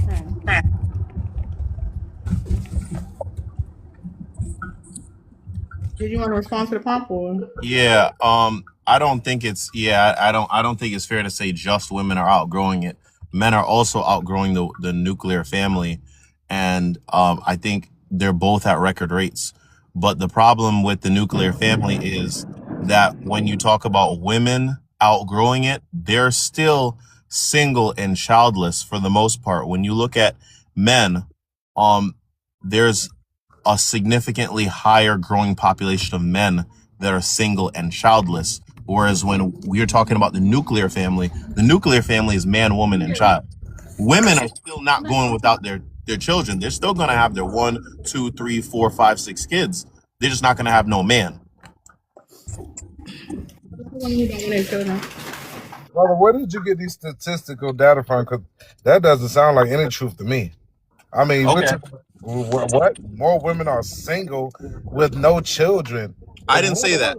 Hmm. Did you want to respond to the prompt or? Yeah, I don't think it's yeah, I don't think it's fair to say just women are outgrowing it. Men are also outgrowing the nuclear family, and I think they're both at record rates. But the problem with the nuclear family is that when you talk about women outgrowing it, they're still single and childless for the most part. When you look at men, there's a significantly higher growing population of men that are single and childless. Whereas when we're talking about the nuclear family is man, woman, and child. Women are still not going without their children. They're still going to have their one, two, three, four, five, six kids. They're just not going to have no man. When you don't want their children. Brother, where did you get these statistical data from? Because that doesn't sound like any truth to me. I mean, Okay. what? More women are single with no children. I didn't say that.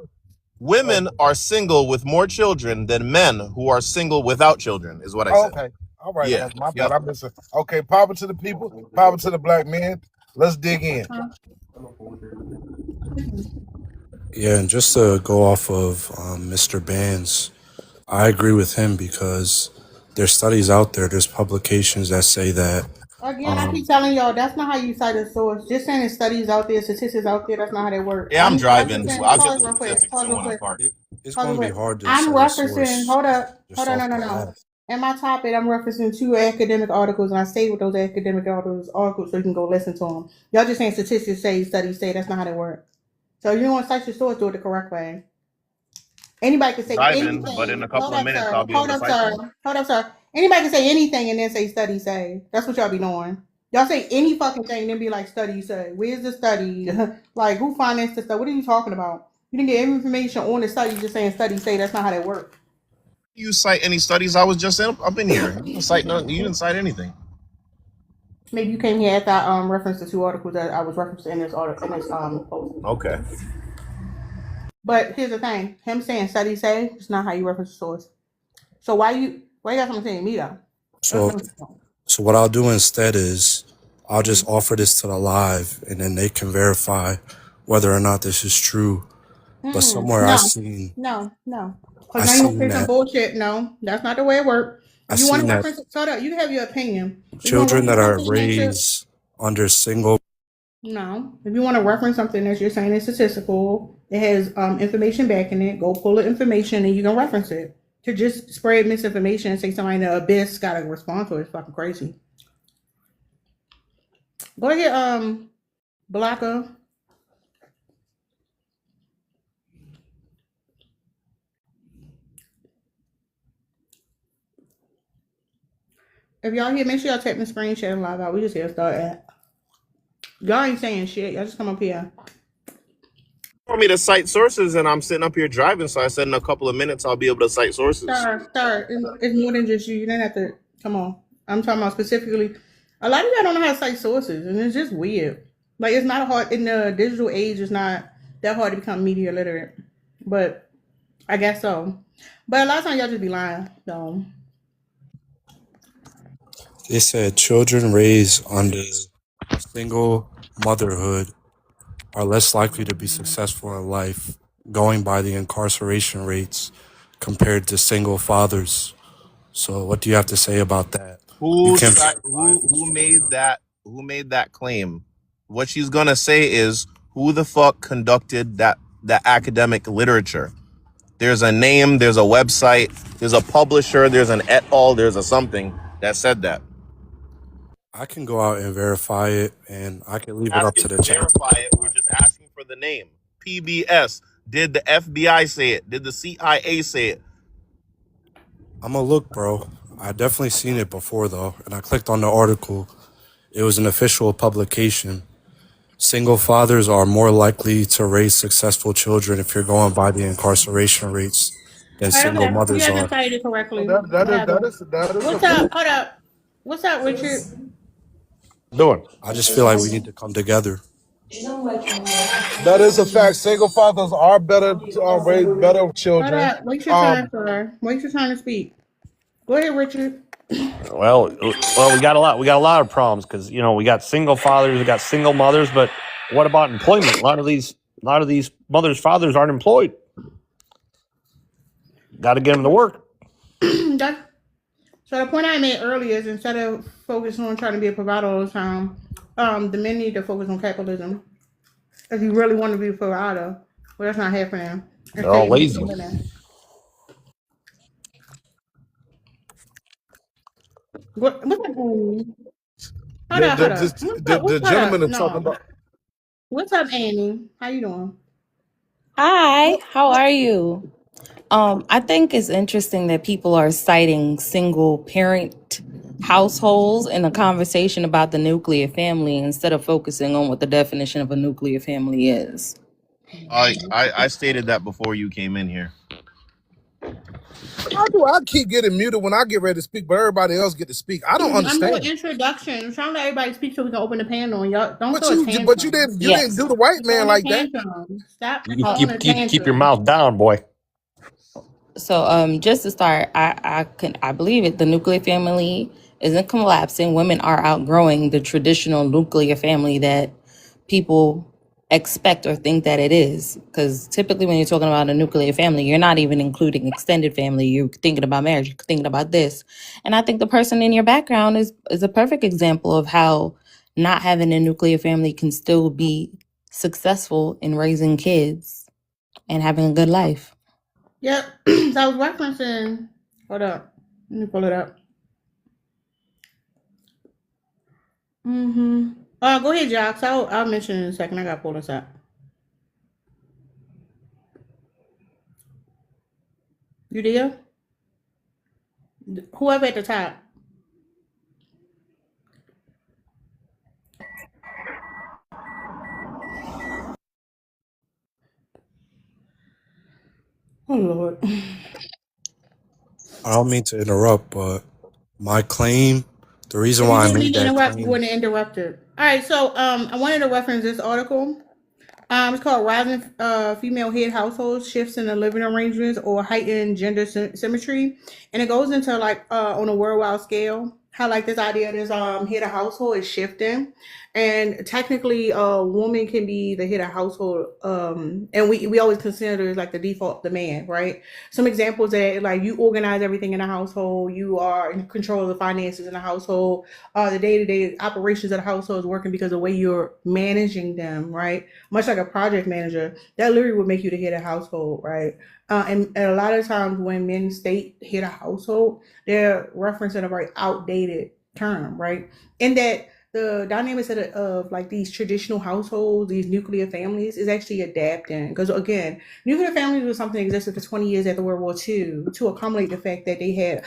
Women are single with more children than men who are single without children, is what I said. Okay. All right. Yeah. My bad. Yep. I missed it. Okay. Power to the people. Power to the black men. Let's dig in. Yeah, and just to go off of Mr. Bands, I agree with him because there's studies out there, there's publications that say that. Again, I keep telling y'all that's not how you cite a source. Just saying there's studies out there, statistics out there. That's not how they work. Yeah, I'm I'm just driving, so saying. I'll get Pause the real quick. statistics Pause and real one quick. apart. It's Pause going real to be quick. hard to I'm cite a referencing. source Hold up. just Hold on. off No. the No. No. bat. In my topic, I'm referencing two academic articles, and I stayed with those academic articles so you can go listen to them. Y'all just saying statistics say, studies say. That's not how they work. So you don't want to cite your source, do it the correct way. Anybody can say Driving, but in anything. a couple Hold of up, minutes I'll sir. be able Hold to up, cite sir. them. Hold up, sir. Anybody can say anything and then say study say. That's what y'all be doing. Y'all say any fucking thing and then be like study say. Where's the study? Like who financed the study? What are you talking about? You didn't get information on the study just saying study say. That's not how they work. You cite any studies? I was just up in here. You didn't cite none. You didn't cite anything. Maybe you came here after I referenced the two articles that I was referencing in this article in this post. Okay. But here's the thing: him saying study say is not how you reference the source. So why you got something saying me though? That's So, what so what I'll do instead is I'll just offer this to the live and then they can verify whether or not this is true. But somewhere No, no. Because I now you want to seen say some that, bullshit. No, that's not the way it works. I If you want seen to that reference it, so that you have your opinion. If you want to children that reference are something that you raised under single. no, if you want to reference something that you're saying is statistical, it has information backing it. Go pull the information and you can reference it. To just spread misinformation and say somebody in the abyss got to respond to it is fucking crazy. Go ahead, Blocker. If y'all here, make sure y'all tap the screen share and log out. We just here to start at. Y'all ain't saying shit. Y'all just come up here. Want me to cite sources, and I'm sitting up here driving, so I said in a couple of minutes I'll be able to cite sources. Sir, it's more than just you. You don't have to. Come on. I'm talking about specifically. A lot of y'all don't know how to cite sources, and it's just weird. Like it's not hard in the digital age. It's not that hard to become media literate, but I guess so. But a lot of times y'all just be lying. So They said children raised under single motherhood are less likely to be successful in life, going by the incarceration rates compared to single fathers. So, what do you have to say about that? You can verify if it's Who true or made not. that? Who made that claim? What she's gonna say is who the fuck conducted that academic literature? There's a name. There's a website. There's a publisher. There's an et al. There's a something that said that. I can go out and verify it, and I can leave it up Asking to the to chat to verify it. We're verify. just asking for the name. PBS. Did the FBI say it? Did the CIA say it? I'm gonna look, bro. I definitely seen it before though, and I clicked on the article. It was an official publication. Single fathers are more likely to raise successful children if you're going by the incarceration rates than single okay, you mothers haven't are. cited it So correctly. that Whatever. is that is a What's fact. up? Hold up. What's up, Richard? Doing. I just feel like we need to come together. That is a fact. Single fathers are better raise better Hold children. up. Wait your turn, sir. Wait your turn to speak. Go ahead, Richard. Well, we got a lot. We got a lot of problems because we got single fathers, we got single mothers. But what about employment? A lot of these mothers, fathers aren't employed. Got to get them to work. So the point I made earlier is instead of focusing on trying to be a provider all the time, the men need to focus on capitalism. If you really want to be a provider, well, that's not happening. They're all lazy. What's that? Hold The up, the hold up. the gentleman is talking No. about. What's up, Annie? How you doing? Hi, how are you? I think it's interesting that people are citing single parent households in a conversation about the nuclear family instead of focusing on what the definition of a nuclear family is. I stated that before you came in here. How do I keep getting muted when I get ready to speak, but everybody else get to speak? I don't I'm doing understand. introduction. I'm trying to let everybody speak so we can open the panel. And y'all don't But throw a you tantrum. didn't Yes. do the white man like that. Stop You throwing a tantrum. keep your mouth down, boy. So, just to start, I believe it. The nuclear family isn't collapsing. Women are outgrowing the traditional nuclear family that people expect or think that it is. Because typically, when you're talking about a nuclear family, you're not even including extended family. You're thinking about marriage. You're thinking about this. And I think the person in your background is a perfect example of how not having a nuclear family can still be successful in raising kids and having a good life. Yep. So I was referencing. Hold up. Let me pull it up. Go ahead, Jocks. I'll mention it in a second. I gotta pull this up. You there? Whoever at the top. Oh Lord. I don't mean to interrupt, but my claim, the reason If you why I didn't mean made to that interrupt, you claim, wouldn't have interrupted. All right, so I wanted to reference this article. It's called "Rising Female Head Households: Shifts in the Living Arrangements or Heightened Gender Symmetry," and it goes into like on a worldwide scale how like this idea of this head of household is shifting, and technically a woman can be the head of household, and we always consider it as like the default the man, right? Some examples that like you organize everything in the household, you are in control of the finances in the household, the day-to-day operations of the household is working because of the way you're managing them, right? Much like a project manager, that literally would make you the head of household, right? And a lot of times when men state head of household, they're referencing a very outdated term, right? In that the dynamics of like these traditional households, these nuclear families, is actually adapting. Because again, nuclear families was something that existed for 20 years after World War II to accommodate the fact that they had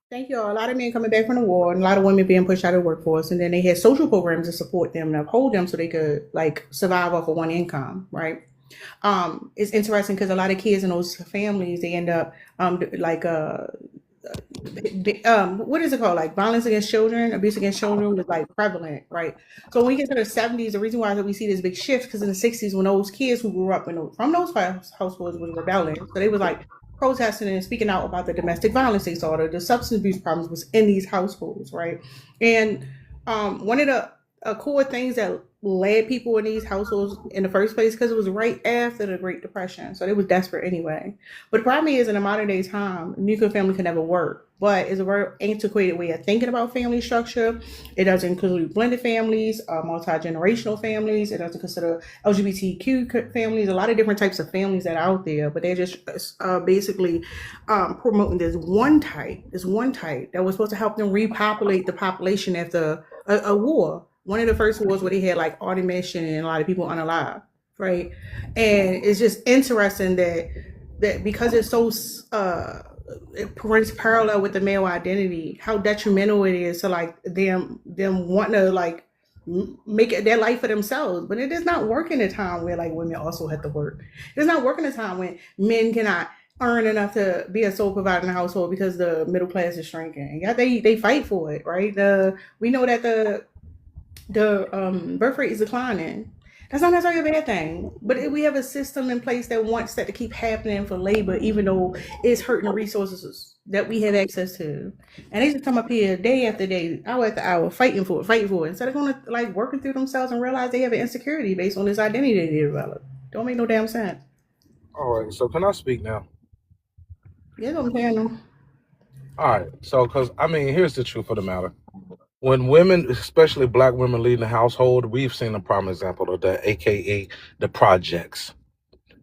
thank you all. A lot of men coming back from the war and a lot of women being pushed out of the workforce. And then they had social programs to support them and uphold them so they could like survive off of one income, right? It's interesting because a lot of kids in those families, they end up what is it called? Like violence against children, abuse against children was like prevalent, right? So when we get to the 70s, the reason why we see this big shift because in the 60s, when those kids who grew up from those households was rebelling, so they was like protesting and speaking out about the domestic violence they saw, the substance abuse problems was in these households, right? And one of the core things that led people in these households in the first place because it was right after the Great Depression, so they was desperate anyway. But the problem is in the modern day time, nuclear family can never work. But it's a very antiquated way of thinking about family structure. It doesn't include blended families, multi-generational families. It doesn't consider LGBTQ families, a lot of different types of families that are out there. But they're just basically promoting this one type that was supposed to help them repopulate the population after a war. One of the first wars where they had like automation and a lot of people unalive, right? And it's just interesting that because it's so it runs parallel with the male identity, how detrimental it is to like them wanting to like make it their life for themselves. But it does not work in a time where like women also have to work. It does not work in a time when men cannot earn enough to be a sole provider in the household because the middle class is shrinking. Yeah, they fight for it, right? We know that the birth rate is declining. That's not necessarily a bad thing, but we have a system in place that wants that to keep happening for labor, even though it's hurting the resources that we have access to. And they just come up here day after day, hour after hour, fighting for it, instead of going to like working through themselves and realize they have an insecurity based on this identity they develop. Don't make no damn sense. All right, so can I speak now? Yeah, what I'm saying. All right, so because I mean, here's the truth of the matter. When women, especially black women, lead the household, we've seen a prime example of that, aka the projects.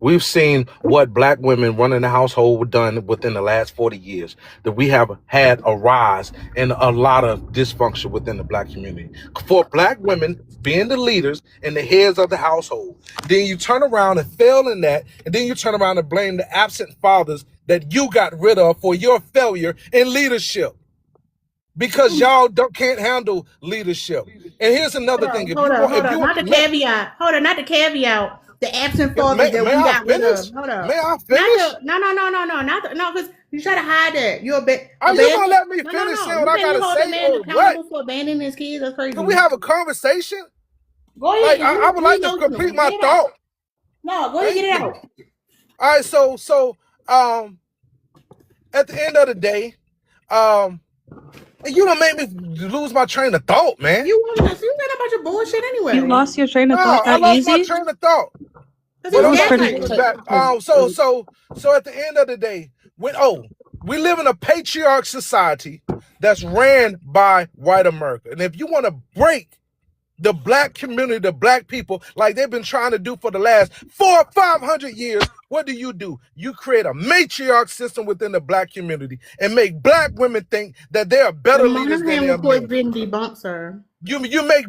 We've seen what black women running the household done within the last 40 years, that we have had a rise in a lot of dysfunction within the black community. For black women being the leaders and the heads of the household, then you turn around and fail in that, and then you turn around and blame the absent fathers that you got rid of for your failure in leadership. Because y'all can't handle leadership. And here's another thing. Hold on. Not the caveat. Hold on, not the caveat. The absent fathers that we got rid of. Hold on. May I finish? No, because you try to hide that. You're a bit. Are you gonna let me finish saying what I gotta say or what? For abandoning his kids? That's crazy. Can we have a conversation? Go ahead. Like, I would like to complete my thought. No, go ahead, get it out. All right, so at the end of the day, you don't make me lose my train of thought, man. You said a bunch of bullshit anyway. You lost your train of thought that I easy? lost my train of thought. So at the end of the day, we live in a patriarch society that's ran by white America. And if you want to break the black community, the black people, like they've been trying to do for the last 400 or 500 years, what do? You create a matriarch system within the black community and make black women think that they are better leaders than their men. Been debunked, sir. You make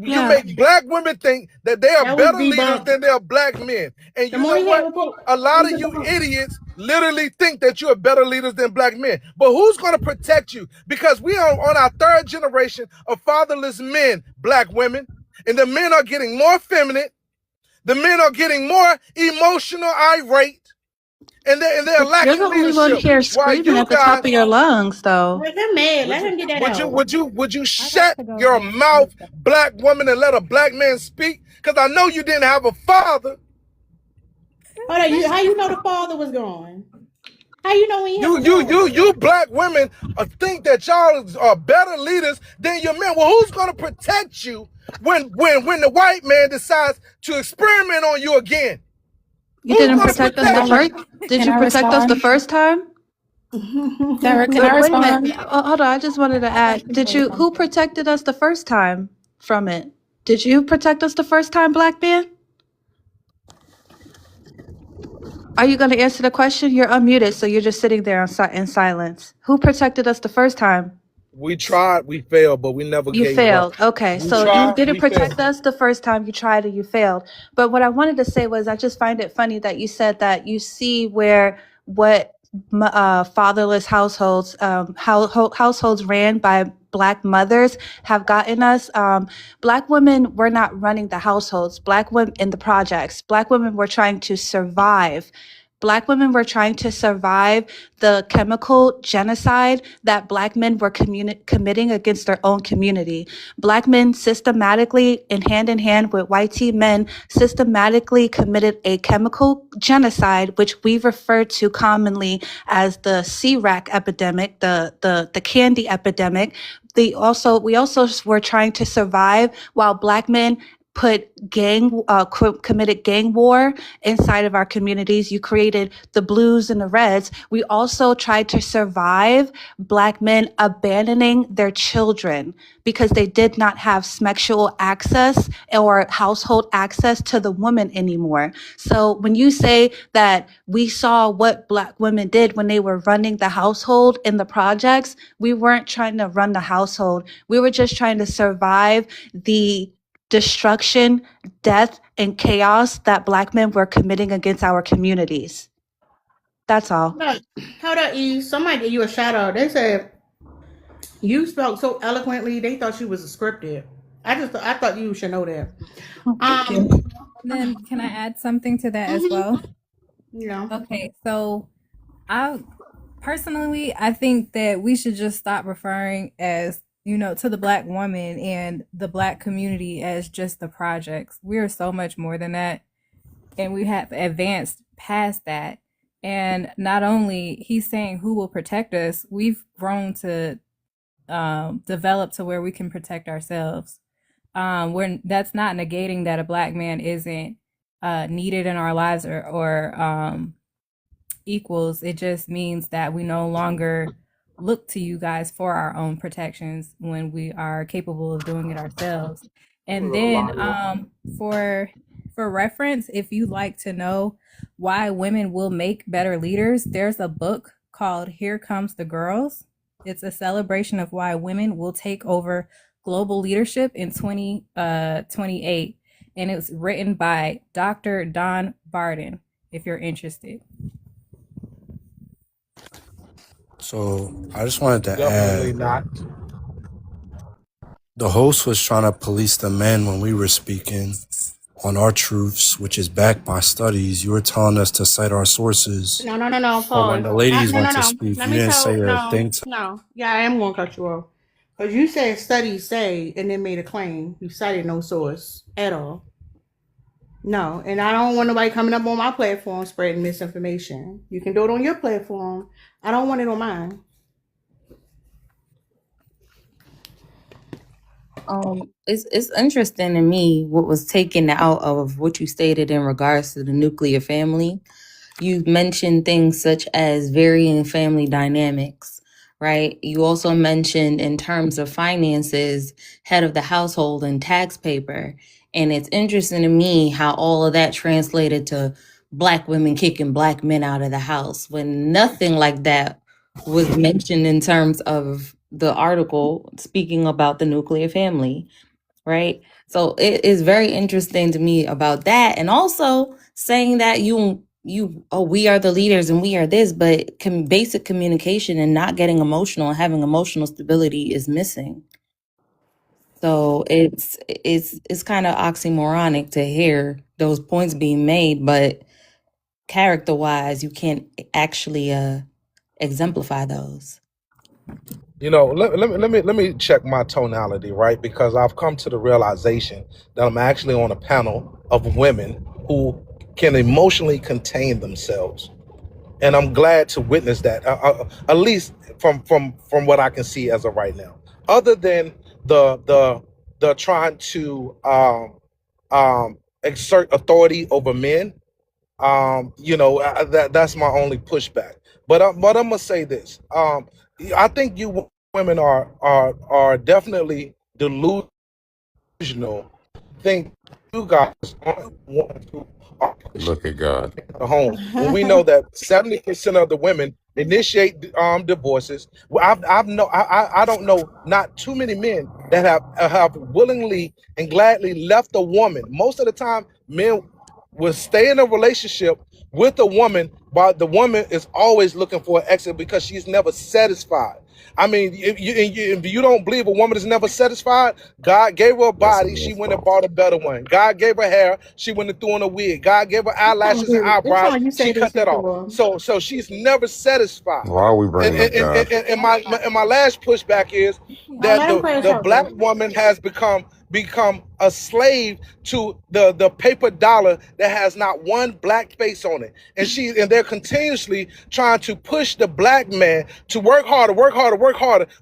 black women think that they are better leaders than their black men. And you know what? A lot of you idiots literally think that you are better leaders than black men. But who's going to protect you? Because we are on our third generation of fatherless men, black women. And the men are getting more feminine. The men are getting more emotional, irate. And they're lacking leadership. You're the only one here screaming at the top of your lungs, though. Let him get that out. Would you shut your mouth, black woman, and let a black man speak? Because I know you didn't have a father. Hold on, how you know the father was gone? How you know when you black women think that y'all are better leaders than your men? Well, who's gonna protect you when the white man decides to experiment on you again? You didn't protect us the first. Did you protect us the first time? Derek, can I respond? Hold on, I just wanted to add. Who protected us the first time from it? Did you protect us the first time, black man? Are you going to answer the question? You're unmuted, so you're just sitting there in silence. Who protected us the first time? We tried, we failed, but we never gave up. You failed. Okay, so you didn't protect us the first time. You tried and you failed. But what I wanted to say was I just find it funny that you said that you see what fatherless households, households ran by Black mothers have gotten us. Black women were not running the households. Black women in the projects. Black women were trying to survive. Black women were trying to survive the chemical genocide that Black men were committing against their own community. Black men systematically, in hand with white teen men, systematically committed a chemical genocide, which we refer to commonly as the C-rack epidemic, the candy epidemic. We also were trying to survive while Black men committed gang war inside of our communities. You created the blues and the reds. We also tried to survive Black men abandoning their children because they did not have sexual access or household access to the woman anymore. So when you say that we saw what Black women did when they were running the household in the projects, we weren't trying to run the household. We were just trying to survive the destruction, death, and chaos that Black men were committing against our communities. That's all. Hold up, E. Somebody gave you a shout out. They said you spoke so eloquently. They thought you was scripted. I thought you should know that. Then can I add something to that as well? Yeah. Okay, so I think that we should just stop referring as to the black woman and the black community as just the projects. We are so much more than that. And we have advanced past that. And not only he's saying who will protect us, we've grown to develop to where we can protect ourselves. That's not negating that a black man isn't needed in our lives or equals. It just means that we no longer look to you guys for our own protections when we are capable of doing it ourselves. And then for reference, if you'd like to know why women will make better leaders, there's a book called Here Comes the Girls. It's a celebration of why women will take over global leadership in 2028. And it was written by Dr. Don Barden, if you're interested. So I just wanted to Definitely add, not. the host was trying to police the men when we were speaking on our truths, which is backed by studies. You were telling us to cite our sources. No. But when Pause. the ladies No. went to speak, Let you me didn't tell. say a No. thing to No. Yeah, I am going to cut you off. Because you said studies say and then made a claim. You cited no source at all. No. And I don't want nobody coming up on my platform spreading misinformation. You can do it on your platform. I don't want it on mine. It's interesting to me what was taken out of what you stated in regards to the nuclear family. You mentioned things such as varying family dynamics, right? You also mentioned in terms of finances, head of the household and tax paper. And it's interesting to me how all of that translated to black women kicking black men out of the house when nothing like that was mentioned in terms of the article speaking about the nuclear family, right? So it is very interesting to me about that. And also saying that we are the leaders and we are this, but basic communication and not getting emotional and having emotional stability is missing. So it's kind of oxymoronic to hear those points being made, but character wise, you can't actually exemplify those. Let me check my tonality, right? Because I've come to the realization that I'm actually on a panel of women who can emotionally contain themselves, and I'm glad to witness that. At least from what I can see as of right now. Other than the trying to exert authority over men, that's my only pushback. But I'm gonna say this. I think you women are definitely delusional. Think you guys aren't ones who are pushing Look at God. the home when we know that 70% of the women initiate divorces. Well, I don't know not too many men that have willingly and gladly left a woman. Most of the time, men will stay in a relationship with a woman, but the woman is always looking for an exit because she's never satisfied. I mean, if you don't believe a woman is never satisfied, God gave her a That's a body, she man's went and fault. bought a better one. God gave her hair, she went and threw on a wig. God gave her eyelashes and It's eyebrows, on you she say this cut that off. before. So she's never satisfied. Why are we And bringing up God? my last pushback is No, that let him play his the out, black though. woman has become a slave to the paper dollar that has not one black face on it, and they're continuously trying to push the black man to work harder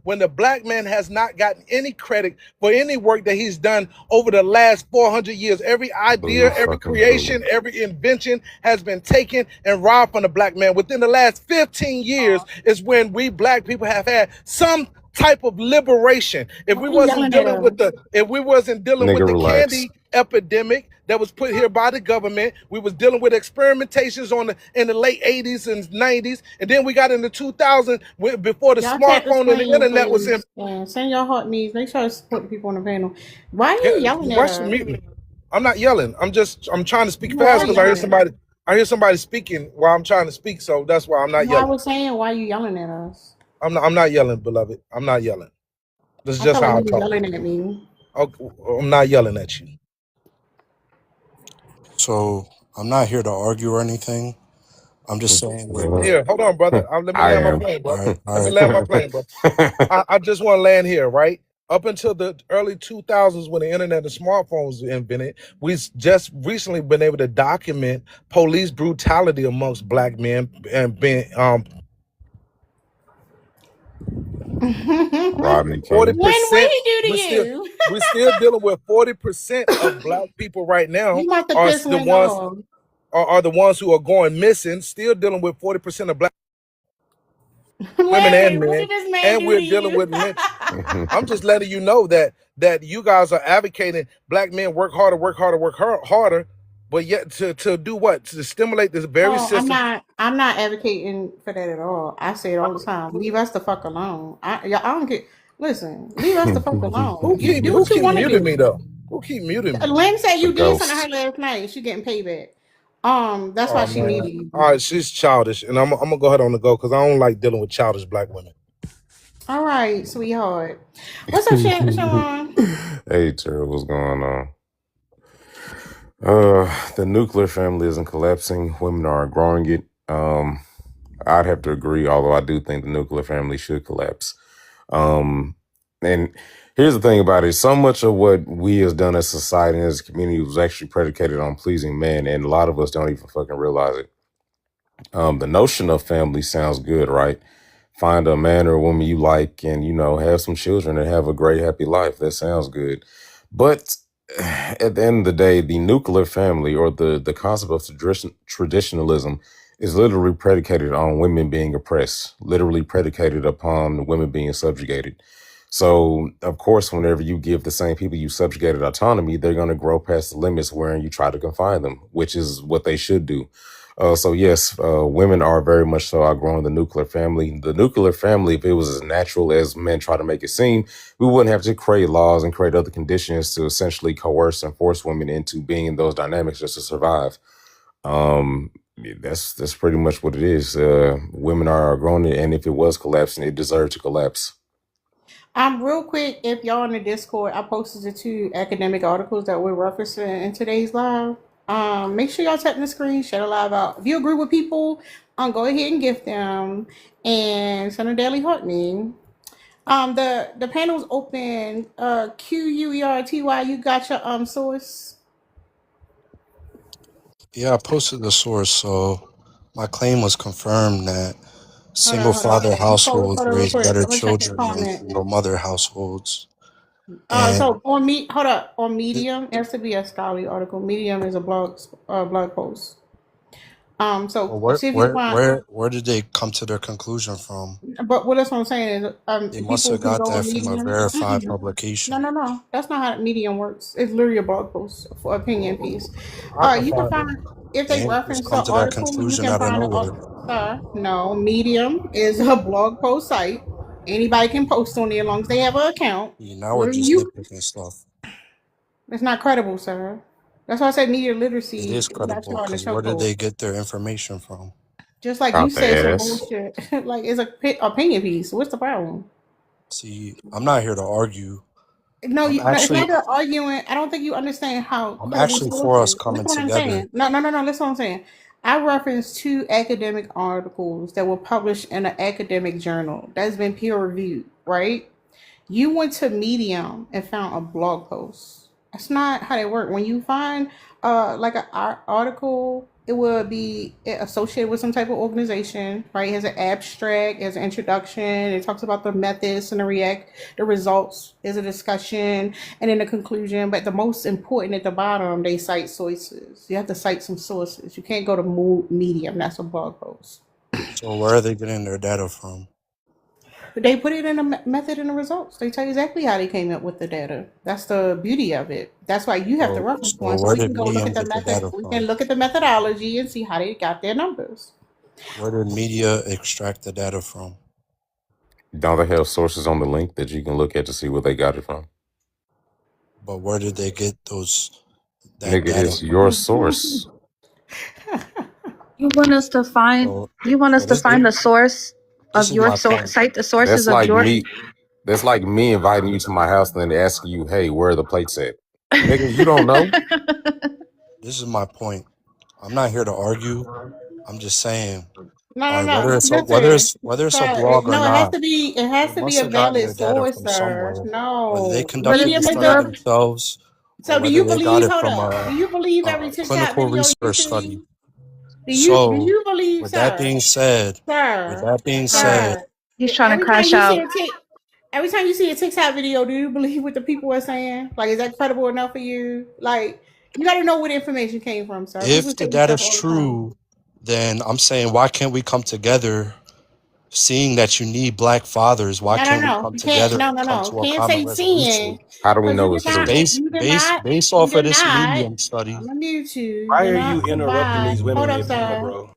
when the black man has not gotten any credit for any work that he's done over the last 400 years. Every idea, Blue every fucking blue. creation, every invention has been taken and robbed from the black man. Within the last 15 years is when we black people have had some type of liberation. If Why we are you wasn't yelling at dealing with us? Nigga, the relax. candy epidemic that was put here by the government, we was dealing with experimentations in the late 80s and 90s, and then we got in the 2000s before the Y'all tap the smartphone and the screen, internet was in. please. And send your heart needs. Make sure to put people on the panel. Why are you yelling at Rush to us? mute me. I'm not yelling. I'm trying to speak You fast are because I hear yelling. somebody speaking while I'm trying to speak, so that's why I'm not No, I yelling. was saying, why are you yelling at us? I'm not yelling, beloved. I'm not yelling. This is I just felt like how I you were talk. yelling at me. I'm not yelling at you. So I'm not here to argue or anything. I'm just saying Here, hold on, brother. Let me I land my am. plane, bro. all right, all Let me right. land my plane, bro. I just want to land here, right? up until the early 2000s when the internet and smartphones were invented, we just recently been able to document police brutality amongst black men and being Rodney 40%. King. When what he do to We're you? still dealing with 40% of black people right now You must have are pissed the Lynn ones off. are the ones who are going missing. Still dealing with 40% of black women Larry, and what men, did this man and do we're to dealing you? with lynch. I'm just letting you know that you guys are advocating black men work harder, harder, but yet to do what? To stimulate this very Oh, system. I'm not advocating for that at all. I say it all the time. Leave us the fuck alone. I don't get. Listen, leave us the fuck alone. Who You keep do what you want to muting me do. though? Who keep muting me? Lynn said It's a you did something to her ghost. last night. She getting payback. That's why Oh she man. muted All you. right, she's childish, and I'm gonna go ahead on the go because I don't like dealing with childish black women. All right, sweetheart. What's up, Sean? Hey, Terry, what's going on? The nuclear family isn't collapsing. Women are growing it. I'd have to agree, although I do think the nuclear family should collapse. And here's the thing about it. So much of what we has done as society and as a community was actually predicated on pleasing men, and a lot of us don't even fucking realize it. The notion of family sounds good, right? Find a man or a woman you like and, have some children and have a great, happy life. That sounds good. But at the end of the day, the nuclear family or the concept of traditionalism is literally predicated on women being oppressed, literally predicated upon women being subjugated. So, of course, whenever you give the same people you subjugated autonomy, they're going to grow past the limits wherein you try to confine them, which is what they should do. So yes, women are very much so outgrowing the nuclear family. The nuclear family, if it was as natural as men try to make it seem, we wouldn't have to create laws and create other conditions to essentially coerce and force women into being in those dynamics just to survive. That's pretty much what it is. Women are outgrowing it, and if it was collapsing, it deserved to collapse. Real quick, if y'all in the Discord, I posted the 2 academic articles that we're referencing in today's live. Make sure y'all tap the screen, share the live out. If you agree with people, go ahead and gift them and send a daily heartening. The panel's open. QUERTY. You got your source. Yeah, I posted the source, so my claim was confirmed that single Hold on. father households Hold on real raise quick. better I'm gonna check this children than comment. single mother households. And So hold up. On Medium, it has to be a scholarly article. Medium is a blog post. So where see if you where find. where where did they come to their conclusion from? But what that's what I'm saying is, They must people have can got go on that from a Medium. verified No, publication. no, no. That's not how Medium works. It's literally a blog post for opinion piece. I can You can find it. find if They they ain't just reference come the to that article, you conclusion can out of find the nowhere. sir. No, Medium is a blog post site. Anybody can post on there as long as they have an account. Now we're Where just you, nitpicking stuff. it's not credible, sir. That's why I said media It literacy is got you credible on the because where did chokehold. they get their information from? Just like you Out the said some ass. bullshit. Like it's a opinion piece. What's the problem? See, I'm not here to argue. No, I'm no, it's not actually that arguing. I don't think you understand how I'm credible actually for us sources. Listen coming what I'm together. saying. No, no, no, no. Listen what I'm saying. I referenced 2 academic articles that were published in an academic journal that's been peer reviewed, right? You went to Medium and found a blog post. That's not how they work. When you find like an article, it will be associated with some type of organization, right? It has an abstract, it has an introduction, it talks about the methods and the results, there's a discussion, and then the conclusion. But the most important at the bottom, they cite sources. You have to cite some sources. You can't go to Medium. That's a blog post. So where are they getting their data from? They put it in a method and the results. They tell you exactly how they came up with the data. That's the beauty of it. That's why you have to reference So one, so where we did can go look Medium at the get the method. data We can from? look at the methodology and see how they got their numbers. Where did media extract the data from? Don't they have sources on the link that you can look at to see where they got it from? But where did they get that Nigga, data it's from? your source. You want us to find So you want us so to find the source this of is your my point. cite the sources That's of like your me. That's like me inviting you to my house and then asking you, "Hey, where are the plates at?" Nigga, you don't know. This is my point. I'm not here to argue. I'm just saying No, All no, right, whether no. it's Listen, whether it's a sir. blog or No, it has not, to be. It has they to be must a have gotten valid their data source, from sir. somewhere. Whether they No. But Did conducted you the in make study up? Europe, themselves, or So do whether you they got believe? it Hold from up. Do you believe every a TikTok clinical video you research study. see? Do So, you believe, with that sir? being said, with Sir, that being said, sir. he's trying to Every time crash you see out. a every time you see a TikTok video, do you believe what the people are saying? Like, is that credible enough for you? Like, you got to know where the information came from, sir. People if the say this data stuff is all the time. true, then I'm saying, why can't we come together? Seeing that you need black fathers, why No, no, can't we no. come You can't. together No, and no, come no. to a Can't common say resolution? seeing How do we because know it's true? Based you off of did this not. medium study. I'm gonna mute you. You Why did are not you interrupting provide. these Hold women up, mid comma, sir. bro?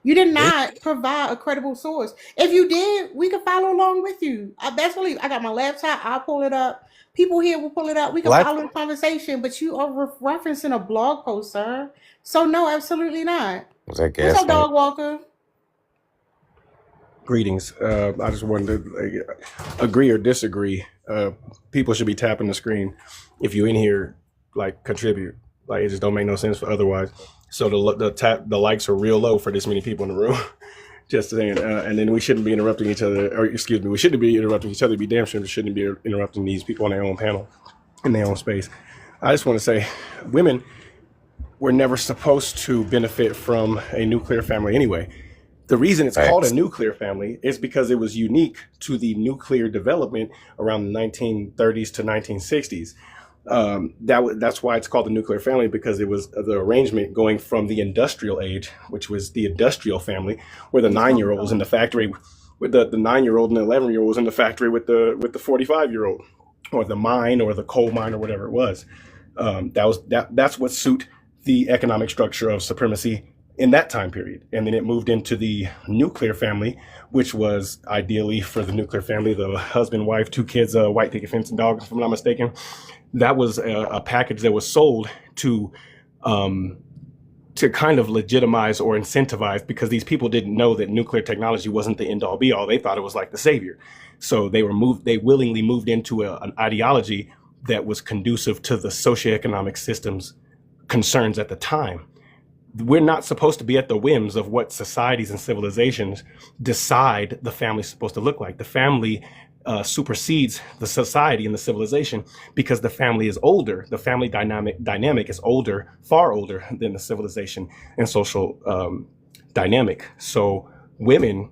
You did Based, not provide a credible source. If you did, we could follow along with you. I best believe I got my laptop. I'll pull it up. People here will pull it up. We can black follow the conversation. But you are referencing a blog post, sir. So no, absolutely not. Was that What's up, gaslight? dog walker? Greetings. I just wanted to agree or disagree. People should be tapping the screen. If you in here, like contribute. Like it just don't make no sense for otherwise. So the likes are real low for this many people in the room. Just saying. And then we shouldn't be interrupting each other. Or excuse me, we shouldn't be interrupting each other. Be damn sure we shouldn't be interrupting these people on their own panel, in their own space. I just want to say, women were never supposed to benefit from a nuclear family anyway. The reason it's called a Facts. nuclear family is because it was unique to the nuclear development around the 1930s to 1960s. That's why it's called the nuclear family, because it was the arrangement going from the industrial age, which was the industrial family, where the 9-year-old was in the factory with the 9-year-old and the 11-year-old was in the factory with the 45-year-old, or the mine or the coal mine or whatever it was. That's what suit the economic structure of supremacy in that time period. And then it moved into the nuclear family, which was ideally for the nuclear family, the husband, wife, 2 kids, a white picket fence and dog, if I'm not mistaken. That was a package that was sold um, to kind of legitimize or incentivize, because these people didn't know that nuclear technology wasn't the end all be all. They thought it was like the savior. So they willingly moved into an ideology that was conducive to the socioeconomic system's concerns at the time. We're not supposed to be at the whims of what societies and civilizations decide the family's supposed to look like. The family supersedes the society and the civilization because the family is older. The family dynamic is older, far older than the civilization and social dynamic. So women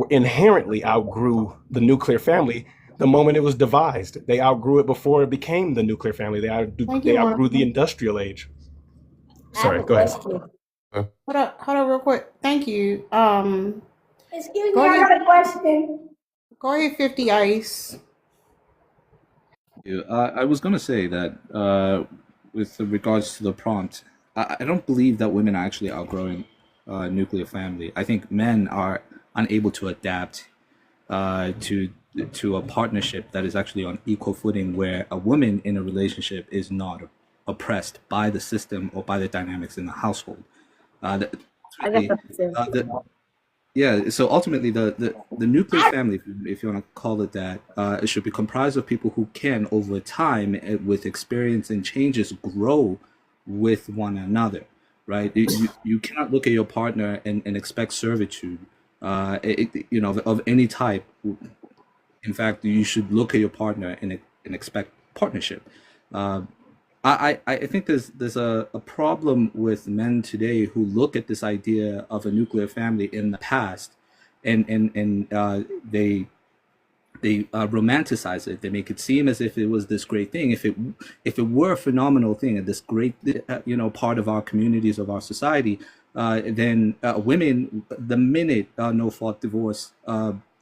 inherently outgrew the nuclear family the moment it was devised. They outgrew it before it became the nuclear family. They outgrew the industrial age. I have Sorry, a go ahead. question. Hold up, real quick. Thank you. Excuse Go me, I ahead. got a question. Go ahead, 50 Ice. Yeah, I was going to say that with regards to the prompt, I don't believe that women are actually outgrowing nuclear family. I think men are unable to adapt to a partnership that is actually on equal footing, where a woman in a relationship is not oppressed by the system or by the dynamics in the household. I got Ultimately, something. yeah, so ultimately, the nuclear family, if you want to call it that, it should be comprised of people who can, over time, with experience and changes, grow with one another, right? You cannot look at your partner and expect servitude, of any type. In fact, you should look at your partner and expect partnership. Uh, I think there's a problem with men today who look at this idea of a nuclear family in the past, and they romanticize it. They make it seem as if it was this great thing. If it were a phenomenal thing and this great part of our communities, of our society, then women, the minute no fault divorce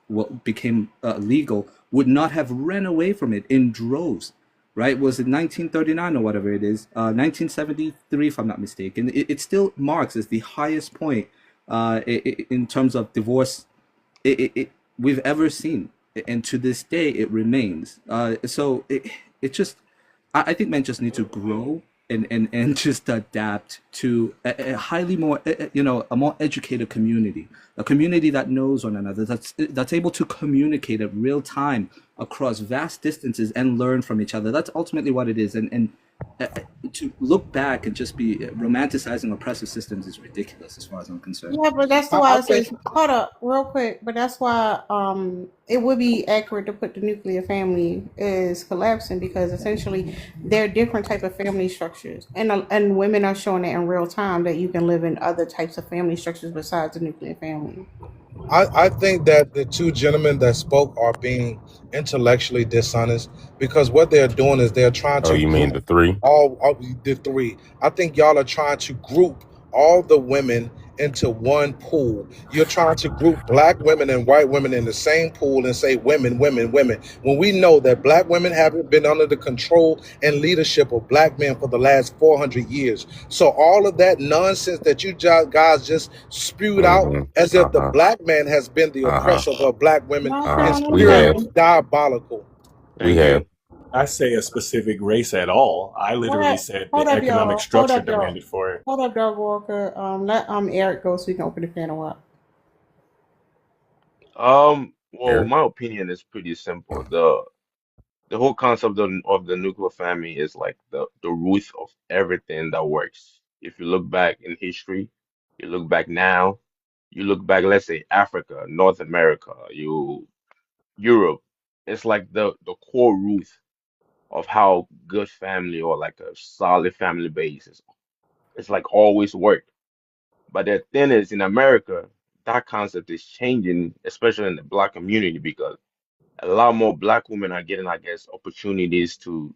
what became legal, would not have ran away from it in droves. Right? Was it 1939 or whatever it is? 1973, if I'm not mistaken. It still marks as the highest point in terms of divorce we've ever seen, and to this day it remains. So it just, I think men just need to grow and just adapt to a highly more a more educated community, a community that knows one another, that's able to communicate at real time across vast distances and learn from each other. That's ultimately what it is. And to look back and just be romanticizing oppressive systems is ridiculous as far as I'm concerned. Yeah, but that's I, why I I think say, hold up, real quick. But that's why it would be accurate to put the nuclear family is collapsing because essentially there are different type of family structures, and women are showing it in real time that you can live in other types of family structures besides the nuclear family. I think that the two gentlemen that spoke are being intellectually dishonest because what they're doing is they're trying Oh, to you mean group the three? all the three. I think y'all are trying to group all the women into one pool. You're trying to group black women and white women in the same pool and say women, women, women. When we know that black women haven't been under the control and leadership of black men for the last 400 years. So all of that nonsense that you guys just spewed out Mm-hmm. as if the Uh-huh. black man has been the Uh-huh. oppressor of black women Not Uh-huh. is saying We purely have. anything. diabolical. We Thank have. you. I say a specific race at all. I literally What? said Hold the up, economic y'all. Hold structure up, y'all. demanded for it. Hold up, dog Walker. Let Eric go so we can open the panel up. Well, Eric. my opinion is pretty simple. The whole concept of the nuclear family is like the root of everything that works. If you look back in history, you look back now, you look back, let's say Africa, North America, Europe, it's like the core root of how good family or like a solid family base is. It's like always worked. But the thing is, in America, that concept is changing, especially in the black community, because a lot more black women are getting, I guess, opportunities to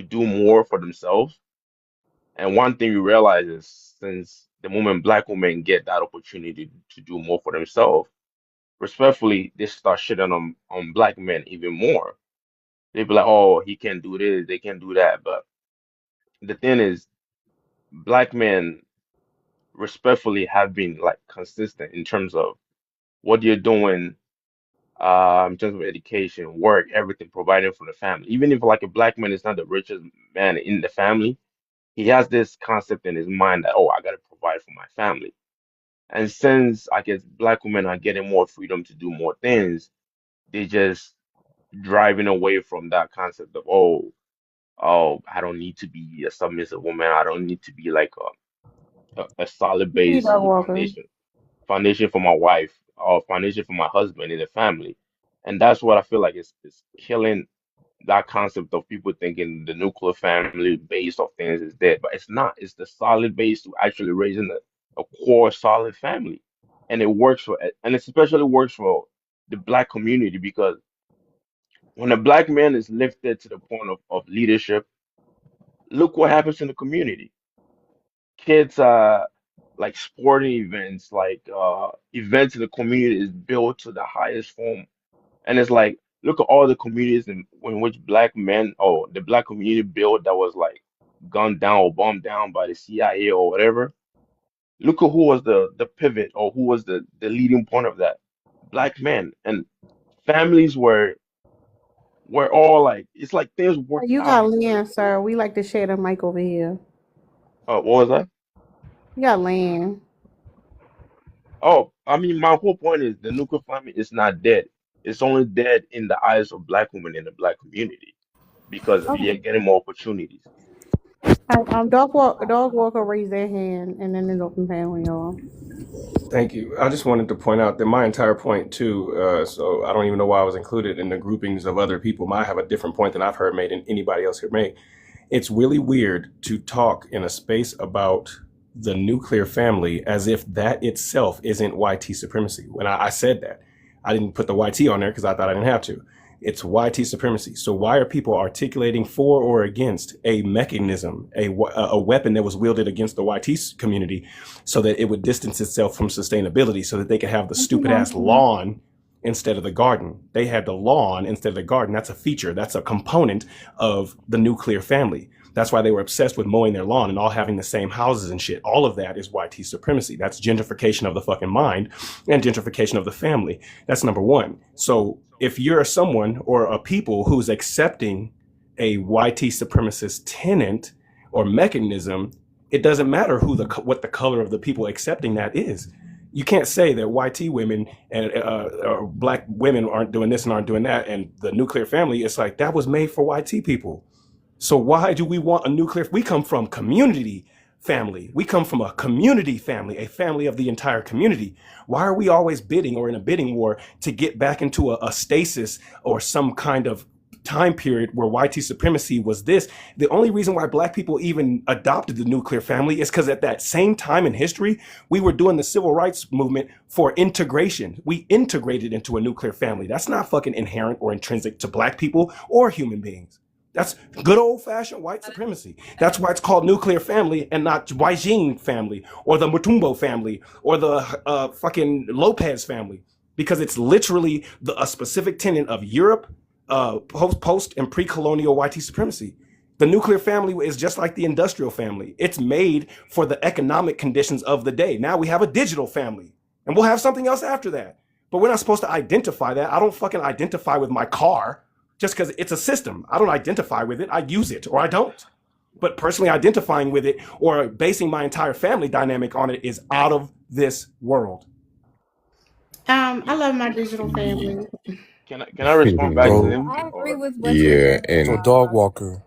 do more for themselves. And one thing you realize is since the moment black women get that opportunity to do more for themselves, respectfully, they start shitting on black men even more. They be like, oh, he can't do this, they can't do that. But the thing is, black men respectfully have been like consistent in terms of what you're doing in terms of education, work, everything, providing for the family. Even if like a black man is not the richest man in the family, he has this concept in his mind that, oh, I gotta provide for my family. And since I guess black women are getting more freedom to do more things, they just driving away from that concept of, I don't need to be a submissive woman. I don't need to be like a solid See, base dog Walker. foundation for my wife or foundation for my husband in the family. And that's what I feel like is killing that concept of people thinking the nuclear family base of things is dead, but it's not. It's the solid base to actually raising a core solid family. And it works and it especially works for the black community because when a black man is lifted to the point of leadership, look what happens in the community. Kids like sporting events, like events in the community is built to the highest form. And it's like, look at all the communities in which black men or the black community built that was like gunned down or bombed down by the CIA or whatever. Look at who was the pivot or who was the leading point of that. Black men and families were all like it's like things worked You out got because land, sir. We like to share the mic over here. what was that? You got land. Oh, I mean my whole point is the nuclear family is not dead. It's only dead in the eyes of black women in the black community because you're Okay. getting more opportunities. Dog Walker raised their hand, and then it's open panel, y'all. Thank you. I just wanted to point out that my entire point too. So I don't even know why I was included in the groupings of other people. I have a different point than I've heard made and anybody else here made. It's really weird to talk in a space about the nuclear family as if that itself isn't YT supremacy. When I said that, I didn't put the YT on there because I thought I didn't have to. It's YT supremacy. So why are people articulating for or against a mechanism, a weapon that was wielded against the YT community so that it would distance itself from sustainability so that they could have the stupid ass lawn instead of the garden? They had the lawn instead of the garden. That's a feature. That's a component of the nuclear family. That's why they were obsessed with mowing their lawn and all having the same houses and shit. All of that is YT supremacy. That's gentrification of the fucking mind and gentrification of the family. That's number one. So if you're someone or a people who's accepting a YT supremacist tenant or mechanism, it doesn't matter what the color of the people accepting that is. You can't say that YT women and or black women aren't doing this and aren't doing that, and the nuclear family, it's like that was made for YT people. So why do we want a nuclear? We come from community family. We come from a community family, a family of the entire community. Why are we always bidding or in a bidding war to get back into a stasis or some kind of time period where YT supremacy was this? The only reason why black people even adopted the nuclear family is because at that same time in history, we were doing the civil rights movement for integration. We integrated into a nuclear family. That's not fucking inherent or intrinsic to black people or human beings. That's good old fashioned white supremacy. That's why it's called nuclear family and not Waijing family or the Mutumbo family or the fucking Lopez family, because it's literally a specific tenet of Europe, post and pre-colonial white supremacy. The nuclear family is just like the industrial family. It's made for the economic conditions of the day. Now we have a digital family, and we'll have something else after that. But we're not supposed to identify that. I don't fucking identify with my car just because it's a system. I don't identify with it. I use it or I don't. But personally identifying with it or basing my entire family dynamic on it is out of this world. I love my digital family. Can I respond back to So him? I agree Or with what you're Yeah, saying. so and dog walker.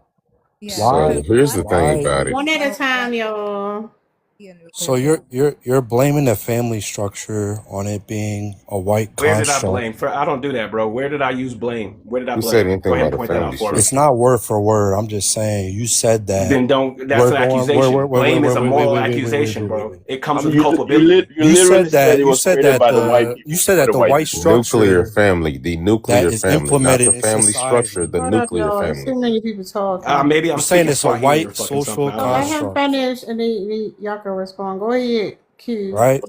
Yeah, so Why because a here's lot the of thing why about it. One at a don't time, y'all. be a nuclear so family. you're blaming the family structure on it being a white Where did I construct. blame? I don't do that, bro. Where did I use blame? Where did I Who said blame? anything Go ahead about and a point that out family for me. It's structure? not word for word. I'm just saying you said that Then don't. That's we're an going accusation. Blame is a moral wait, accusation, bro. It I comes mean, with culpability. you literally said it you was said created that by the white you people said for that the the white white people. Nuclear structure family, the that nuclear is family, not implemented the in family structure, society. the Hold up, nuclear y'all. There's family. too many people talking. Maybe I'm You're saying speaking it's a Swahili or white fucking something. social I So don't let know. him construct, finish and then y'all can respond. Go ahead, Q. right?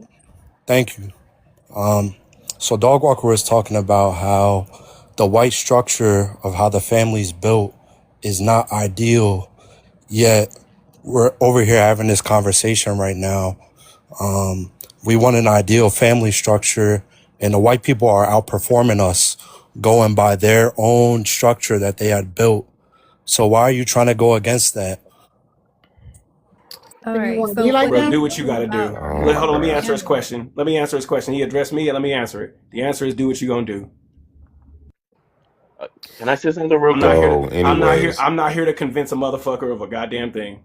Thank you. So Dog Walker was talking about how the white structure of how the family's built is not ideal, yet we're over here having this conversation right now. We want an ideal family structure, and the white people are outperforming us, going by their own structure that they had built. So why are you trying to go against that? All So you right. want to be So like what Bro, he's do them? what you saying got to about do. Oh Hold my on, let me gosh. answer his question. He addressed me, and let me answer it. The answer is do what you gonna do. Can I say something real I'm not quick? here to. So, anyways, I'm not here to convince a motherfucker of a goddamn thing.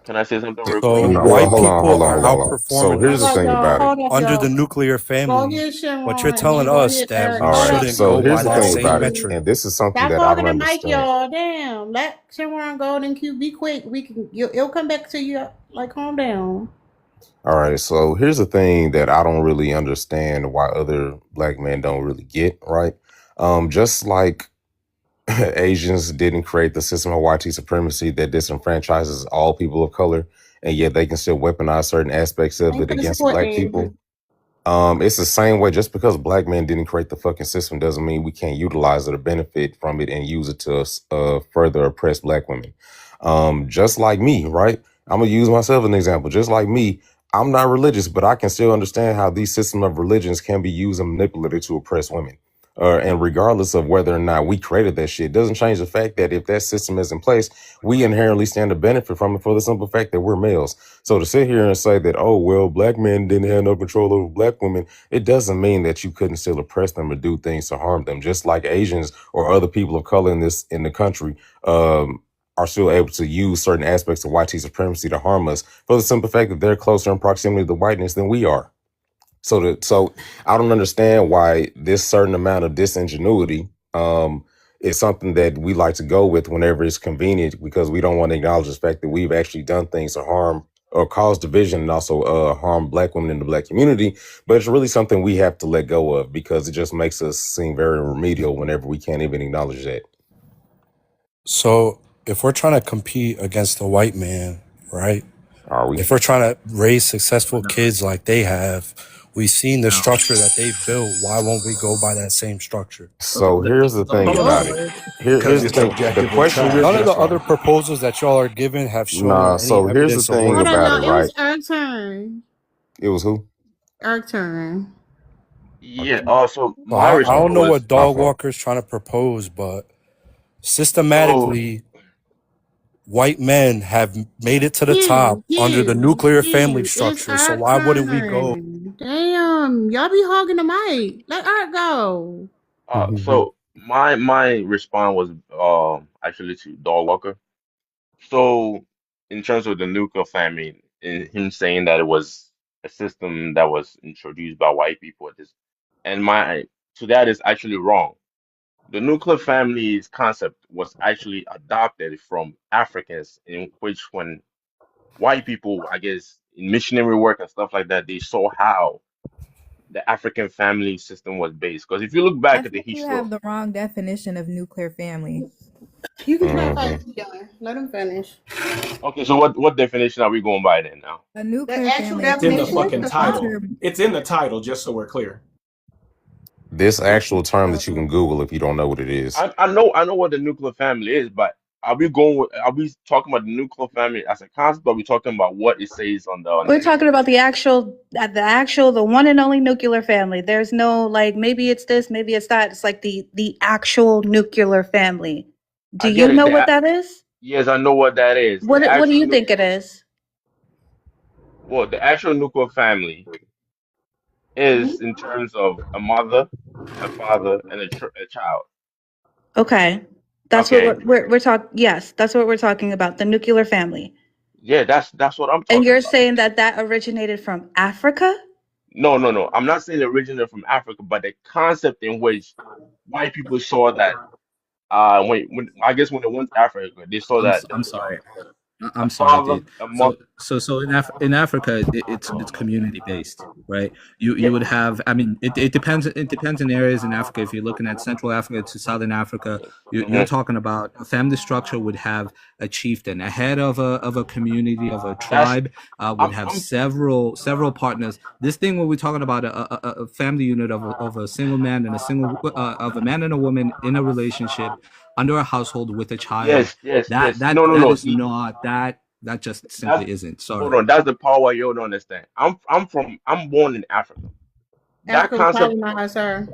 Can I say something real quick? So no, well, white hold on, people hold on, are hold on, hold on. So outperforming here's Hold the us up, thing y'all. about it. Hold up, under the y'all. nuclear Go family, ahead, but you're Sharon, and telling then go us ahead, that Eric. we All Hold right. up, shouldn't So go Q. here's by the that thing Hold up, same about it, Q. metric. and this is something Stop that I hogging don't the mic, understand. y'all. Damn. Let Sharon go, then Q. Be quick. It'll come back to you. Like, calm down. All right. So here's the thing that I don't really understand why other black men don't really get, right? Just like Asians didn't create the system of white supremacy that disenfranchises all people of color, and yet they can still weaponize certain aspects of Thanks it for the against support, black Asia. people. It's the same way. Just because black men didn't create the fucking system doesn't mean we can't utilize it or benefit from it and use it to further oppress black women. Just like me, right? I'm gonna use myself as an example. Just like me, I'm not religious, but I can still understand how these system of religions can be used and manipulated to oppress women. And regardless of whether or not we created that shit, doesn't change the fact that if that system is in place, we inherently stand to benefit from it for the simple fact that we're males. So to sit here and say that, oh, well, black men didn't have no control over black women, it doesn't mean that you couldn't still oppress them or do things to harm them. Just like Asians or other people of color in the country are still able to use certain aspects of white supremacy to harm us for the simple fact that they're closer in proximity to whiteness than we are. So I don't understand why this certain amount of disingenuity is something that we like to go with whenever it's convenient, because we don't want to acknowledge the fact that we've actually done things to harm or cause division and also harm black women in the black community. But it's really something we have to let go of because it just makes us seem very remedial whenever we can't even acknowledge that. So if we're trying to compete against the white man, right? Are we? If we're trying to raise successful kids like they have, we've seen the structure that they've built. Why won't we go by that same structure? So here's the thing about it. Lord. Here's Because the it's thing. The objectively question trash. you're None of the That's other why. proposals that y'all are giving have shown nah. any So here's the evidence of thing Hold working. up, about it, y'all. It right? was Eric's turn. It was who? Eric's turn. Yeah. Also, So my I don't response know was what My Dog fault. Walker's trying to propose, but so. systematically, White men have made it to the top under the Yeah. nuclear family It's structure. So our why wouldn't we go? turn. Damn, y'all be hogging the mic. Let Art go. So my response was actually to Dog Walker. So in terms of the nuclear family, and him saying that it was a system that was introduced by white people at this, and my to that is actually wrong. The nuclear family's concept was actually adopted from Africans, in which when white people, I guess, in missionary work and stuff like that, they saw how the African family system was based. Because if you look I back at the think you history of, have the wrong definition of nuclear family. You can clarify Hmm. if you're done. Let him finish. okay, so what definition are we going by then now? A The nuclear actual family is It's in the something definition, that fucking the can title. father. enter. It's in the title, just so we're clear. This actual term that you So can Google if you don't know what it is. I know what the nuclear family is, but are we talking about the nuclear family as a concept, or are we talking about what it says on the We're talking history? about the one and only nuclear family. There's no like maybe it's this, maybe it's that. It's like the actual nuclear family. Do I you get it. know what that is? Yes, I know what that is. What do you think it is? The actual nuclear family Mhm. is in terms of a mother, a father, and a child. Okay. That's what Okay, we're talking. Yes, that's what we're talking about. The nuclear family. yeah, that's what I'm And talking you're about. saying that that originated from Africa? No, no, no. I'm not saying it originated from Africa, but the concept in which white people saw that when I guess when they went to Africa, they saw that there I'm was sorry. a I'm sorry, father, dude. a So mother. in Africa, it's community based, right? Yeah, You would have. I mean, it depends. It depends in areas in Africa. If you're looking at Central Africa to Southern Africa, you're mhm. talking about a family structure would have a chieftain, a head of a community of a That's tribe, would have I'm several partners. This thing when we're talking about a family unit of a single man and a single of a man and a woman in a relationship under a household with a child, yes, yes, that yes. No, no, that no. is not that just That's simply isn't. hold Sorry. on. That's the power you don't understand. I'm born in Africa. That Africa was concept. probably not her, sir.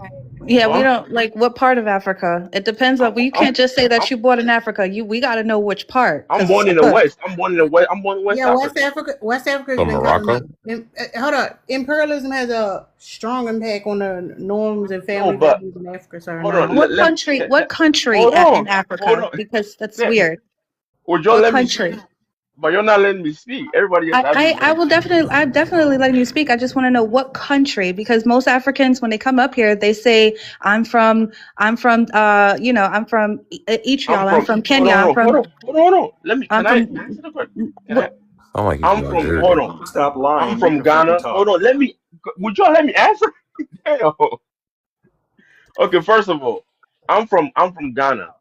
Yeah, we Huh? don't like what part of Africa. It depends on. You I'm can't just say that I'm you born in Africa. We got to know which part. I'm Cause born in the look, West. I'm born in the West. I'm born in West Yeah, West Africa. Africa. West Africa has From been Morocco? hold up. Imperialism has a strong impact on the norms and No, family but values in Africa, sir. hold on. Now, Let, what let, country? let, What let- country hold in on. Hold Africa? on. Because that's Let, weird. would you What let me country? speak? But you're not letting me speak. Everybody else have been I letting me will speak. definitely I'm definitely letting you speak. I just want to know what country because most Africans when they come up here they say I'm from I'm Etriol, I'm from. from Hold Kenya, on, I'm hold on, from hold on, hold on, hold on. Let me. I'm Can I from answer the question? Can I? what Sound like he's I'm being from. Hold dirty. on. Stop I'm lying. You from can fucking Ghana. Hold talk. on. Let me. Would y'all let me answer? Damn. Okay. First of all, I'm from Ghana,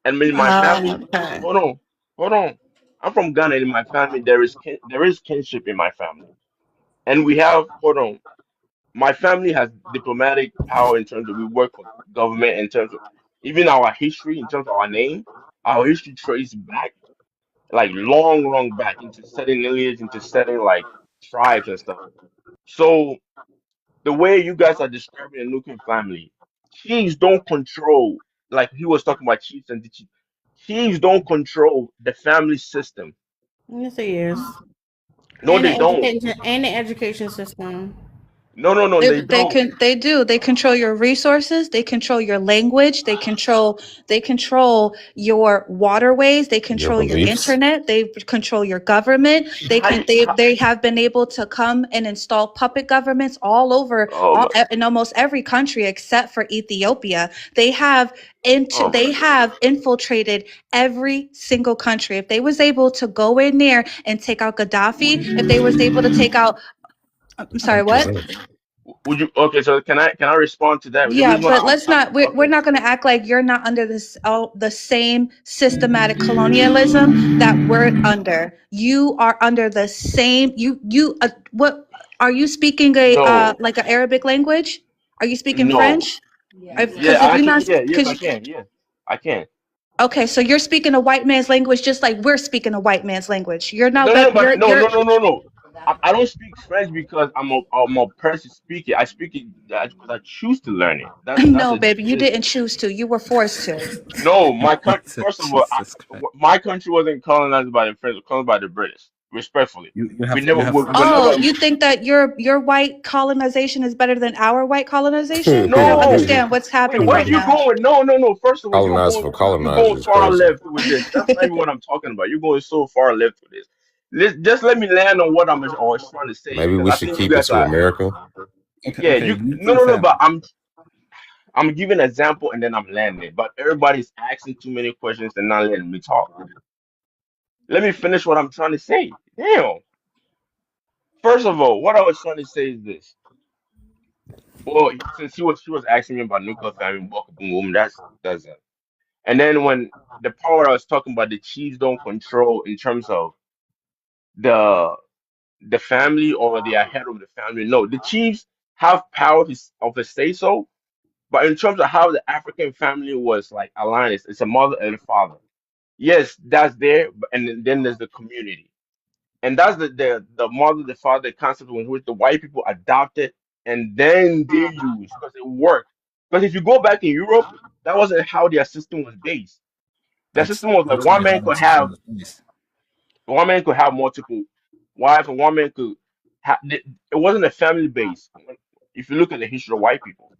and in my family. okay. Hold on. Hold on. I'm from Ghana, and in my family there is kinship in my family, and we have. Hold on. My family has diplomatic power in terms of we work for government in terms of even our history in terms of our name. Our history traces back like long, long back into certain lineage, into certain like tribes and stuff. So the way you guys are describing a nuclear family, chiefs don't control, like he was talking about chiefs and the chiefs. Chiefs don't control the family system. Yes, it is. No, they don't. And the education system. No, no, no, they don't. They control your resources, they control your language, they control your waterways, they Your control your beliefs? internet, they control your government. How you, how, They have been able to come and install puppet governments all over oh my, in almost every country except for Ethiopia. oh my They God. have infiltrated every single country. If they was able to go in there and take out Gaddafi, if they was able to take out I'm sorry, what? 100%. Would you okay? So can I respond to that? The Yeah, reason why but let's not. We're okay. not going to act like you're not under the same systematic colonialism that we're under. You are under the same. What are you speaking a No, like an Arabic language? Are you speaking no. French? Yeah, Because if you're actually, not, yeah, yes, I because can. Yeah, I can. okay, so you're speaking a white man's language just like we're speaking a white man's language. You're not No, no, no, that but no, you're no, no, no, no. I don't speak French because I'm a person speaking. I speak it because I choose to learn it. That's No, the baby, you definition. didn't choose to. You were forced to. No, my country. First of all, Jesus Christ. my country wasn't colonized by the French. It was colonized by the British. Respectfully, You have we French Oh, never. you citizenship. think that your white colonization is better than our white colonization? I don't No. understand what's Wait, happening where are right you now. going? No, no, no. First of all, Colonizer for you're colonizer going is far crazy. left with this. That's not even what I'm talking about. You're going so far left with this. Just let me land on what I'm always trying to say Maybe because we I should think you keep it guys to are. America. Yeah, Okay, you. No, nuclear no, no. family. But I'm giving an example and then I'm landing it. But everybody's asking too many questions and not letting me talk. Let me finish what I'm trying to say. Damn. First of all, what I was trying to say is this. Well, since she was asking me about nuclear family, walk boom boom, that's it. And then when the power I was talking about, the chiefs don't control in terms of the the family or they are head of the family. No, the chiefs have power of a say so, but in terms of how the African family was like aligned, it's a mother and a father. Yes, that's there, and then there's the community. And that's the mother, the father concept in which the white people adopted and then they use because it worked. Because if you go back in Europe, that wasn't how their system was based. Their That's system was like literally how the system was based. one man could have multiple wives, and one man could have. It wasn't a family base. If you look at the history of white people,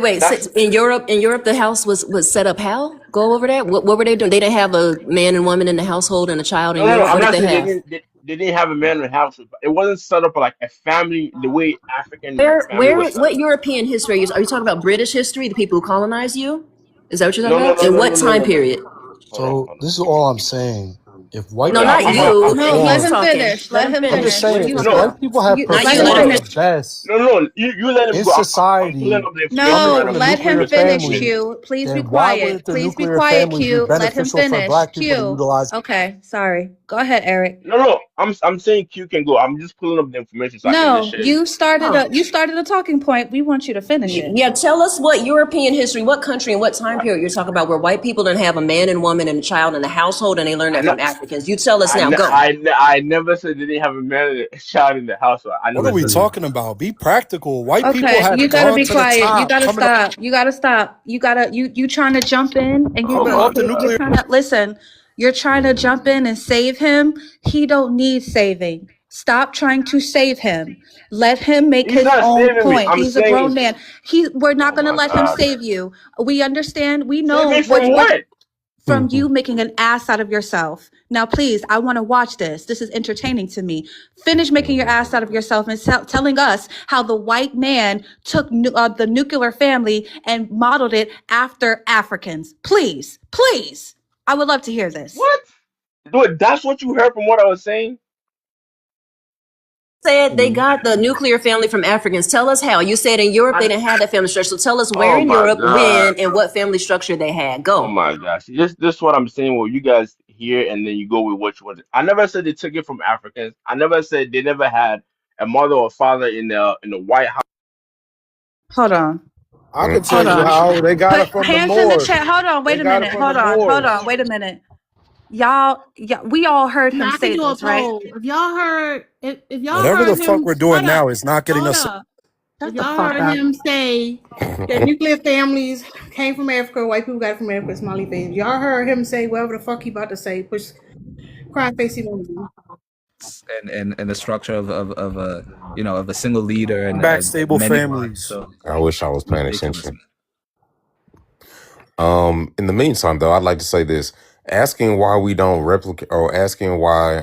Wait. So that's in Europe, the house was set up how? Go over that. What were they doing? They didn't have a man and woman in the household and a child in no, no, no. Europe. I'm What did not they saying have? they didn't have a man in the house. But it wasn't set up like a family the way African family Where was set what up. European history are you talking about? British history, the people who colonized you? Is that what you're talking No, no, about? no, In no, what no, no, time no, no. period? Hold on, So hold on. this is all I'm saying. If white No, Yeah, not people I'm have you. No, let He's performed, him talking. finish. Let Let him him I'm just finish. finish. What are saying, you You if talking no, white about? people have you Not let you. him Let performed him. the finish. best no, no. You let him in go. I'm pulling society up the information No, right under now the for you let to him nuclear understand. finish, family, Q. Please be then why quiet. wouldn't the Please be nuclear quiet, family be Q. Let him beneficial for finish. black people to Q. utilize? Okay, sorry. Go ahead, Eric. No, no. I'm saying Q can go. I'm just pulling up the information so I can just No, share it with you. you started a talking point. We want you to finish it. Yeah, tell us what European history, what country, and what time period you're talking about, where white people didn't have a man and woman and a child in the household, and they learned I that know. from Africans. You tell us now. Go. I never said they didn't have a man and a child in the house. I What are never we said that. talking about? Be practical. White people Okay, you have gotta gone be to the quiet. You top, gotta coming up, stop. You gotta stop. You trying to jump in and Oh my off the you're god. nuclear. trying to listen. You're trying to jump in and save him. He don't need saving. Stop trying to save him. Let him make He's his not own saving me. point. I'm He's a grown saying, man. We're not oh gonna my let him god. save you. We understand. We Save know me from what what? from you making an ass out of yourself. Now, please, I want to watch this. This is entertaining to me. Finish making your ass out of yourself and telling us how the white man took the nuclear family and modeled it after Africans. Please, please. I would love to hear this. What? Dude, that's what you heard from what I was saying? Said they got the nuclear family from Africans. Tell us how. You said in Europe they I, didn't have that family structure. So tell us where oh in my Europe, god. when, and what family structure they had. Oh Go. my gosh. This is what I'm saying. Well, you guys hear and then you go with what you want. I never said they took it from Africans. I never said they never had a mother or father in the White House. Hold on. I can Hold tell you on. how they got it Put from the hands in the Moors. chat. Hold on. They Wait a got it minute. from the Hold on. Hold Moors. on. Wait a minute. Y'all, yeah, we all heard him Now I can say do a this, right? poll. If y'all Whatever the heard fuck him, we're doing hold now up, is not getting hold us. up. If Shut the y'all fuck heard up. him say that nuclear families came from Africa, white people got it from Africa, smiley face. Y'all heard him say whatever the fuck he about to say, push crying face emoji. And the structure of a of a single leader and Back stable many wives. families. So I wish I was paying ridiculous, attention. man. In the meantime, though, I'd like to say this: asking why we don't replicate, or asking why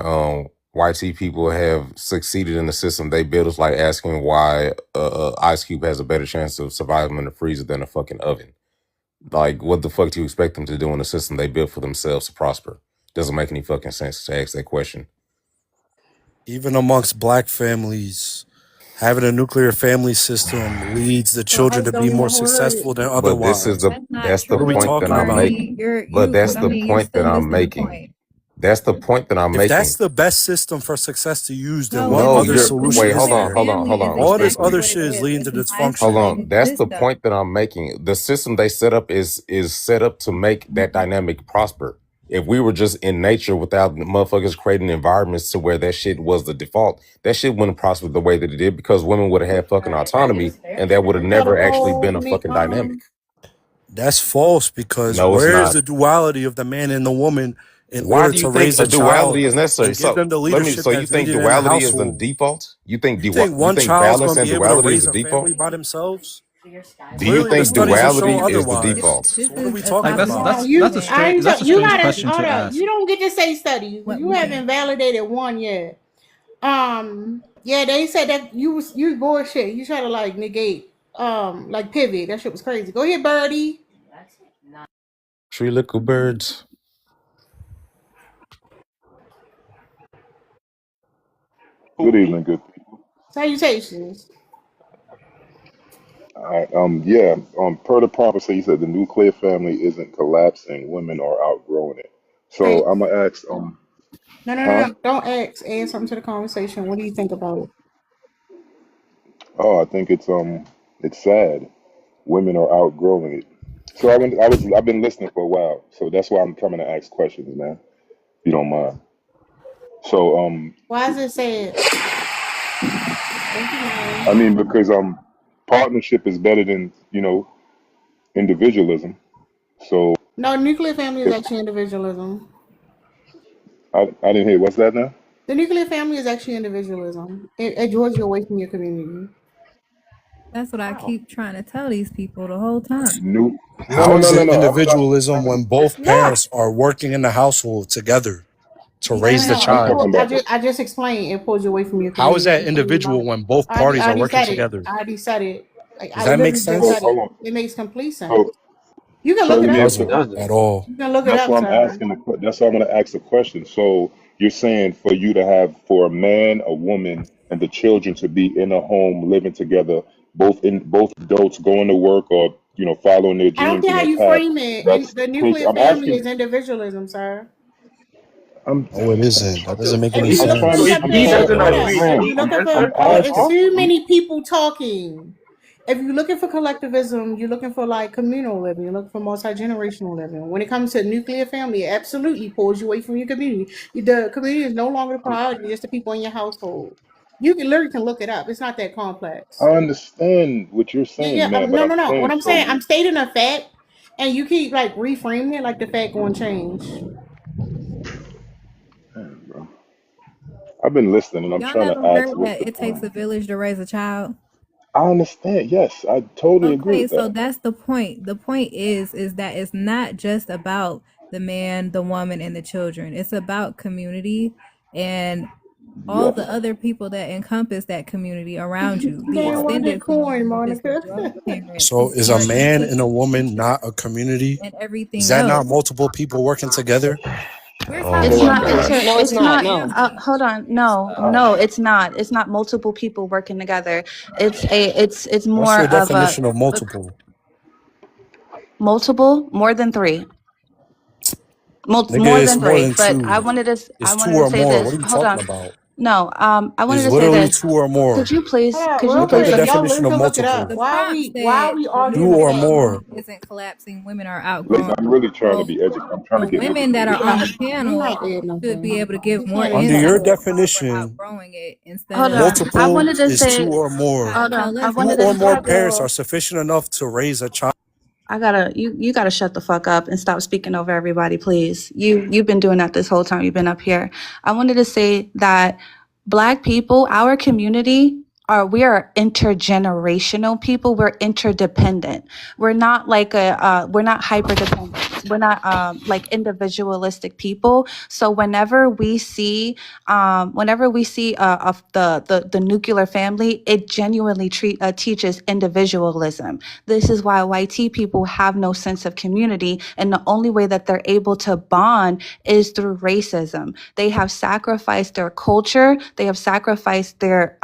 YT people have succeeded in the system they built is like asking why Ice Cube has a better chance of surviving in the freezer than a fucking oven. Like, what the fuck do you expect them to do in the system they built for themselves to prosper? Doesn't make any fucking sense to ask that question. Even amongst black families, having a nuclear family system leads the So children ICE to don't be even more hold it. successful than But this is otherwise. the That's not that's the What are we true, point that talking I'm about? making. Arnie. You're But you. that's I the mean, you're point that still I'm missing the making. point. That's the point that I'm If that's making. the best system for success to use, then No, what it's No, other you're not. The solution wait, is hold nuclear on, there? hold on, hold family is on, hold All on, this exactly other what it shit is is. leading to It's an hold dysfunction. on. isolated That's the system. point that I'm making. The system they set up is set up to make that dynamic prosper. If we were just in nature without motherfuckers creating environments to where that shit was the default, that shit wouldn't prosper the way that it did because women would have had fucking autonomy and that would have never actually been a fucking dynamic. That's false because No, it's where is not. the duality of the man and the woman in Why order do you to think raise a a child duality is necessary? and give So them the leadership you that's think needed in the duality is the household? default? You think You think you one think child's balance going to and be able to duality is raise the a default? family by themselves? Do you Clearly, the think studies are showing duality is the otherwise. default? This So what are is we a talking Like about? conversation. You, Man. I ain't that's a you strange gotta question hold to up. ask. You don't get to say studies. What You we haven't can. validated one yet. Yeah, they said that you bullshit. You try to like negate, like pivot. That shit was crazy. Go ahead, Birdie. Three little birds. Good evening, good people. Salutations. All right. Yeah. Per the prophecy, he said the nuclear family isn't collapsing. Women are outgrowing it. Hey, So I'm gonna ask. Huh? no. Don't ask. Add something to the conversation. What do you think about it? Oh, I think it's sad. Women are outgrowing it. So I've been listening for a while. So that's why I'm coming to ask questions, man. If you don't mind. So Why is it sad? Thank you, I man. mean because partnership is better than individualism. So No, nuclear family is if actually individualism. I didn't hear what's that now? The nuclear family is actually individualism. It draws you away from your community. That's what I keep trying to tell these people the whole time. New. No, How no, is no, no, it no. individualism when both Yeah. parents are working in the household together to raise the I'm child? talking about the. I just explained it pulls you away from your How is community. that individual when both I parties are already working said it. together? I already said it. Like Does I that make literally just So said sense? it. hold on. It makes complete sense. So You can so look let it It me up, ask doesn't you. sir. at all. You can look it That's up, why I'm sir. asking That's why I'm going to ask the question. So you're saying for you to have for a man, a woman, and the children to be in a home living together, both adults going to work or following their I don't dreams care and how their you path. frame it. And That's the take. nuclear I'm family asking. is individualism, sir. I'm. No, it isn't. That doesn't make If any you I'm if you trying look to. sense. up I'm He trying there, to doesn't hold up. agree. If understand. you looking I'm for it's asking. too many people talking. If you're looking for collectivism, you're looking for like communal living, you're looking for multi-generational living. When it comes to nuclear family, it absolutely pulls you away from your community. The community is no longer the priority, just the people in your household. You can literally can look it up. It's not that complex. I understand what you're saying, Yeah. man, but No, I'm no, no. What saying I'm so. saying, I'm stating a fact, and you keep like reframing it like the fact going to change. Man, bro. I've been listening and I'm Y'all trying never to ask heard what's that the it takes point. a village to raise a child? I understand. Yes, I totally agree Okay, with so that. that's the point. The point is that it's not just about the man, the woman, and the children. It's about community and all Yes. the other people that encompass that community around you, the Damn, why extended that coin, family, which is the Monica? blood parents So who is a are your man and a siblings, woman not a community? and Is everything that not else. multiple people working together? We're Oh It's talking my not about inter. gosh. No, it's It's nuclear not. not. No. family. Hold on. No, it's not. It's not multiple people working together. It's What's more your of definition of a multiple? multiple, more than three, more Nigga, it's than more three. than But two. I It's two wanted to or say more. What this. are you Hold talking on. about? No, I wanted It's to say literally this. two or more. Could you Hold please? on, Could you real Look up please the quick. let Y'all definition of listen, look it up. The multiple. prompt Why are said we the Two arguing the nuclear or fact? more. family isn't collapsing. Women are Listen, outgrowing. I'm really trying to So be educated. I'm trying the to get women that are educated. on the We're panel not adding should be nothing. able to give We more can't add Under insight your nothing. on how we're definition, outgrowing it instead hold of on. I multiple wanted to is two say. or more. Hold no. on. I Let's Two wanted or to. more Hold parents on. are sufficient enough to raise a child. I gotta. You gotta shut the fuck up and stop speaking over everybody, please. You've been doing that this whole time you've been up here. I wanted to say that Black people, our community, we are intergenerational people. We're interdependent. We're not like we're not hyper dependent. We're not like individualistic people. So whenever we see of the nuclear family, it genuinely teaches individualism. This is why YT people have no sense of community, and the only way that they're able to bond is through racism. They have sacrificed their culture, they have sacrificed their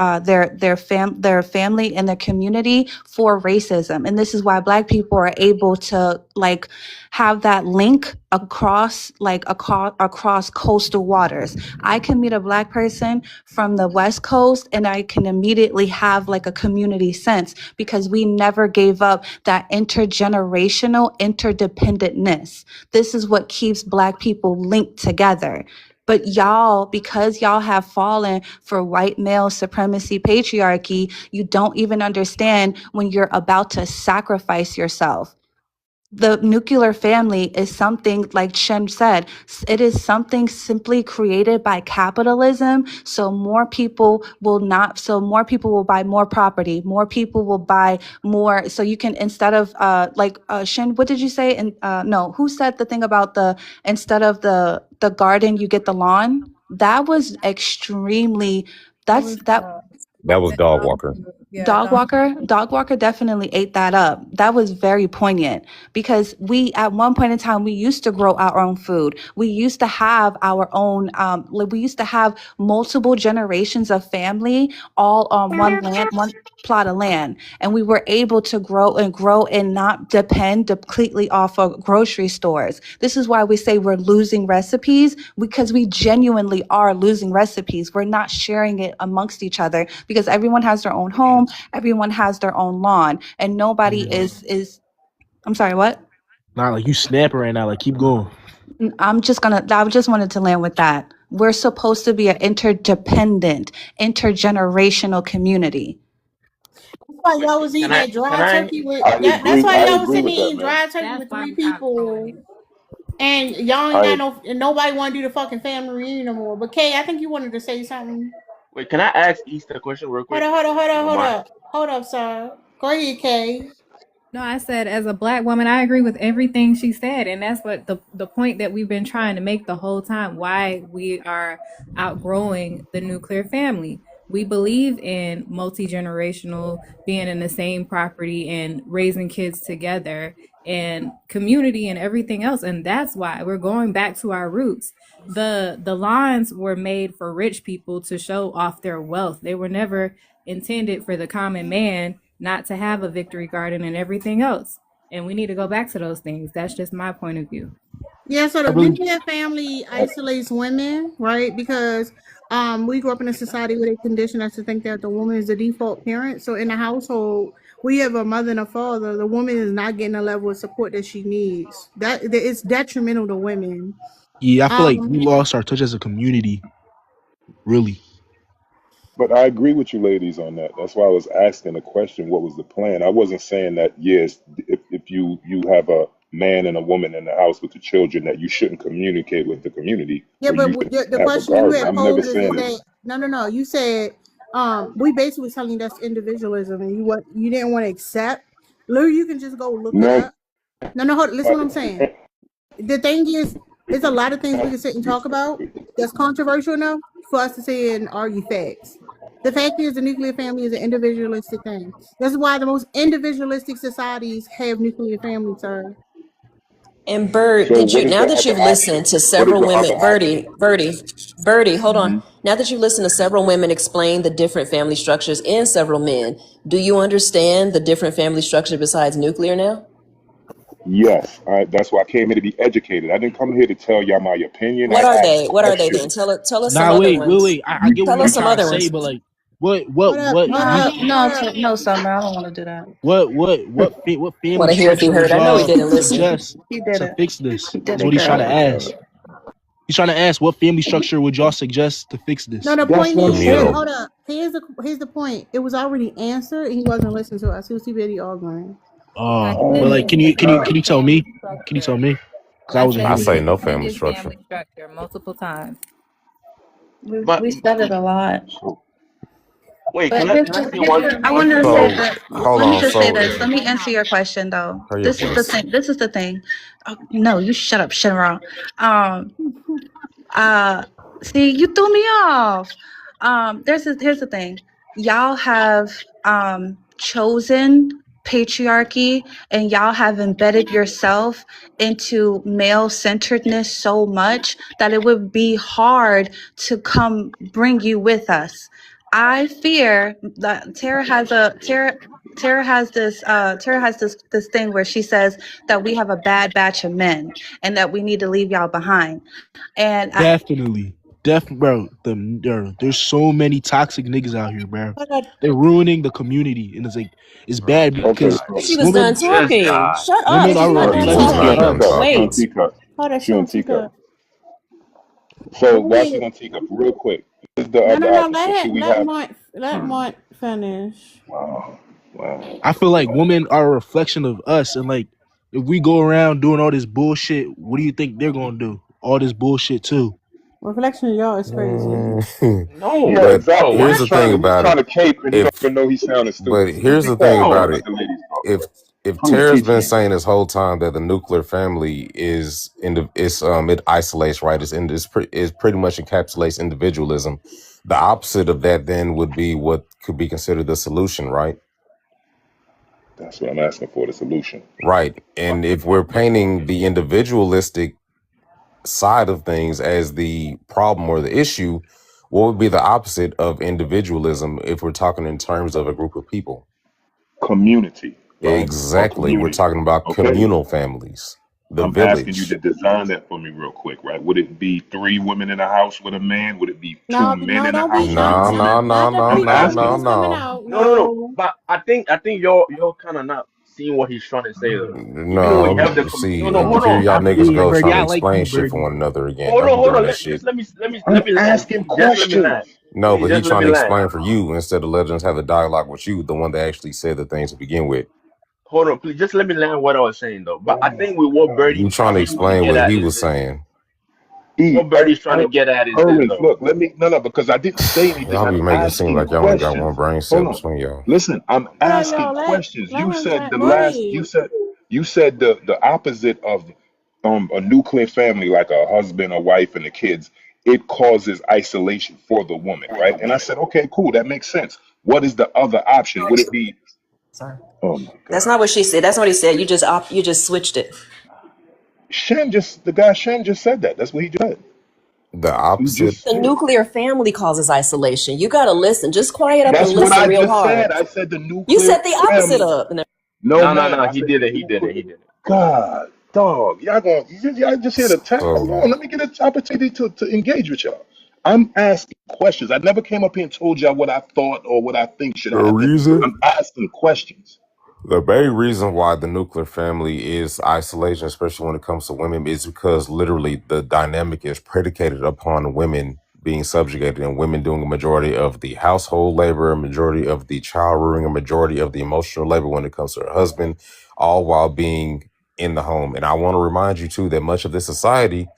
family and their community for racism, and this is why Black people are able to like have that link across coastal waters. I can meet a Black person from the West Coast and I can immediately have like a community sense because we never gave up that intergenerational interdependentness. This is what keeps Black people linked together. But y'all, because y'all have fallen for white male supremacy patriarchy, you don't even understand when you're about to sacrifice yourself. The nuclear family is something, like Shem said, it is something simply created by capitalism. So more people will buy more property, more people will buy more. So you can, instead of Shem, what did you say? And no, who said the thing about instead of the garden, you get the lawn? That was extremely, That that's was that That was that dog dog walker. food. Yeah, Dog dog. Walker, Dog Walker definitely ate that up. That was very poignant because we, at one point in time, we used to grow our own food. We used to have our own, we used to have multiple generations of family all on one plot of land. And we were able to grow and not depend completely off of grocery stores. This is why we say we're losing recipes, because we genuinely are losing recipes. We're not sharing it amongst each other because everyone has their own home. Everyone has their own lawn, and nobody is. I'm sorry, what? Nah, like you snapping right now. Like keep going. I just wanted to land with that. We're supposed to be an interdependent, intergenerational community. That's why y'all was eating that Can dry I? turkey with I that. That's agree. why I y'all was agree sitting with there that, eating man. dry turkey That's with why three we're outgrowing people, it. and y'all ain't got I no. And nobody want to do the fucking family reunion no more. But Kay, I think you wanted to say something. Wait, can I ask East a question real Hold quick? up, hold up, hold If you up, don't hold mind. up, hold up, sir. Go ahead, Kay. No, I said as a Black woman, I agree with everything she said, and that's what the point that we've been trying to make the whole time. Why we are outgrowing the nuclear family. We believe in multi-generational, being in the same property and raising kids together and community and everything else, and that's why we're going back to our roots. The lines were made for rich people to show off their wealth. They were never intended for the common man not to have a victory garden and everything else. And we need to go back to those things. That's just my point of view. Yeah, so I the believe. nuclear family isolates women, right? Because we grew up in a society where they condition us to think that the woman is the default parent. So in the household, we have a mother and a father. The woman is not getting the level of support that she needs. That it's detrimental to women. Yeah, I feel like we Um, lost our touch as a community. Really. But I agree with you ladies on that. That's why I was asking the question, what was the plan? I wasn't saying that, yes, if you have a man and a woman in the house with the children, that you shouldn't communicate with the community yeah, or but you should the have a question you garden. had I'm never posed is saying it. that no. You said we basically was telling you that's individualism, and you didn't want to accept. Literally, you can just go look it No, up. No, hold. Listen, what I'm saying. The thing is, there's a lot of things we can sit and talk about that's controversial enough for us to sit and argue facts. The fact is, the nuclear family is an individualistic thing. That's why the most individualistic societies have nuclear families, sir. And Bird, so did what you, is now the that other you've listened option? to What is several the other women, option? Birdie, hold on. Hmm. Now that you've listened to several women explain the different family structures and several men, do you understand the different family structure besides nuclear now? Yes, that's why I came here to be educated. I didn't come here to tell y'all my opinion. I What are asked they? What are they then? questions. Tell us some Nah, other wait. ones. I You, get what Tell you're us some trying to other say, ones. but like, Hold up, hold up, hold up. No, Summer, I don't want to do that. what Want family to hear if he structure would heard? I know he y'all didn't listen. suggest He did to it. fix this? He did Is it what he's trying to good. oh ask. God, He's trying to ask what family structure would y'all suggest to fix No, this? the that's point what I'm is, saying. Communal. hold up. Here's the point. It was already answered, and he wasn't listening to us. He was too busy arguing. I But said like, Oh can my you can you God. can you tell family me? Can you tell structure. me? Because I I wasn't said I here. say no family extended structure. family structure multiple times. But We said it a lot. So wait, But can I say one thing? I One wanted thing to real say quick? So that. hold Let me on. just say So this. Let me answer your question, though. hurry up, This is the Joyce. thing. This is the thing. Oh, no, you shut up, Shinra. Um, uh, See, you threw me off. Here's the thing. Y'all have chosen patriarchy, and y'all have embedded yourself into male centeredness so much that it would be hard to come bring you with us. I fear that Tara has this thing where she says that we have a bad batch of men and that we need to leave y'all behind. And Definitely. Bro, there's so many toxic niggas out here, bro. I got They're ruining the community, and it's bad Okay, because so She was done women This talking. guy. Shut up. women she's are a not Let done her He was reflection she of on not talk. talking. done teacup. us. She on Wait. talking. teacup. Hold on, She she on on teacup. teacup. So Go while she's ahead. on teacup, real quick, this is the No, other no, no. option. Let So should it. we have? Let Mont finish. Wow, wow. I feel like women are a reflection of us, and like if we go around doing all this bullshit, what do you think they're gonna do? All this bullshit too. Reflection of y'all is crazy. No, Yeah, But exactly. bro, here's what? the thing He's about trying it. to cape, and he don't If even know he's sounding but stupid. So just here's be the thing quiet. Let, about No. let it. the ladies talk. If Please Tara's teach been me. saying this whole time that the nuclear family it isolates, right? It pretty much encapsulates individualism. The opposite of that then would be what could be considered the solution, right? That's what I'm asking for, the solution. Right. And if we're painting the individualistic side of things as the problem or the issue, what would be the opposite of individualism if we're talking in terms of a group of people? Community, right? Or Exactly. We're community. talking about Okay? communal families, the I'm asking you village. to design that for me real quick, right? Would it be 3 women in a house with a man? Would it be 2 No, men no, in a don't be. house with a No, No, woman? no, no, not the no, I'm three no, asking. no, families coming no. out. No. No. But I think you're kind of not seeing what he's trying to say though. Even when you have No. no, See, no, and hold here on, y'all niggas Yeah, go Birdie, trying to I like explain you, shit for Birdie. one another again. hold Don't on, be hold doing on. that Just shit. let I'm me land. asking Just let me land. questions. No, Please, but he just let trying me to land. explain for you instead of letting us have a dialogue with you, the one that actually said the things to begin with. Hold on, please. Just let me land what I was saying though. But I Oh think my with what God. You Birdie's trying to trying to explain get what at he is was this. saying. E, What Birdie's trying to get at is this Erwin, though. look, let me, no, because I didn't say anything. Y'all be I'm making it seem asking like y'all only got one questions. brain cell Hold on. between y'all. Listen, I'm Hold on, asking y'all. questions. Let You him said finish. the Go last, ahead. you said the opposite of a nuclear family, like a husband, a wife, and the kids, it causes isolation for the woman, right? And I said, okay, cool, that makes sense. What is the other option? Would it be, Sorry. oh my That's God. not what she said. That's not what he said. You just switched it. The guy Shen just said that. That's what he just said. The He opposite. just The did. nuclear family causes isolation. You got to listen. Just quiet up and That's what listen I real just hard. said. I said the You nuclear said the opposite family. of. No, No, no, ma'am. no. I He said the didn't. He didn't. nuclear. He didn't. God, dog. Y'all just here to attack. Hold So on. Let me get an opportunity to engage with y'all. I'm asking questions. I never came up here and told y'all what I thought or what I think should the happen. reason I'm asking questions. The main reason why the nuclear family is isolation, especially when it comes to women, is because literally the dynamic is predicated upon women being subjugated and women doing a majority of the household labor, a majority of the child rearing, a majority of the emotional labor when it comes to her husband, all while being in the home. And I want to remind you too that much of this society,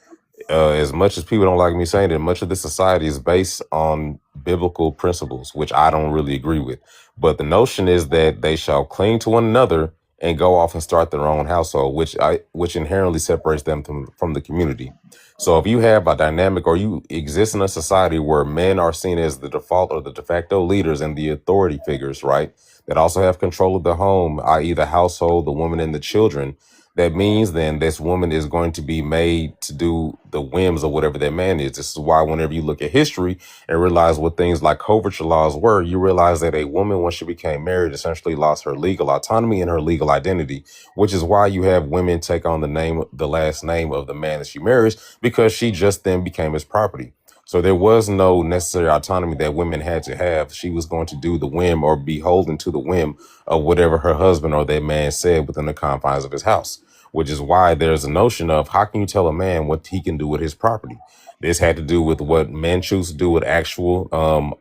as much as people don't like me saying it, much of this society is based on biblical principles, which I don't really agree with. But the notion is that they shall cling to one another and go off and start their own household, which inherently separates them from the community. So if you have a dynamic or you exist in a society where men are seen as the default or the de facto leaders and the authority figures, right, that also have control of the home, i.e. the household, the woman and the children, that means then this woman is going to be made to do the whims of whatever that man is. This is why whenever you look at history and realize what things like coverture laws were, you realize that a woman, once she became married, essentially lost her legal autonomy and her legal identity, which is why you have women take on the last name of the man that she marries, because she just then became his property. So there was no necessary autonomy that women had to have. She was going to do the whim or beholden to the whim of whatever her husband or that man said within the confines of his house, which is why there's a notion of how can you tell a man what he can do with his property? This had to do with what men choose to do with actual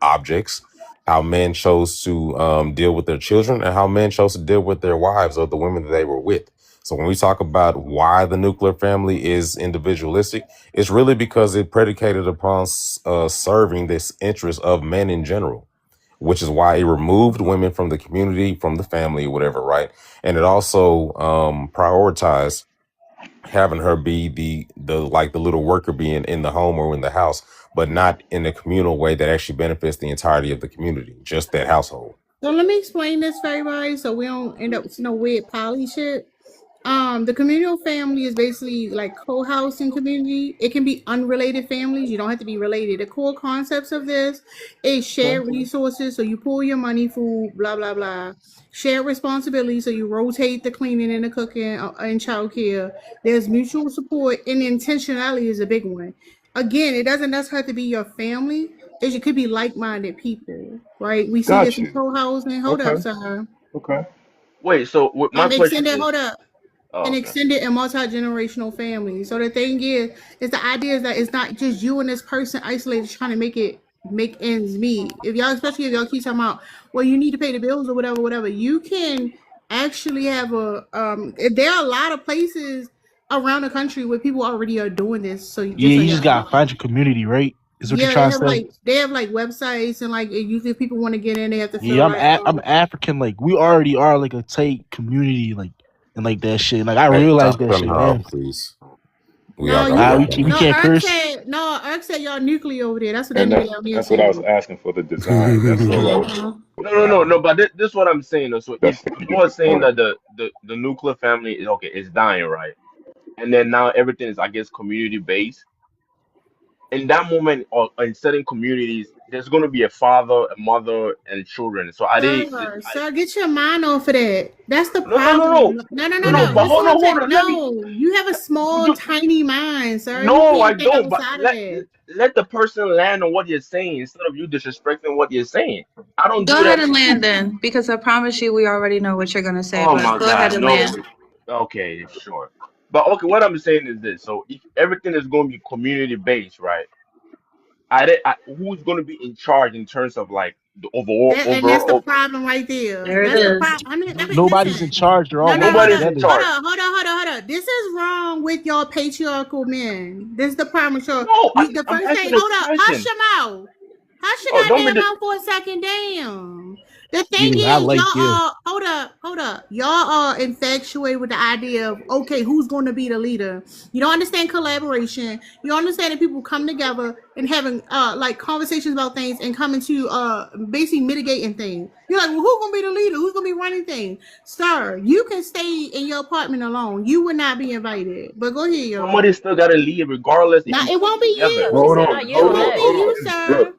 objects, how men chose to deal with their children, and how men chose to deal with their wives or the women that they were with. So when we talk about why the nuclear family is individualistic, it's really because it predicated upon serving this interest of men in general, which is why it removed women from the community, from the family, whatever, right? And it also prioritized having her be the like the little worker being in the home or in the house, but not in a communal way that actually benefits the entirety of the community, just that household. So let me explain this for everybody so we don't end up with no weird poly shit. The communal family is basically like co-housing community. It can be unrelated families. You don't have to be related. The core concepts of this is shared resources. So you pool your money, food, blah blah blah. Shared responsibility. So you rotate the cleaning and the cooking and childcare. There's mutual support, and intentionality is a big one. Again, it doesn't necessarily have to be your family. It could be like-minded people, right? We see this Got in you. co-housing. Hold up, Okay. sir. Okay. Wait, so my question Extended. is, Hold up. oh, An okay. extended and multi-generational family. So the thing is the idea is that it's not just you and this person isolated trying to make ends meet. If y'all, especially if y'all keep talking about, well, you need to pay the bills or whatever, you can actually have a there are a lot of places around the country where people already are doing this. So Yeah, just so you just y'all know. gotta find your community, right? Is what you're Yeah, trying to say? they have like websites and like usually if people want to get in, they have to Yeah, fill out. I'm African. Like we already are like a tight community, like and like that shit. Like I Hey, realize stop that cutting shit her off, now. please. We No, all got you Ah, work don't. to we do. No, can't curse. Eric said y'all nuclear over there. That's what that And nigga down there that's what I was said. asking for the design. That's all I was No. But this is what I'm saying. Though. So that's if to you get are the saying point. that the nuclear family is okay, it's dying, right? And then now everything is, I guess, community based. In that moment, or in certain communities, there's going to be a father, a mother, and children. So are they? Sir, get your mind off of that. That's the No, no, no, problem. no, No, no, no, no, no. no. But This is hold what on, I'm saying. hold on. Let me. No, you have a Would small, you? tiny mind, sir. You No, I can't think don't. But outside of let that. let the person land on what you're saying instead of you disrespecting what you're saying. I don't Go do ahead that and too. land then, because I promise you we already know what you're gonna say. Oh But my go ahead God, and no. land. Okay, sure. But okay, what I'm saying is this. So if everything is going to be community based, right? Who's going to be in charge in terms of like the And that's the overall? problem right there. There it That's the is. problem. I mean, Nobody's in listen. charge. They're all No, working hold Nobody's up. in together. charge. Hold up. This is wrong with your patriarchal men. This is the problem. So No, the I'm first thing, asking a hold up, hush question. your mouth. Hush your Oh, don't be goddamn the. mouth for a second, damn. The thing Yeah, I is, like you. hold up. Y'all are infatuated with the idea of, okay, who's going to be the leader? You don't understand collaboration. You don't understand that people come together and having like conversations about things and coming to basically mitigating things. You're like, well, who's gonna be the leader? Who's gonna be running things? Sir, you can stay in your apartment alone. You would not be invited. But go ahead, y'all. Somebody still got to lead, regardless if Now you it come won't be together. Hold you. on, It hold on, won't be hold you, on. sir. Look,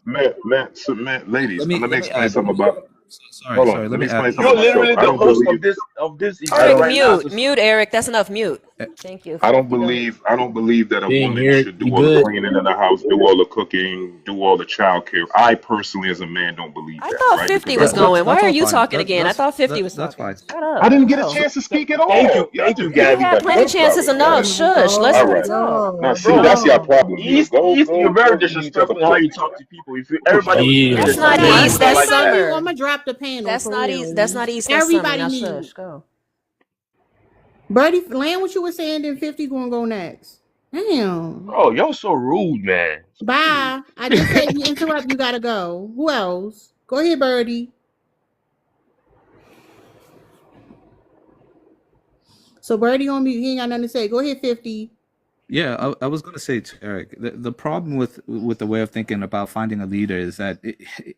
ladies, let me let me explain add. something about. Sorry, Hold on, sorry. let Let me me add. explain something You're about myself. literally I the don't host believe. of this I event Eric, don't. right now. So mute, Eric. That's enough. Mute. Thank you. I don't Go ahead. believe. I don't believe that a Dang, woman Eric, should do you all the good? cleaning in the house, do all the cooking, do all the child care. I personally, as a man, don't believe I that, thought right? Because 50 I was grew up. going. Why That's are all you fine. talking again? I thought 50 was That's talking. fine. Shut up. I didn't get a Go. chance to speak at thank you, all. Y'all thank you, just You came Gabby. had back plenty one chances flower. Go enough. ahead. Shush. Let All somebody right. talk. Now, see, Bro, that's your problem, Neil. You're Go very feed each other disrespectful in how you pussy. talk to people. If everybody was Yeah, That's listening to not you and you ease. were That's like Everybody that, mute. I'm summer. gonna drop the panel That's for not ease. That's real. not east. That's summer. Everybody Now mute. shush. Go. Birdie, land what you were saying, then 50 gonna go next. Damn. bro, you're so rude, man. Jeez. Bye. I just said if you interrupt, you gotta go. Who else? Go ahead, Birdie. So Birdie on mute. He ain't got nothing to say. Go ahead, 50. Yeah, I was going to say to Eric, the problem with the way of thinking about finding a leader is that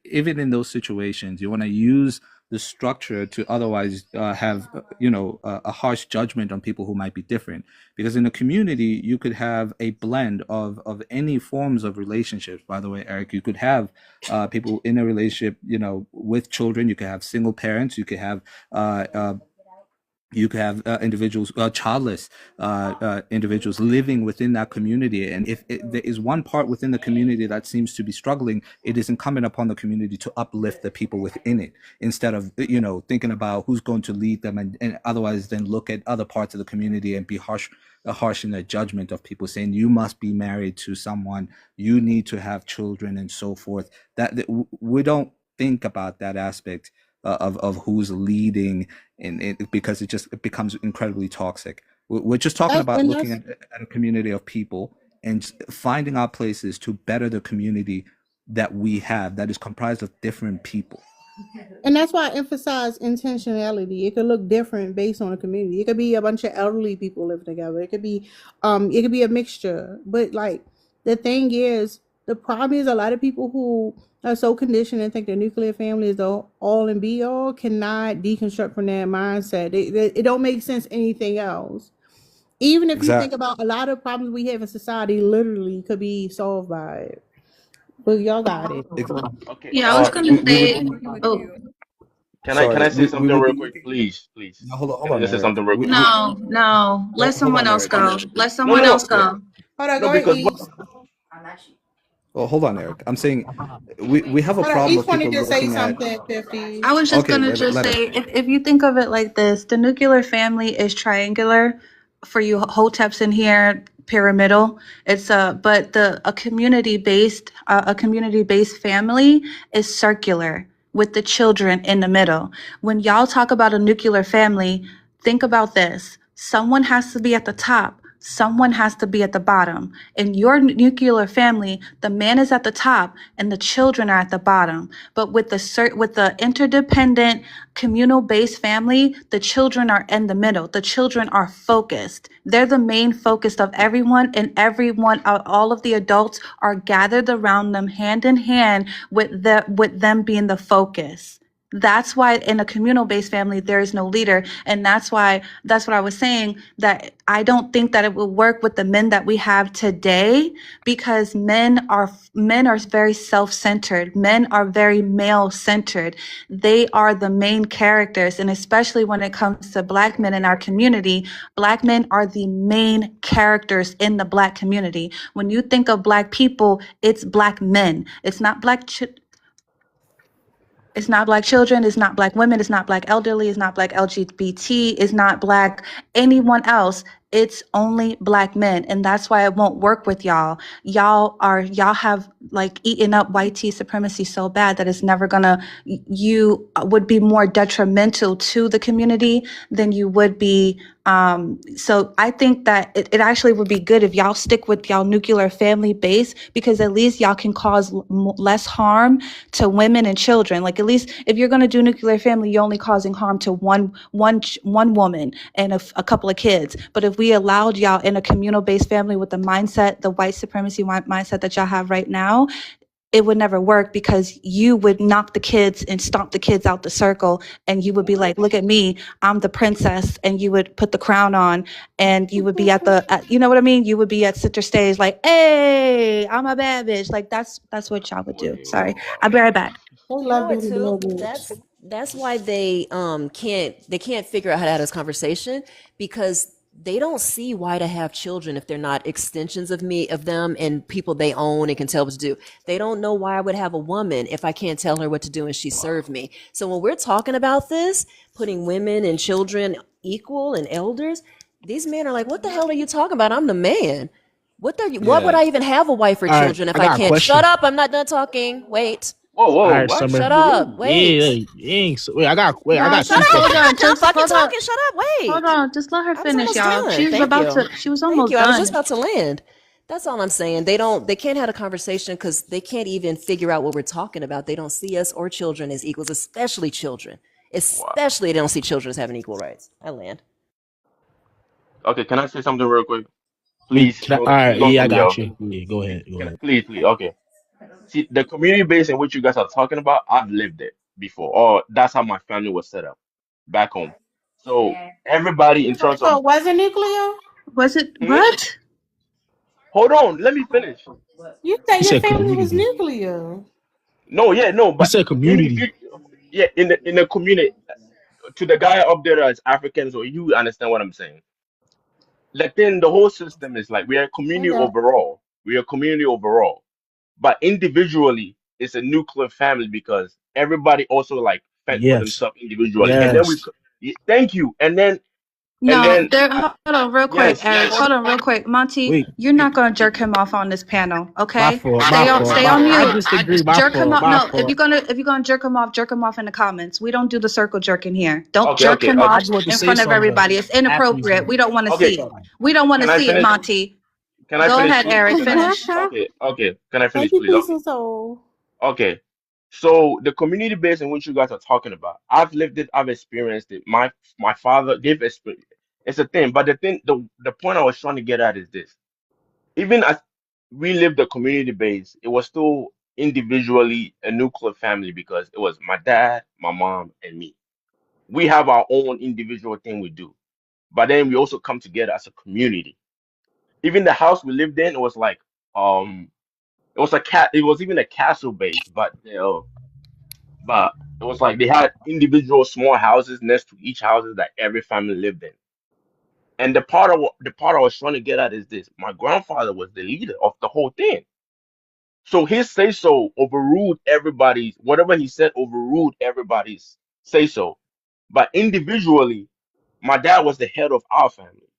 even in those situations, you want to use the structure to otherwise have a harsh judgment on people who might be different. Because in a community, you could have a blend of any forms of relationships. By the way, Eric, you could have people in a relationship, with children. You could have single parents. Uh, uh, you could have individuals, childless individuals living within that community. And if there is one part within the community that seems to be struggling, it is incumbent upon the community to uplift the people within it instead of, thinking about who's going to lead them and otherwise then look at other parts of the community and be harsh in their judgment of people saying you must be married to someone, you need to have children and so forth. That we don't think about that aspect of who's leading, and because it becomes incredibly toxic. We're just talking about And looking that's at a community of people and finding out places to better the community that we have that is comprised of different people. And that's why I emphasize intentionality. It could look different based on the community. It could be a bunch of elderly people living together. It could be a mixture. But like the thing is, The problem is a lot of people who are so conditioned and think the nuclear family is the all and be all cannot deconstruct from that mindset. It don't make sense anything else. Even if you think Exact. about a lot of problems we have in society, literally could be solved by it. But y'all got it. Okay. Yeah, I was gonna We would. say. Oh, Can Sorry. I say We something would. real quick, please, please? No, hold Can I on, just say Eric. something real quick? no, no. Let Hold someone on, else Eric. go. Let No, someone no, else no, go. Hold on, no. go ahead, Because what? East. Well, hold on, Eric. I'm saying we have a Hold on, problem East of people wanted to say looking at. something, 50. I was just Okay, gonna just let her. say, if you think of it like this, the nuclear family is triangular. For you hoteps in here, pyramidal. It's but a community based family is circular with the children in the middle. When y'all talk about a nuclear family, think about this. Someone has to be at the top. Someone has to be at the bottom. In your nuclear family, the man is at the top and the children are at the bottom. But with the interdependent communal-based family, the children are in the middle. The children are focused. They're the main focus of everyone, and everyone, all of the adults are gathered around them hand in hand with them being the focus. That's why in a communal-based family there is no leader, and that's what I was saying, that I don't think that it will work with the men that we have today, because men are very self-centered. Men are very male-centered. They are the main characters, and especially when it comes to Black men in our community, Black men are the main characters in the Black community. When you think of Black people, it's Black men. It's not it's not Black children, it's not Black women, it's not Black elderly, it's not Black LGBT, it's not Black anyone else. It's only Black men. And that's why it won't work with y'all. Y'all have like eaten up white tea supremacy so bad that it's never gonna, you would be more detrimental to the community than you would be. So I think that it actually would be good if y'all stick with y'all nuclear family base, because at least y'all can cause less harm to women and children. Like, at least if you're going to do nuclear family, you're only causing harm to one woman and a couple of kids. But if we allowed y'all in a communal based family with the mindset, the white supremacy mindset that y'all have right now, it would never work, because you would knock the kids and stomp the kids out the circle, and you would be like, look at me, I'm the princess, and you would put the crown on, and you would be you know what I mean, you would be at center stage like, hey, I'm a bad bitch. Like, that's what y'all would do. Sorry, I'll be right back. They You know love what being too? bad. That's why they can't figure out how to have this conversation, because they don't see why to have children if they're not extensions of them and people they own and can tell what to do. They don't know why I would have a woman if I can't tell her what to do and she served me. So when we're talking about this, putting women and children equal and elders, these men are like, what the hell are you talking about? I'm the man. What would Yeah. I even have a wife or All right, children if I I got a can't? Shut question. up, I'm not done talking. Wait. Whoa, All whoa, right, what? Summer. Shut You up. rude. Yeah, Wait. yeah. Wait, I No, got Shut two just up. I'm hold questions. not on. done Just fucking hold on. talking. Shut up. Hold Wait. on. Just let her I was finish, almost y'all. done. Thank you. She was Thank almost you. I was just done. about to land. That's all I'm saying. They can't have a conversation because they can't even figure out what we're talking about. They don't see us or children as equals, especially children. Wow. Especially they don't see children as having equal rights. I land. Okay, can I say something real quick? Wait, Please all right, don't yeah, cut I me got off. you. Yeah, go ahead, go Can I, ahead. please. Okay. See, the community base in which you guys are talking about, I've lived it before. Or that's how my family was set up back home. So everybody in terms So of it wasn't nuclear? Was it hmm? what? Hold on, let me finish. You said He your said family was community. nuclear. No, yeah, no, He but said community. yeah, in the community, to the guy up there as Africans, or you understand what I'm saying. Like then the whole system is like we are a I community got overall. We are a community overall. But individually, it's a nuclear family because everybody also like fend for Yes, themselves individually. And then yes. thank you. And No, then, hold on real quick, yes, Eric. yes. Hold on real quick. Monty, Wait, you're not gonna jerk him off on this panel, my okay? fault, my Stay on fault, stay my on fault. I mute. disagree. My Jerk him fault, off. my No, fault. if you're gonna jerk him off in the comments. We don't do the circle jerking here. Don't Okay, jerk okay, him I off just want to in say front of something everybody. It's after he's inappropriate. done. We don't want to okay. see it. We don't want to Can I see it, finish? Monty. Can I Go finish, ahead, please? Eric. you. Finish. Okay, okay. Can I Thank finish, you, please? peace Okay, and soul. okay. So the community base in which you guys are talking about, I've lived it, I've experienced it. My father, they've experienced. It's a thing, but the point I was trying to get at is this. Even as we lived a community base, it was still individually a nuclear family because it was my dad, my mom, and me. We have our own individual thing we do, but then we also come together as a community. Even the house we lived in, it was like um, it was a cat. It was even a castle base, but it was like they had individual small houses next to each houses that every family lived in. And the part I was trying to get at is this: my grandfather was the leader of the whole thing. So his say so overruled everybody's whatever he said overruled everybody's say so. But individually, my dad was the head of our family.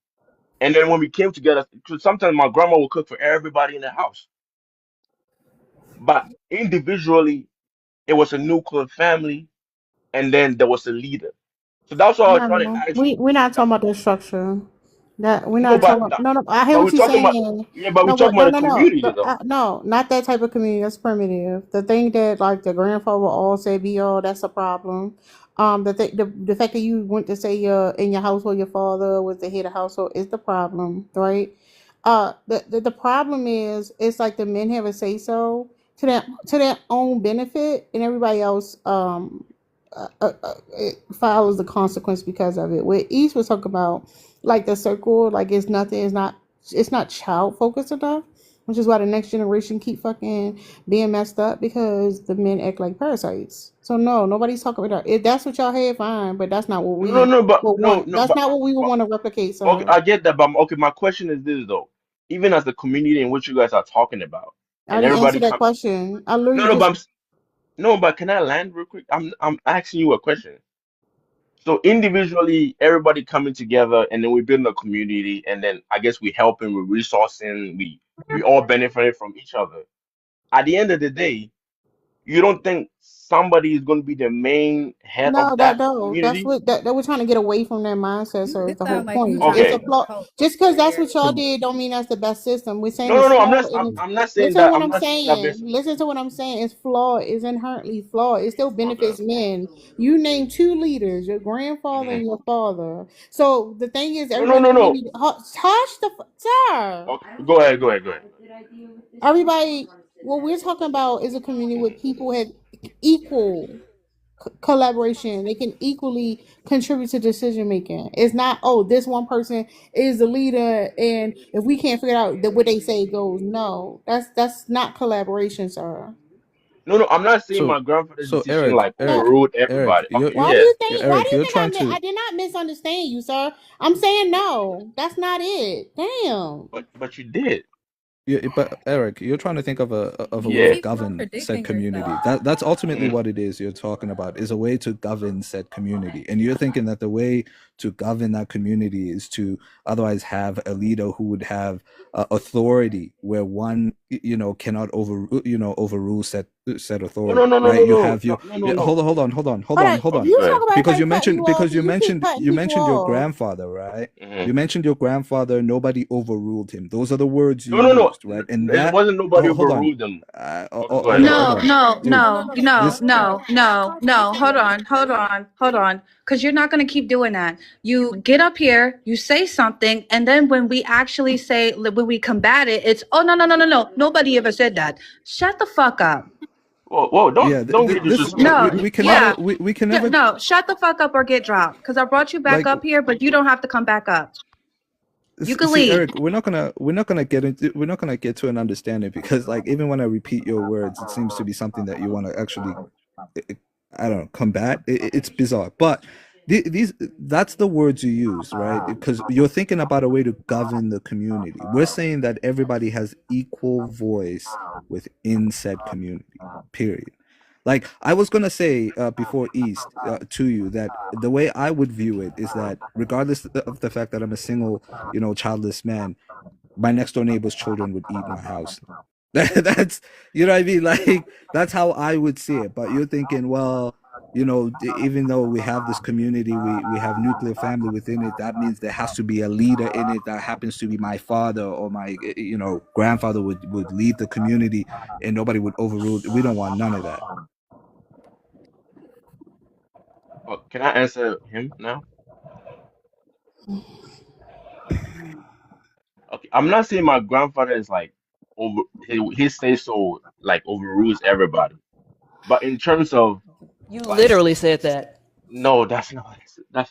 And then when we came together, because sometimes my grandma would cook for everybody in the house. But individually, it was a nuclear family, and then there was a leader. So that's what I was No, trying to no, ask you. we're not That, talking about the structure. That we're no, not talking about. No, no. I hear but what we're you're talking about saying. yeah, but we're No, talking but about no, the no, no, community though. no, not that type of community. That's primitive. The thing that like the grandfather all say be all. That's a problem. The fact that you went to say your in your household your father was the head of household is the problem, right? The problem is it's like the men have a say so to their own benefit, and everybody else it follows the consequence because of it. What East was talking about, like the circle, like it's nothing, it's not child focused enough, which is why the next generation keep fucking being messed up because the men act like parasites. So no, nobody's talking about that. If that's what y'all had, fine, but that's not what No, no, we no, but would no, want. no, That's not what we would but want to replicate, okay, sir. I get that, but okay, my question is this though. Even as the community in which you guys are talking about, I and already everybody answered that come, question. I literally no, no, but just no, but can I land real quick? I'm asking you a question. So individually, everybody coming together, and then we build a community, and then I guess we helping, we resourcing, we all benefit from each other. At the end of the day, you don't think somebody is going to be the main head no, of that that's community? what that we're trying to get away from that mindset, sir. Is It the whole sounds like you point. trying It's to a Okay. flaw. impose Just because that's what y'all So did, don't mean that's the best system. We're saying No, it's no, no. flawed. I'm not saying Listen to that. what I'm I'm not saying that. saying. Listen to what I'm saying. It's flawed. It's inherently flawed. It still benefits men. You name two leaders, your grandfather Okay. and your father. So the thing is, No, no, everybody no, really no. need hush sir. Okay, go ahead, go ahead, go ahead. Everybody, what we're talking about is a community where people have equal collaboration. They can equally contribute to decision making. It's not, oh, this one person is the leader, and if we can't figure out that what they say goes. No, that's not collaboration, sir. No, no, I'm not saying so my grandfather's so decision Eric, like No. overruled everybody. Okay, you're Why do yeah, you yeah. think? Why do Eric, you you're think trying to I did not misunderstand you, sir? I'm saying no. That's not it. Damn. But you did. But Eric, you're trying to think of a you way to Yeah. keep govern said contradicting yourself. community. That's ultimately Mhm. what it is you're talking about, is a way to govern said community. And you're thinking that the way to govern that community is to otherwise have a leader who would have authority, where one cannot overrule said No, no, authority, no, no, right? no, You no, have no, your no, no, no. Hold on. hold If on, Okay, you go ahead. talk about because everybody cutting you off, you keep cutting you people mentioned your off. grandfather, right? Hmm. You mentioned your grandfather. Nobody overruled him. Those are the words you No, no, no. used, right? And It that. wasn't nobody Hold on. overruled them. Okay, go ahead, go Hold No, ahead. on, no, dude. No, no, no, no. no, This. no, no, no. Hold on. Because you're not going to keep doing that. You get up here, you say something, and then when we actually say, when we combat it, it's, oh, no, no, no, no, no. Nobody ever said that. Shut the fuck up. Whoa, whoa, Yeah. don't get This. We, No, disrespectful. we can Like, never. yeah. We can never. No, shut the fuck up or get dropped. Because I brought you back Like. up here, but you don't have to come back up. You can See, leave. Eric, we're not gonna get to an understanding, because like even when I repeat your words, it seems to be something that you want to actually, I don't know, combat. It's bizarre, but these that's the words you use, right? Because you're thinking about a way to govern the community. We're saying that everybody has equal voice within said community. Period. Like I was gonna say before East to you, that the way I would view it is that regardless of the fact that I'm a single, childless man, my next door neighbor's children would eat my house. That's, what I mean. Like that's how I would see it. But you're thinking, well, even though we have this community, we have nuclear family within it. That means there has to be a leader in it. That happens to be my father or my grandfather would lead the community, and nobody would overrule. We don't want none of that. oh, can I answer him now? Okay, I'm not saying my grandfather is like over his say so like overrules everybody. But in terms of You but literally said that. no, that's not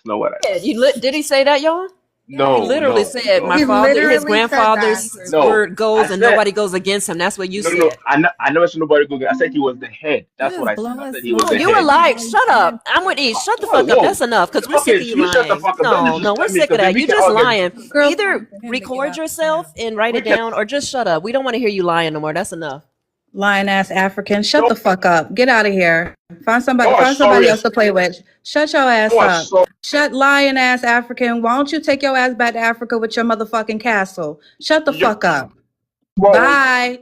what I Yeah, said. did he say that, y'all? He No, literally no, said my no, He father, his literally said that. grandfather's no. word goes I and said nobody goes against him. That's what you no, no. said. I never said nobody Google. I said he was the head. You That's what just I said. I blowing said he was smoke Oh, the up you were head. like, everybody's shut ass. up. I'm with E. Shut the Whoa, fuck up. whoa. That's enough because we're sick Okay, of you you shut the lying. fuck up. Don't No, no, we're disrespect me sick of because then that. we You can just argue. lying. Girl, Either For him to get record off now. yourself and write We it can. down or just shut up. We don't want to hear you lying no more. That's enough. lying ass African, shut No, the fuck up. Get out of here. no, I'm Find somebody sorry. else to play with. Shut your ass No, I'm up. sorry. Shut lying ass African. Why don't you take your ass back to Africa with your motherfucking castle? Shut the Yo, fuck up. whoa. Bye.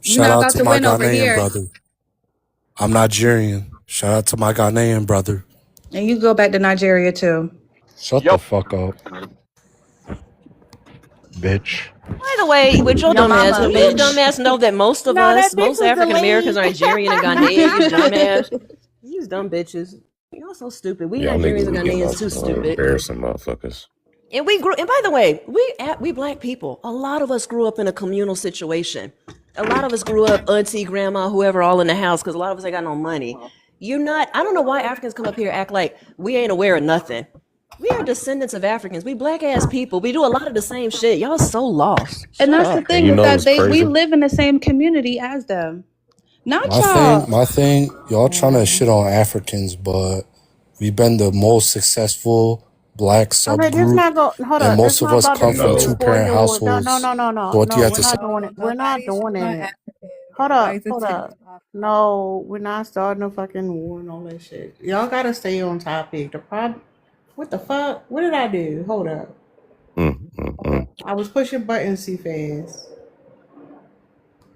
You're Shout not out about to to my win over Ghanaian here. brother. I'm Nigerian. Shout out to my Ghanaian brother. And you go back to Nigeria too. Shut Yo, the fuck up, bitch. By the way, with your Your dumbass, mama, do you bitch. dumbass know that most of No, that us, bitch most was the African Americans lead. are Nigerian and Ghanaian? You dumbass. You dumb bitches. Y'all so stupid. We Y'all niggas Nigerians and is getting Ghanaians off too stupid. embarrassing motherfuckers. And we grew. And by the way, we black people. A lot of us grew up in a communal situation. A lot of us grew up, auntie, grandma, whoever, all in the house, because a lot of us ain't got no money. You're not. I don't know why Africans come up here and act like we ain't aware of nothing. We are descendants of Africans. We black ass people. We do a lot of the same shit. Y'all so lost. And Shut that's the up. And thing you is know that what's we crazy? live in the same community as them. Not My thing, y'all. my thing, y'all trying to shit on Africans, but we've been the most successful black Okay, this subgroup, not go. Hold and up. This most of not us about to come be from a No. two-parent spoiler. No, no, households. no, no, So no, what do you no. have We're to say? not doing it. We're not Nobody's doing shitting on it. Africans. Hold up. Everybody's Hold up. attentive off. No, we're not starting a fucking war and all that shit. Y'all gotta stay on topic. The problem. What the fuck? What did I do? Hold up. Mm. I was pushing buttons too fast.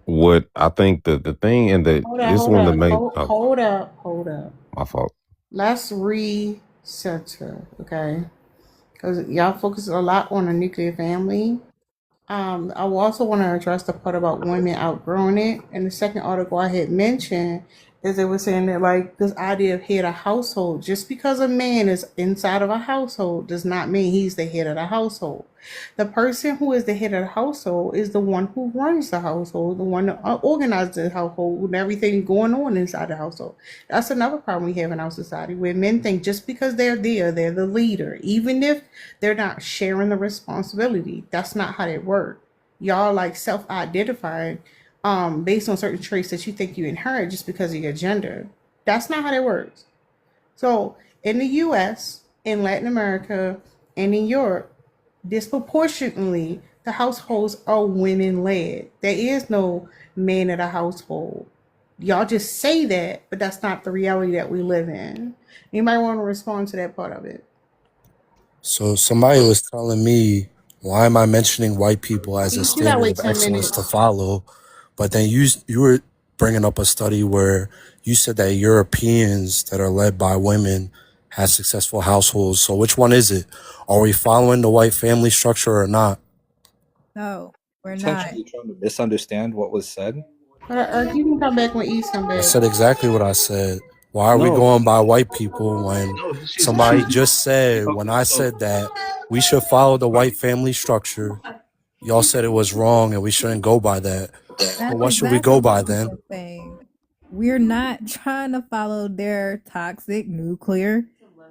What I think the thing and the Hold up. this Hold one that up. made Hold up. Hold up. my fault. Let's recenter, okay? Because y'all focus a lot on a nuclear family. I will also want to address the part about women outgrowing it. And the second article I had mentioned is they were saying that like this idea of head of household, just because a man is inside of a household does not mean he's the head of the household. The person who is the head of the household is the one who runs the household, the one that organizes the household and everything going on inside the household. That's another problem we have in our society where men think just because they're there, they're the leader, even if they're not sharing the responsibility. That's not how they work. Y'all like self-identifying based on certain traits that you think you inherit just because of your gender. That's not how that works. So in the US, in Latin America, and in Europe, disproportionately the households are women led. There is no man at a household. Y'all just say that, but that's not the reality that we live in. You might want to respond to that part of it. So somebody was telling me, why am I mentioning white people as a You gotta standard wait of 10 excellence to minutes. follow? But then you were bringing up a study where you said that Europeans that are led by women have successful households. So which one is it? Are we following the white family structure or not? No, we're not. Potentially trying to misunderstand what was said. You can come back when East come I back. said exactly what I said. Why are we No, going by white people when no, somebody just said, when okay. I So said that we should follow the white family structure, y'all said it was wrong and we shouldn't go by that. So That's what should we exactly go what by we've then? been saying. We're not trying to follow their toxic nuclear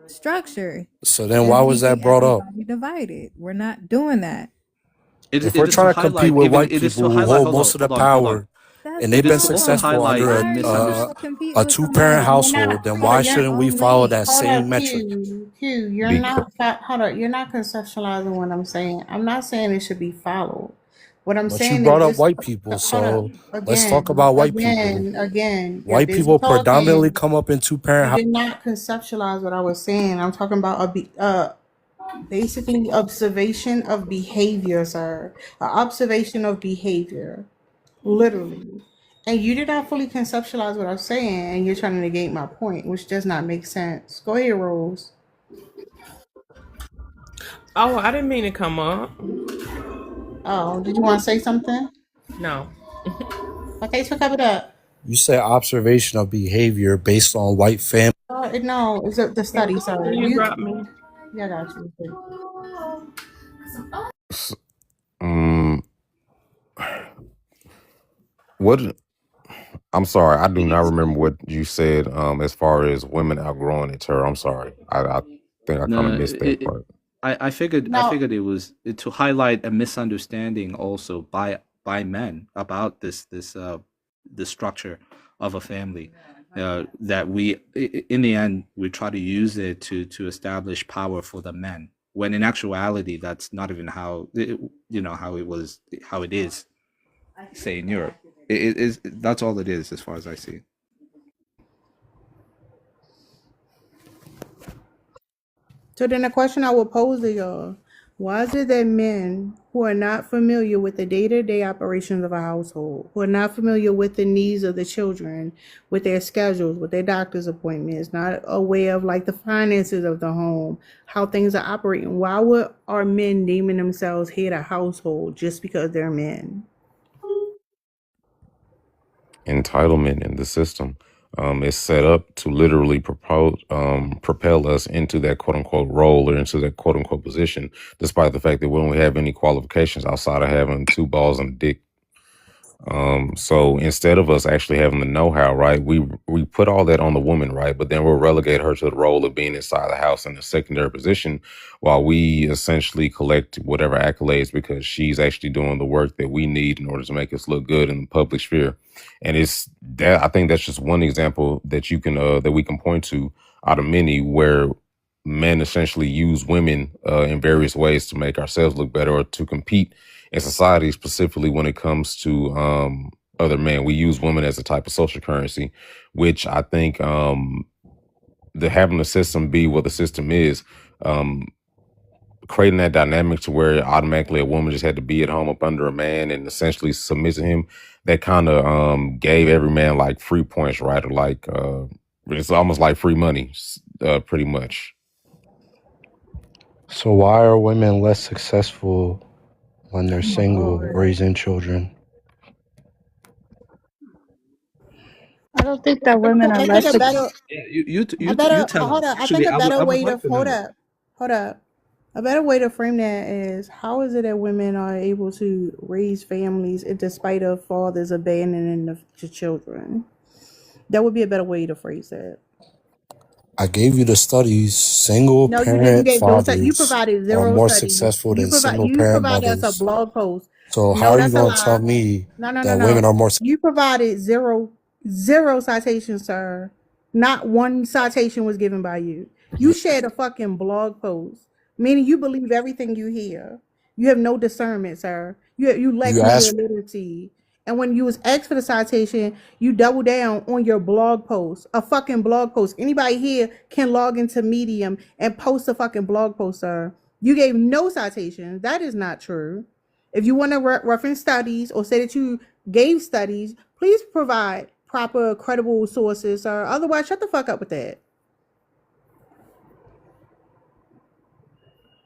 structure. So then why That's was that keeping brought up? everybody divided. We're not doing that. If it we're is to trying to compete highlight with even white it is to people who highlight hold most of the hold on. power That's and It they've been is also wrong. successful highlight under Why a are you trying to compete a with two-parent somebody? You're not, household, then hold why up, shouldn't we follow wait, that hold same up, metric? You're Because not, hold up, you're not conceptualizing what I'm saying. I'm not saying it should be followed. What I'm But you saying brought is up this, white people, hold up, so let's talk about white people. you're White busy people predominantly talking. come up in two-parent You did not conceptualize what I was saying. I'm talking about basically observation of behavior, sir. An observation of behavior. Literally. And you did not fully conceptualize what I'm saying, and you're trying to negate my point, which does not make sense. Go ahead, Rose. Oh, I didn't mean to come up. Oh, did you want to say something? No. Okay, so cover it up. You say observation of behavior based on white family. No, it's the study, Can sir. you drop me? Yeah, I got you. um What? I'm sorry, I do not remember what you said. As far as women outgrowing it, Tara. I'm sorry. I think I kind of No, missed that part. I figured Now, it was to highlight a misunderstanding also by men about the structure of a family. That in the end we try to use it to establish power for the men, when in actuality that's not even how how it is, say in Europe. It is, that's all it is as far as I see. so then the question I would pose to y'all: why is it that men who are not familiar with the day-to-day operations of a household, who are not familiar with the needs of the children, with their schedules, with their doctor's appointments, not aware of like the finances of the home, how things are operating, are men naming themselves head of household just because they're men? Entitlement in the system is set up to literally propel us into that quote unquote role or into that quote unquote position, despite the fact that we don't have any qualifications outside of having two balls and a dick. So instead of us actually having the know-how, right, we put all that on the woman, right, but then we'll relegate her to the role of being inside the house in a secondary position, while we essentially collect whatever accolades because she's actually doing the work that we need in order to make us look good in the public sphere. And it's that, I think that's just one example that you can that we can point to out of many, where men essentially use women in various ways to make ourselves look better or to compete in society, specifically when it comes to other men. We use women as a type of social currency, which I think having the system be what the system is, creating that dynamic to where automatically a woman just had to be at home up under a man and essentially submit to him, that kind of gave every man like free points, right? Or like it's almost like free money, pretty much. So why are women less successful when they're Oh my single, God. raising children? I don't think that women are I think less a better, Yeah, you tell hold us. up. I think Actually, a better I would way to, like to know. hold up. A better way to frame that is, how is it that women are able to raise families despite of fathers abandoning the children? That would be a better way to phrase that. I gave you the studies. Single No, you didn't. You parent gave no study. You fathers provided are zero more studies. successful than single You parent provided us a mothers. blog post. So how No, are you that's a going to tell lie. me No, no, no, that women no. are more You provided zero citations, sir. Not one citation was given by you. You shared a fucking blog post, meaning you believe everything you hear. You have no discernment, sir. You lack you media ask literacy. And when you was asked for the citation, you double down on your blog post, a fucking blog post. Anybody here can log into Medium and post a fucking blog post, sir. You gave no citation. That is not true. If you want to reference studies or say that you gave studies, please provide proper, credible sources, or otherwise, shut the fuck up with that.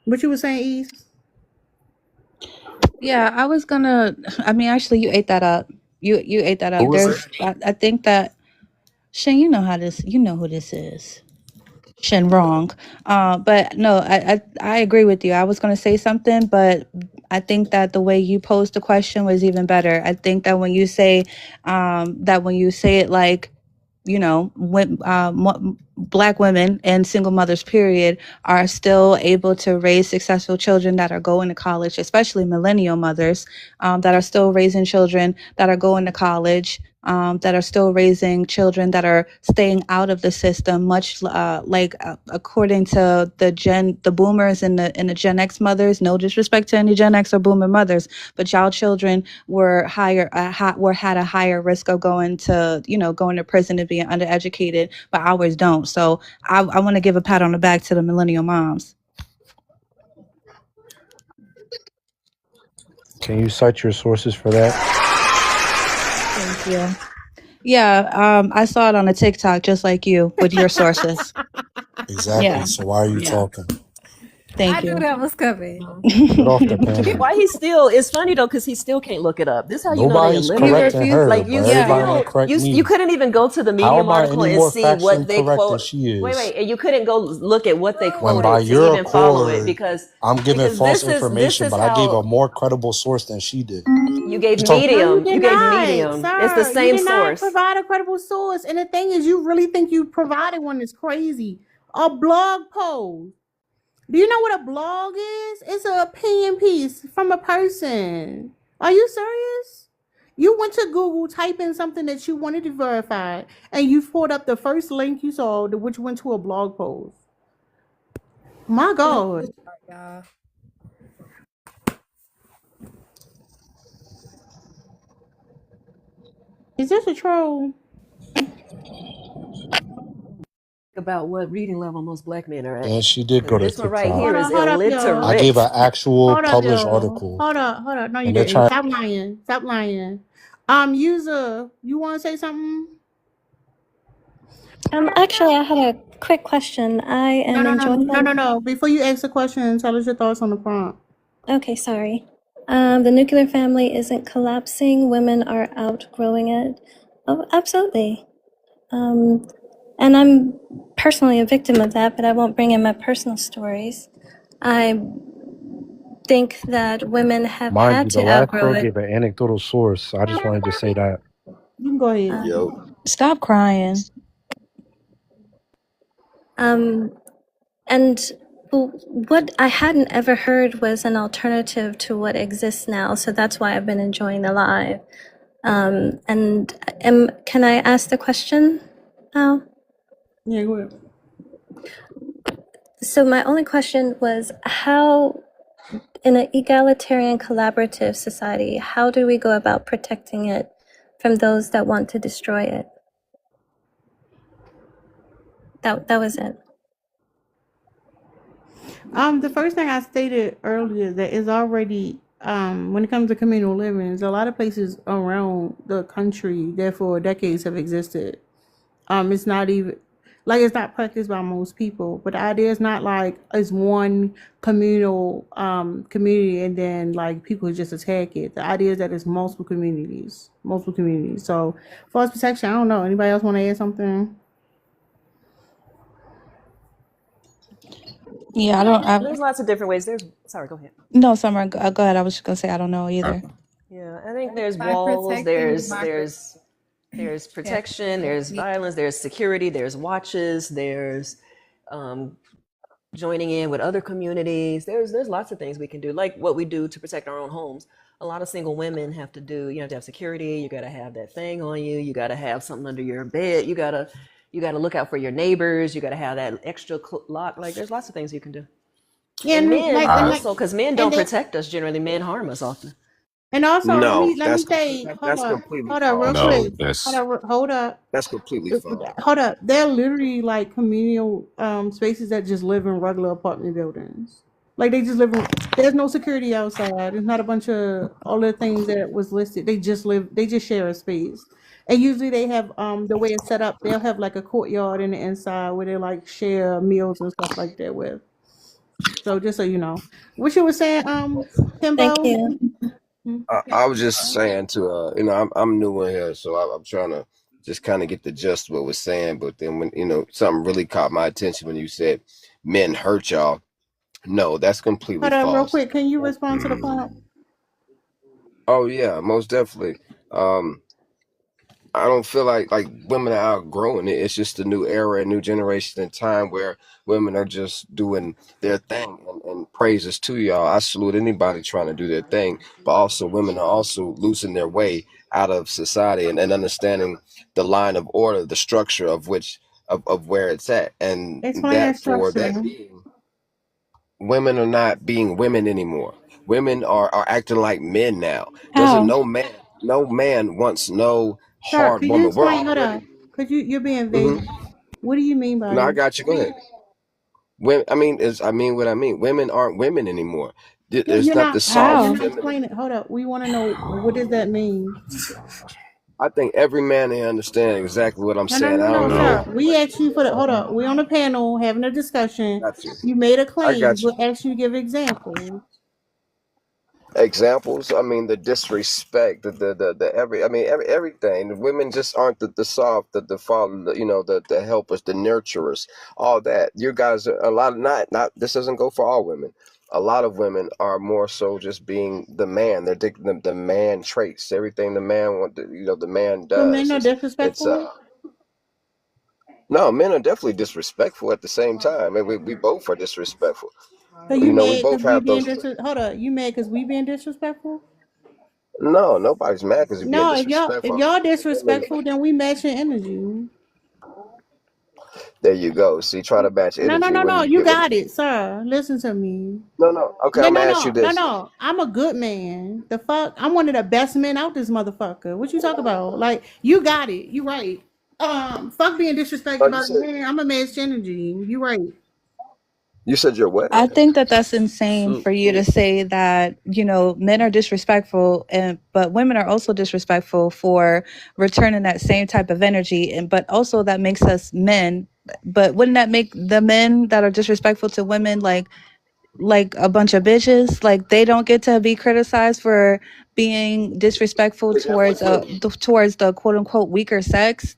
What you were saying, East? Yeah, I was gonna. I mean, actually, you ate that up. You ate that Who up. was it? I think that Shane, you know how this. You know who this is. Shin wrong. But no, I agree with you. I was gonna say something, but I think that the way you posed the question was even better. I think that when you say it like, you know, when black women and single mothers period are still able to raise successful children that are going to college, especially millennial mothers that are still raising children that are going to college, that are still raising children that are staying out of the system, much according to the boomers and the Gen X mothers. No disrespect to any Gen X or boomer mothers, but y'all children were had a higher risk of going to prison and being undereducated, but ours don't. So I want to give a pat on the back to the millennial moms. Can you cite your sources for that? Thank you. Yeah, I saw it on a TikTok just like you with your sources. Exactly. Yeah. So why are you Yeah. talking? I Thank knew you. that was coming. Get off the panel. Why he still? It's funny though because he still can't look it up. This is how you know they Nobody's He illiterate. correcting refused. her, Like but you Yeah. everybody want to still correct you me. couldn't even go to the How Medium am I article any and more see what factually they correct than quote. she is? And you couldn't go look at what they When by quoted to your even follow it accord, because I'm giving false this information, is but I gave a how more credible source than she did. you gave Just talk. No, you Medium. did You gave not, Medium. It's the sir. You same did not source. provide a credible source. And the thing is, you really think you provided one is crazy. A blog post. Do you know what a blog is? It's an opinion piece from a person. Are you serious? You went to Google, type in something that you wanted to verify, and you pulled up the first link you saw, which went to a blog post. My God. Y'all. Is this a troll? About what reading level most black men are at. And she did go Because to this one right TikTok. here is Hold up, y'all. I gave illiterate. an actual Hold up, published y'all. article, Hold up. No, you and they're didn't. trying. Stop lying. Stop lying. User, you want to say something? Actually, I had a quick question. I am enjoying No. Before you ask the question, tell us your thoughts on the prompt. Okay, sorry. The nuclear family isn't collapsing. Women are outgrowing it. Oh, absolutely. And I'm personally a victim of that, but I won't bring in my personal stories. I think that women have Mind had you, to the last outgrow girl it. gave an anecdotal source. I just wanted to say that. You can go ahead. Yo. Stop crying. And what I hadn't ever heard was an alternative to what exists now. So that's why I've been enjoying the live. Can I ask the question now? Yeah, go ahead. So my only question was how, in an egalitarian collaborative society, how do we go about protecting it from those that want to destroy it? That was it. The first thing I stated earlier that is already when it comes to communal living, there's a lot of places around the country that for decades have existed. It's not even like it's not practiced by most people, but the idea is not like it's one communal community and then like people just attack it. The idea is that it's multiple communities. So false protection, I don't know. Anybody else want to add something? Yeah, I don't. There's lots of different ways. Sorry, go ahead. No, Summer, go ahead. I was just gonna say I don't know either. Yeah, I think there's By walls, protecting democracy. there's Yeah. protection, there's violence, there's security, there's watches, there's joining in with other communities. There's lots of things we can do, like what we do to protect our own homes. A lot of single women have to do. You have to have security. You got to have that thing on you. You got to have something under your bed. You got to look out for your neighbors. You got to have that extra lock. Like there's lots of things you can do. Yeah, And men like also, because men don't and then, protect us generally. Men harm us often. and also No, let me that's say, that's completely hold up, real false. No, quick. that's Hold up. That's completely false. Hold up. They're literally like communal spaces that just live in regular apartment buildings. Like they just live in, there's no security outside. There's not a bunch of all the things that was listed. They just share a space. And usually they have the way it's set up, they'll have like a courtyard in the inside where they like share meals and stuff like that with. So just so you know. What you were saying, Thank Timbo? you. I was just saying to I'm new in here, so I'm trying to just kind of get the gist of what we're saying. But then when something really caught my attention when you said men hurt y'all. No, that's completely Hold on real false. quick. Can you respond to the prompt? Oh yeah, most definitely. I don't feel like women are outgrowing it. It's just a new era, a new generation and time where women are just doing their thing. And praises to y'all. I salute anybody trying to do their thing, but also women are also losing their way out of society and understanding the line of order, the structure of which of where it's at, and Explain that that for that structure. being, women are not being women anymore. Women are acting like men now. Doesn't How? no man wants no Sir, hard can you woman. We're explain? Hold up. already. Cause you're being vague. Hmm. What do you mean by No, I that? got you. Go ahead. Women, I mean what I mean. Women aren't women anymore. There's You're not the not. soft How? You're not feminine. explaining. Hold up. We want to know what does that mean. I think every man they understand exactly what I'm No, no, saying. no, I no, don't sir. know. We asked you for the hold up. We on the panel having a discussion. Got you. You made a I claim. got you. We asked you to give examples. Examples. I mean, the disrespect, the every. I mean, everything. The women just aren't the soft, the father, the helpers, the nurturers, all that. You guys are a lot. Not. This doesn't go for all women. A lot of women are more so just being the man. They're the man traits. Everything the man want. The man So men does. are It's disrespectful. No, men are definitely disrespectful at the same time. And we both are disrespectful. So you We mad both because we have being those. hold up. You mad because we being disrespectful? No, nobody's mad because you're being No, if disrespectful. y'all I mean, disrespectful, then we matching energy. there you go. See, try to match No, no, energy no, when no. you You get when. got it, sir. Listen to me. No. Okay, No, I'm no, gonna ask you no, no, this. no. I'm a good man. The fuck? I'm one of the best men out this motherfucker. What you talk about? Like, you got it. You right. Fuck being disrespected Oh, about the man. I'm a man's energy. You right. you said you're what? I think that that's insane So for you to say that, men are disrespectful but women are also disrespectful for returning that same type of energy, and but also that makes us men. But wouldn't that make the men that are disrespectful to women like a bunch of bitches? Like they don't get to be criticized for being disrespectful They definitely do. towards the quote unquote weaker sex.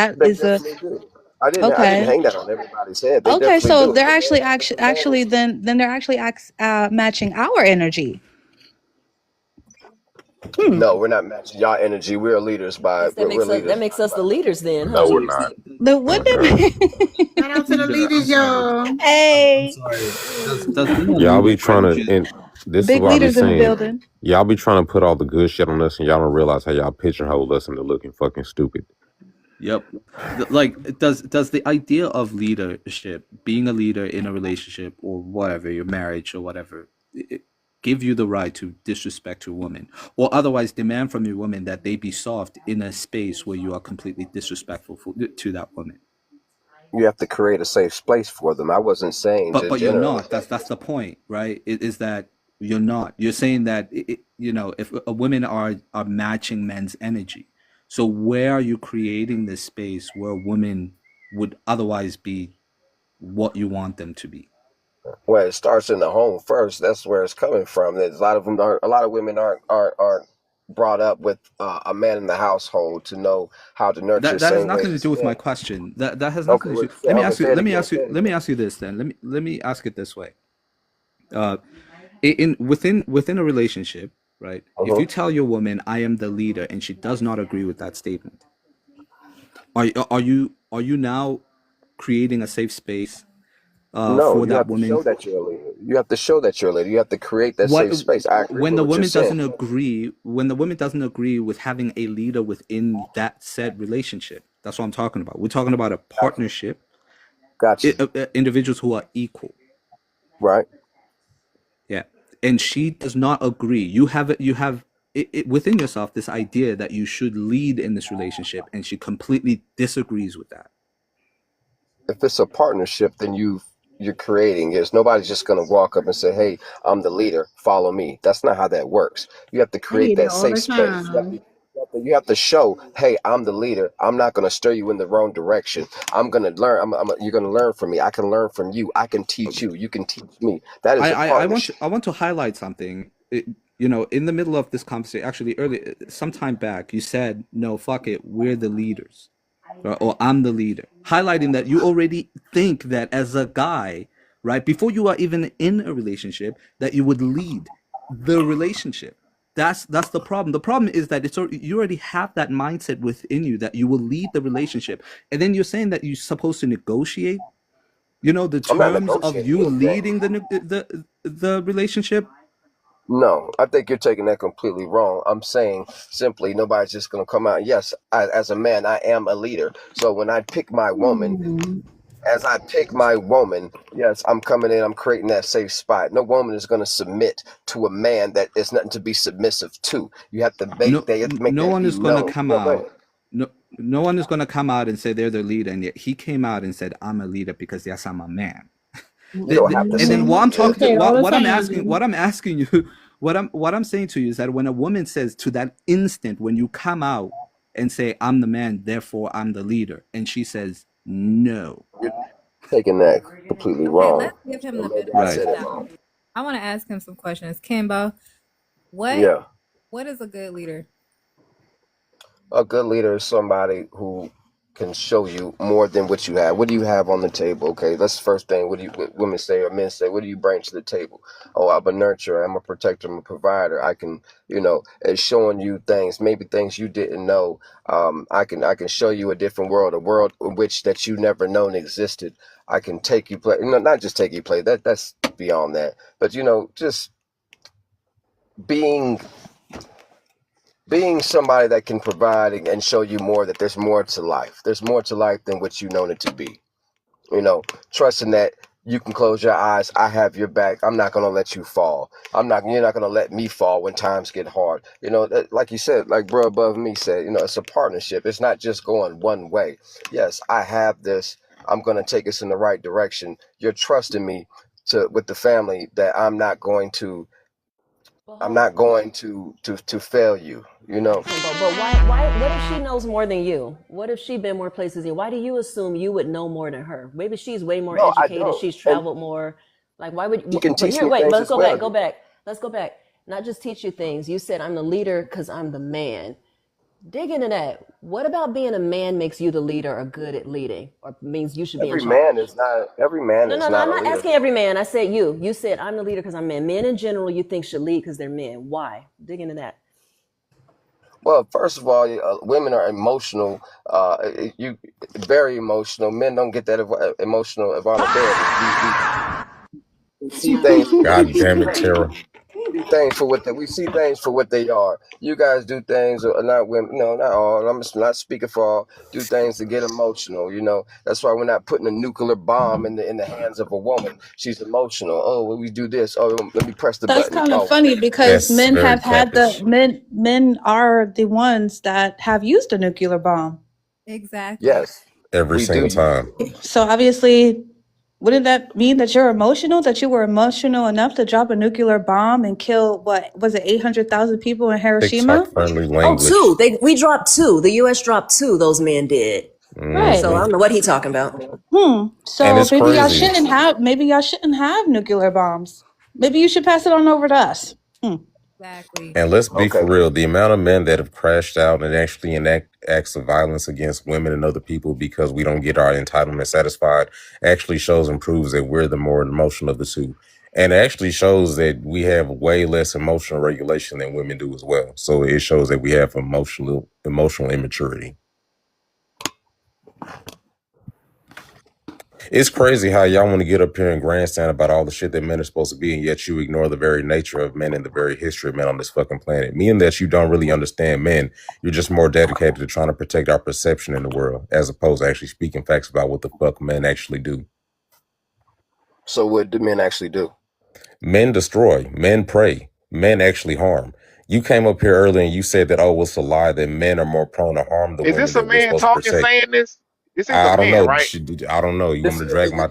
That They is a definitely do. I didn't okay. hang that on everybody's head. They Okay, definitely so do. they're actually As a man actually then they're actually matching our energy. Hmm. no, we're not matching y'all energy. We're leaders by Yes, that we're makes us leaders the leaders then, No, huh? we're not. The Oh what my God. Shout out to the leader. I'm leaders, sorry. y'all. I'm Hey, sorry. Does being a Y'all be leader, right? trying to, and this is big what I be leaders in the saying. building. Y'all be trying to put all the good shit on us, and y'all don't realize how y'all pigeonhole us into looking fucking stupid. Yep. Like, does the idea of leadership, being a leader in a relationship or whatever, your marriage or whatever, give you the right to disrespect your woman, or otherwise demand from your woman that they be soft in a space where you are completely disrespectful to that woman? you have to create a safe space for them. I wasn't saying But just you're generally. not. That's the point, right? It is that you're not. You're saying that if women are matching men's energy, so where are you creating this space where women would otherwise be what you want them to be? Well, it starts in the home first. That's where it's coming from. There's a lot of women aren't brought up with a man in the household to know how to nurture the That has same way nothing to as do with my men. question. That has Okay, nothing to well, do. Let me okay, ask you. say it Let me again. ask Say you. it Let me again. ask you this then. Let me ask it this way. Uh, within a relationship, right? If Uh-huh. you tell your woman, "I am the leader," and she does not agree with that statement, are you now creating a safe space No, for you that have to woman? show that you're a leader. You have to show that you're a leader. You have to create that What safe space. I agree when with the what you're woman saying. doesn't agree? When the woman doesn't agree with having a leader within that said relationship, that's what I'm talking about. We're talking about a Gotcha. partnership, Gotcha. individuals who are equal. Right. Yeah, and she does not agree. You have it within yourself this idea that you should lead in this relationship, and she completely disagrees with that. If it's a partnership, then you're creating is nobody's just going to walk up and say, hey, I'm the leader, follow me. That's not how that works. You have to I create hear that that all safe the space. time. You have to show, hey, I'm the leader. I'm not going to steer you in the wrong direction. I'm going to learn. You're going to learn from me. I can learn from you. I can teach you. You can teach me. That is I a I, I want partnership. to I want to highlight something. In the middle of this conversation, actually, early some time back, you said, "No, fuck it, we're the leaders," or "I'm the leader," highlighting that you already think that as a guy, right, before you are even in a relationship, that you would lead the relationship. That's the problem. The problem is that you already have that mindset within you that you will lead the relationship, and then you're saying that you're supposed to negotiate, the I'm not terms of negotiating you anything. leading the relationship. No, I think you're taking that completely wrong. I'm saying simply nobody's just going to come out. Yes, as a man, I am a leader. So when I pick my woman, Hmm. as I pick my woman, yes, I'm coming in, I'm creating that safe spot. No woman is going to submit to a man that is nothing to be submissive to. You have to No, make no that one be is going to known. come Yeah, go out. ahead. No one is going to come out and say they're the leader, and yet he came out and said, "I'm a leader because yes, I'm a man." You don't have to And say then that. what I'm You talking to, say it all the what I'm asking, time. you, what I'm saying to you is that when a woman says to that instant when you come out and say, I'm the man, therefore I'm the leader? And she says, no. You're taking that completely Okay, wrong. let's give him Or the maybe benefit I Right. said of the it doubt. wrong. I want to ask him some questions. Kimbo, Yeah. what is a good leader? A good leader is somebody who can show you more than what you have. What do you have on the table? Okay, that's the first thing. What women say or men say? What do you bring to the table? Oh, I'm a nurturer. I'm a protector. I'm a provider. I can, it's showing you things, maybe things you didn't know. I can show you a different world, a world in which that you never known existed. I can take you play. Not just take you play. That's beyond that. But just being somebody that can provide and show you more, that there's more to life. There's more to life than what you known it to be. Trusting that you can close your eyes. I have your back. I'm not going to let you fall. You're not going to let me fall when times get hard. Like you said, like bro above me said, it's a partnership. It's not just going one way. Yes, I have this. I'm going to take us in the right direction. You're trusting me with the family that I'm not going to fail you, But why what if she knows more than you? What if she been more places than you? Why do you assume you would know more than her? Maybe she's way more No, I educated, don't. she's And traveled more. Like why would she can but teach here me wait, things let's as go well. back. Let's go back. Not just teach you things. You said I'm the leader because I'm the man. Dig into that. What about being a man makes you the leader or good at leading or means you should be in charge? Every man No, is no, no. not I'm a not leader. asking every man. I said you. You said I'm the leader because I'm a man. Men in general, you think should lead because they're men. Why? Dig into that. Well, first of all, women are emotional. You very emotional. Men don't get that emotional vulnerability. We see things. God damn it, Tara. We see things for what they are. You guys do things, or not women. No, not all. I'm just not speaking for all. Do things to get emotional. That's why we're not putting a nuclear bomb in the hands of a woman. She's emotional. Oh, well, we do this. Oh, let me press the That's button. kind of Oh, funny because That's men very have had the catfish. men are the ones that have used a nuclear bomb. Exactly. yes, Every we do single use time. it. So obviously, wouldn't that mean that you're emotional? That you were emotional enough to drop a nuclear bomb and kill what was it, 800,000 people in Hiroshima? TikTok friendly Oh, language. two. We dropped two. The U.S. dropped two. Those men did. Right. So I Hmm. don't know what he's talking about. And So it's crazy. maybe y'all shouldn't have nuclear bombs. Maybe you should pass it on over to us. Exactly. And let's be for Okay. real, the amount of men that have crashed out and actually enact acts of violence against women and other people because we don't get our entitlement satisfied actually shows and proves that we're the more emotional of the two. And it actually shows that we have way less emotional regulation than women do as well. So it shows that we have emotional immaturity. It's crazy how y'all want to get up here and grandstand about all the shit that men are supposed to be, and yet you ignore the very nature of men and the very history of men on this fucking planet. Meaning that you don't really understand men. You're just more dedicated to trying to protect our perception in the world, as opposed to actually speaking facts about what the fuck men actually do. So what do men actually do? Men destroy, men prey, men actually harm. You came up here earlier and you said that, oh, it's a lie that men are more prone to harm the Is women this a that we're man supposed to talking protect. saying this? This is a I don't man, know. right? I don't know. You want This me to drag my...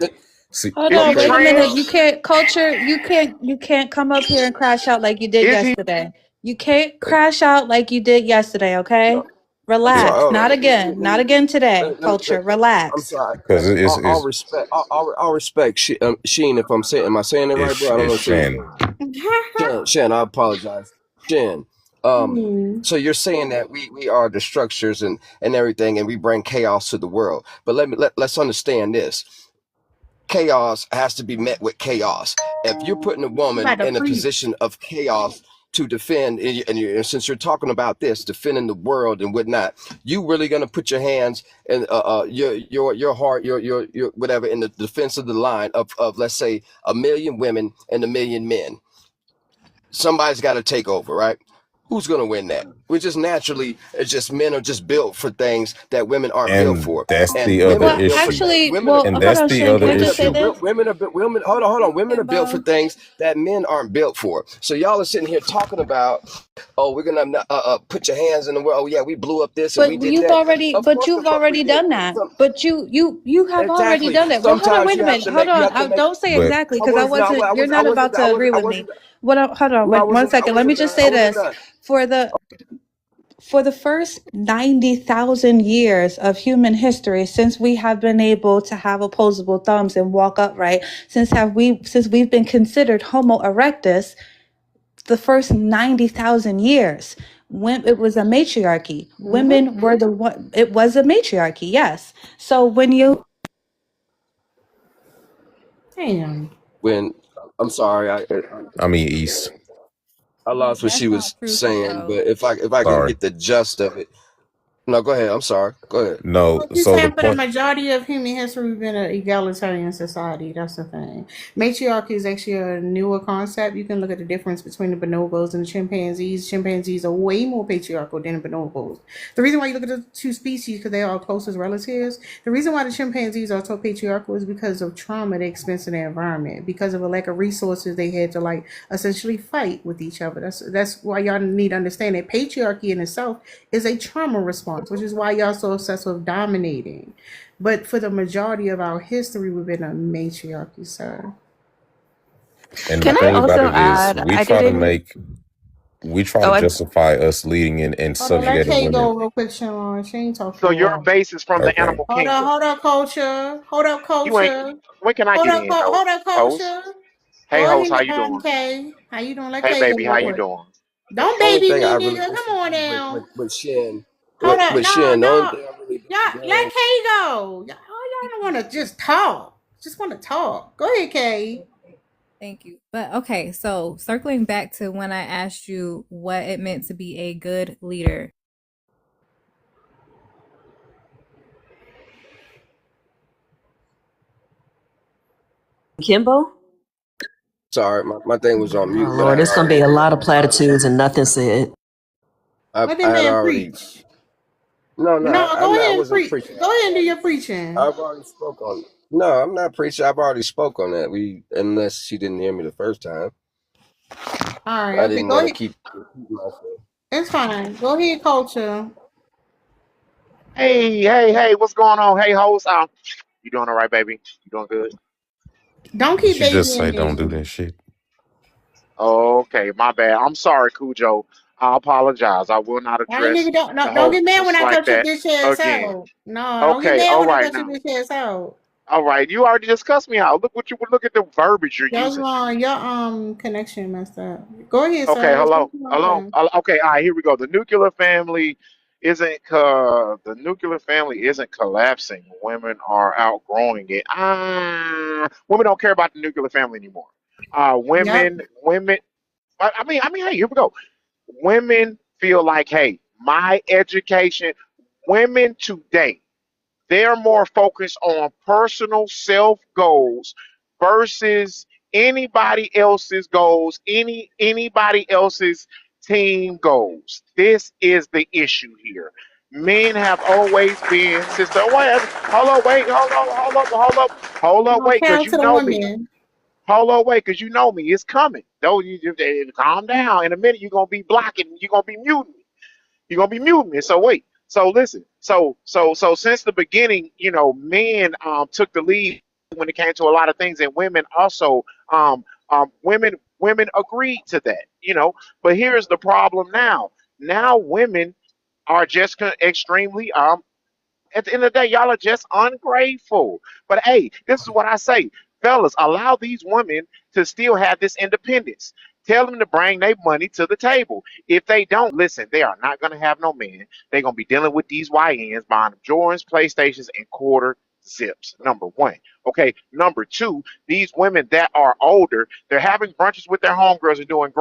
See, Hold Is on, he wait a okay. minute. You trans? can't culture. You can't come up here and crash out like you did Is he? yesterday. You can't crash out like you did yesterday. Okay, No. I'm It, sorry. relax. Hold Not on. again. Not again today. Culture. I'm Relax. sorry. because I'll respect. I'll respect Sheen if I'm saying. Am I saying it right, bro? I don't it's know. Sheen. Shen. Shan. I apologize. Shan. So you're saying that we are the structures and everything, and we bring chaos to the world. But let's understand this. Chaos has to be met with chaos. If you're putting a woman in a position of chaos to defend, and since you're talking about this, defending the world and whatnot, you really gonna put your hands and your heart, your whatever in the defense of the line of let's say 1,000,000 women and 1,000,000 men. Somebody's got to take over, right? Who's going to win that? We're just naturally, it's just men are just built for things that women aren't built And for, that's and the other women are Well, built for issue. things. actually, well, And hold that's on, the Shane. Can other I just say issue. this? Women. Hold on. Women are built for Kimbo. things that men aren't built for. So y'all are sitting here talking about, oh, we're gonna put your hands in the world. Oh yeah, we blew up this and we But did that. Of course the you've fuck we already did. done that. But you have already Exactly. done that. Well, hold on, Sometimes wait a you have minute. to Hold make. You on. have to make. Don't say But exactly I because I was not. wasn't. I You're was. I not about wasn't. to agree I with me. wasn't. What? Hold on. No, I Wait, one wasn't. I second. Let me wasn't just done. I say wasn't this done. for the for the first 90,000 years of human history, since we have been able to have opposable thumbs and walk upright, since we've been considered Homo erectus, the first 90,000 years, when it was a matriarchy, women were the one. It was a matriarchy, yes. So when you Damn. When I'm sorry, I mean East. I lost what That's she was not true, saying, Coco. but if I can Sorry. get the gist of it. No, go ahead. I'm sorry. Go ahead. No, What you so the saying, for the point. majority of human history, we've been an egalitarian society. That's the thing. Matriarchy is actually a newer concept. You can look at the difference between the bonobos and the chimpanzees. Chimpanzees are way more patriarchal than the bonobos. The reason why you look at the two species, because they are closest relatives, the reason why the chimpanzees are so patriarchal is because of trauma they experienced in their environment. Because of a lack of resources, they had to like essentially fight with each other. That's why y'all need to understand that patriarchy in itself is a trauma response, which is why y'all so obsessed with dominating. But for the majority of our history, we've been a matriarchy, sir. And the Can I thing about also it is, add? I didn't. we try Oh, to I justify us leading in and Hold on, let subjugating Kay women. go real quick, Sean. She ain't talked So in a your while. base is from the Okay. animal kingdom. Hold up, culture. Hold up, You ain't. culture. When can I get in, Hold up, host? culture. Hey, Go host, how ahead, you doing? Kay. How you doing? Let Hey, Kay go baby, how real you quick. doing? The Don't only baby thing I me, really nigga. Come on disagree now. with Shin, Hold up. with No, Shin, the only no. thing I really Y'all, disagree let Kay go. Y'all don't want to just talk. Just want to talk. Go ahead, Kay. Thank you. But okay, so circling back to when I asked you what it meant to be a good leader. Kimbo? sorry, my thing was on Oh mute, but I Lord, had there's gonna be already a lot of platitudes and nothing said. Let I that had man already preach. no, No, go I ahead and wasn't preach. preaching. Go ahead and do your preaching. I've already spoke on. No, I'm not preaching. I've already spoke on that. Unless she didn't hear me the first time. All right, I okay, didn't go want to ahead. keep repeating myself. It's fine. Go ahead, culture. Hey, what's going on? Hey, host, you doing all right, baby? You doing good? Don't Did keep you just babying say don't do me. that shit? Okay, my bad. I'm sorry, Cujo. I apologize. I will not Why address nigga don't the no, don't get host mad when just I like cut your that bitch ass again. out. No, don't get Okay, mad all when I right cut your now. bitch ass out. All right, you already discussed me out. Look at the verbiage you're using. Your connection messed up. Go ahead, Okay, sir. Say hello, hello. something. Okay, all right, here we go. The nuclear family isn't collapsing. Women are outgrowing it. Women don't care about the nuclear family anymore. Yep. Women. I mean, hey, here we go. Women feel like, hey, my education. Women today, they're more focused on personal self goals versus anybody else's goals, anybody else's team goals. This is the issue here. Men have always been sister. Oh, wait, hold on, wait, hold up, No, wait, because shout out you to the know me. women. Hold on, wait, because you know me. It's coming. Don't calm down. In a minute, you're gonna be blocking. You're gonna be muting me. You're gonna be muting me. So wait. So listen. So since the beginning, men took the lead when it came to a lot of things, and women also women agreed to that. But here's the problem now. Now women are just extremely at the end of the day, y'all are just ungrateful. But hey, this is what I say. Fellas, allow these women to still have this independence. Tell them to bring their money to the table. If they don't, listen, they are not going to have no man. They're going to be dealing with these YNs, buying them Jordans, PlayStations, and quarter zips. Number one. Okay. Number two, these women that are older, they're having brunches with their homegirls and doing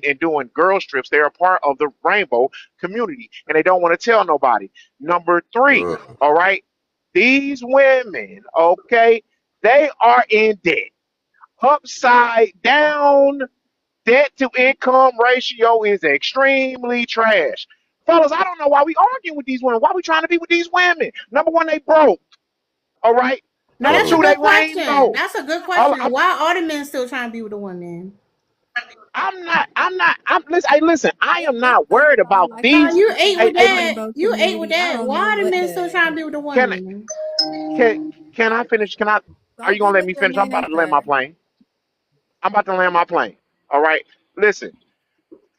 and doing girls trips. They're a part of the rainbow community, and they don't want to tell nobody. Number three, all right. These women, okay, they are in debt. Upside down debt to income ratio is extremely trash. Fellas, I don't know why we arguing with these women. Why we trying to be with these women? Number one, they broke. All right. Now Number that's a two, they good question. rainbow. That's a good All, question. Why are the men still trying to be with the women? listen, hey, listen, I It am looks not like worried y'all about like No, these. you attention ate with Hey, with the hey, that. rainbow You ate with community. I that. don't Why know are the what men still trying to does. be with the can, women? can I finish? Are Go you going get to let with me your finish? I'm man about and to land my sir. plane. I'm about to land my plane. All right. Listen,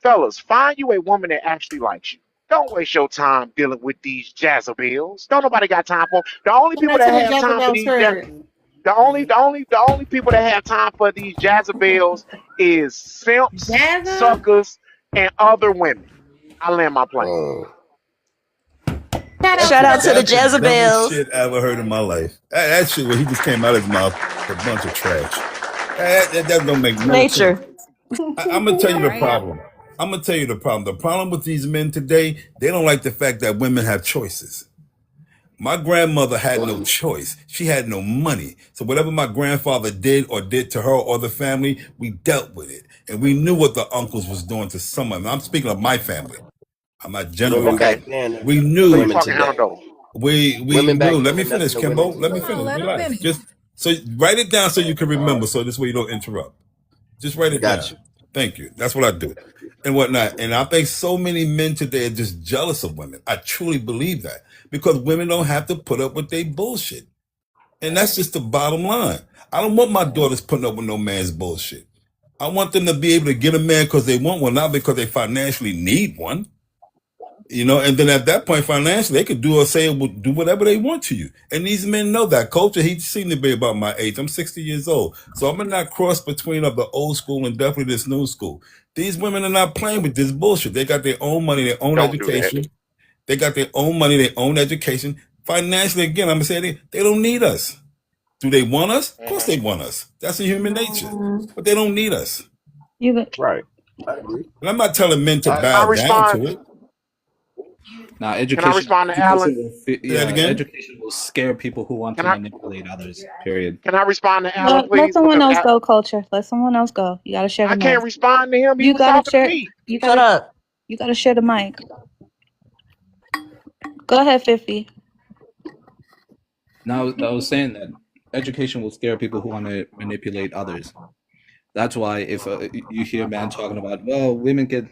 fellas, find you a woman that actually likes you. Don't waste your time dealing with these Jezebels. Don't nobody got time for 'em. The only Send people that to that the have time for Jezebel these Church. the only people that have time for these Jezebels is simps, Jazza? suckers, and other women. I land my plane. Shout out Shout to out the to the That's the dumbest Jezebels. shit I ever heard in my life. That shit where he just came out of his mouth a bunch of trash. That don't make no sense. Nature. I'm gonna tell you the Right. problem. I'm gonna tell you the problem. The problem with these men today, they don't like the fact that women have choices. My grandmother had no choice. She had no money. So whatever my grandfather did or did to her or the family, we dealt with it. And we knew what the uncles was doing to some of them. I'm speaking of my family. I'm not Women Okay, generalizing. back then and We so you knew women fucking today. handle. we Women back knew. Let then me and nothing finish, to women Kimbo. Let me today. Hold on, finish. let him Relax. finish. Just so write it down so you can remember. So this way you don't interrupt. Just write it Got down. you. Thank you. That's what I do. And whatnot. And I think so many men today are just jealous of women. I truly believe that. Because women don't have to put up with their bullshit. And that's just the bottom line. I don't want my daughters putting up with no man's bullshit. I want them to be able to get a man because they want one, not because they financially need one. You know, and then at that point, financially, they could do or say, do whatever they want to you. And these men know that. Culture, he seemed to be about my age. I'm 60 years old. So I'm in that cross between of the old school and definitely this new school. These women are not playing with this bullshit. They got their own money, their own Don't do that. education. They got their own money, their own education. Financially, again, I'm going to say they don't need us. Do they want us? Of course they want us. That's a human nature. But they don't need us. Right. I agree. And I'm not telling men to Can I bow down respond? to it. Now, Can I respond to Alan? Say that again. education will scare people who want Can to I manipulate others. Period. can I respond to Alan, Let please? someone Because else go, Culture. Let someone else go. You gotta share the I mic. can't respond to him. He You was gotta talking to share. me. You Shut gotta. up. You gotta share the mic. Go ahead, 50. Now, I was saying that education will scare people who want to manipulate others. That's why if you hear a man talking about, well, women get,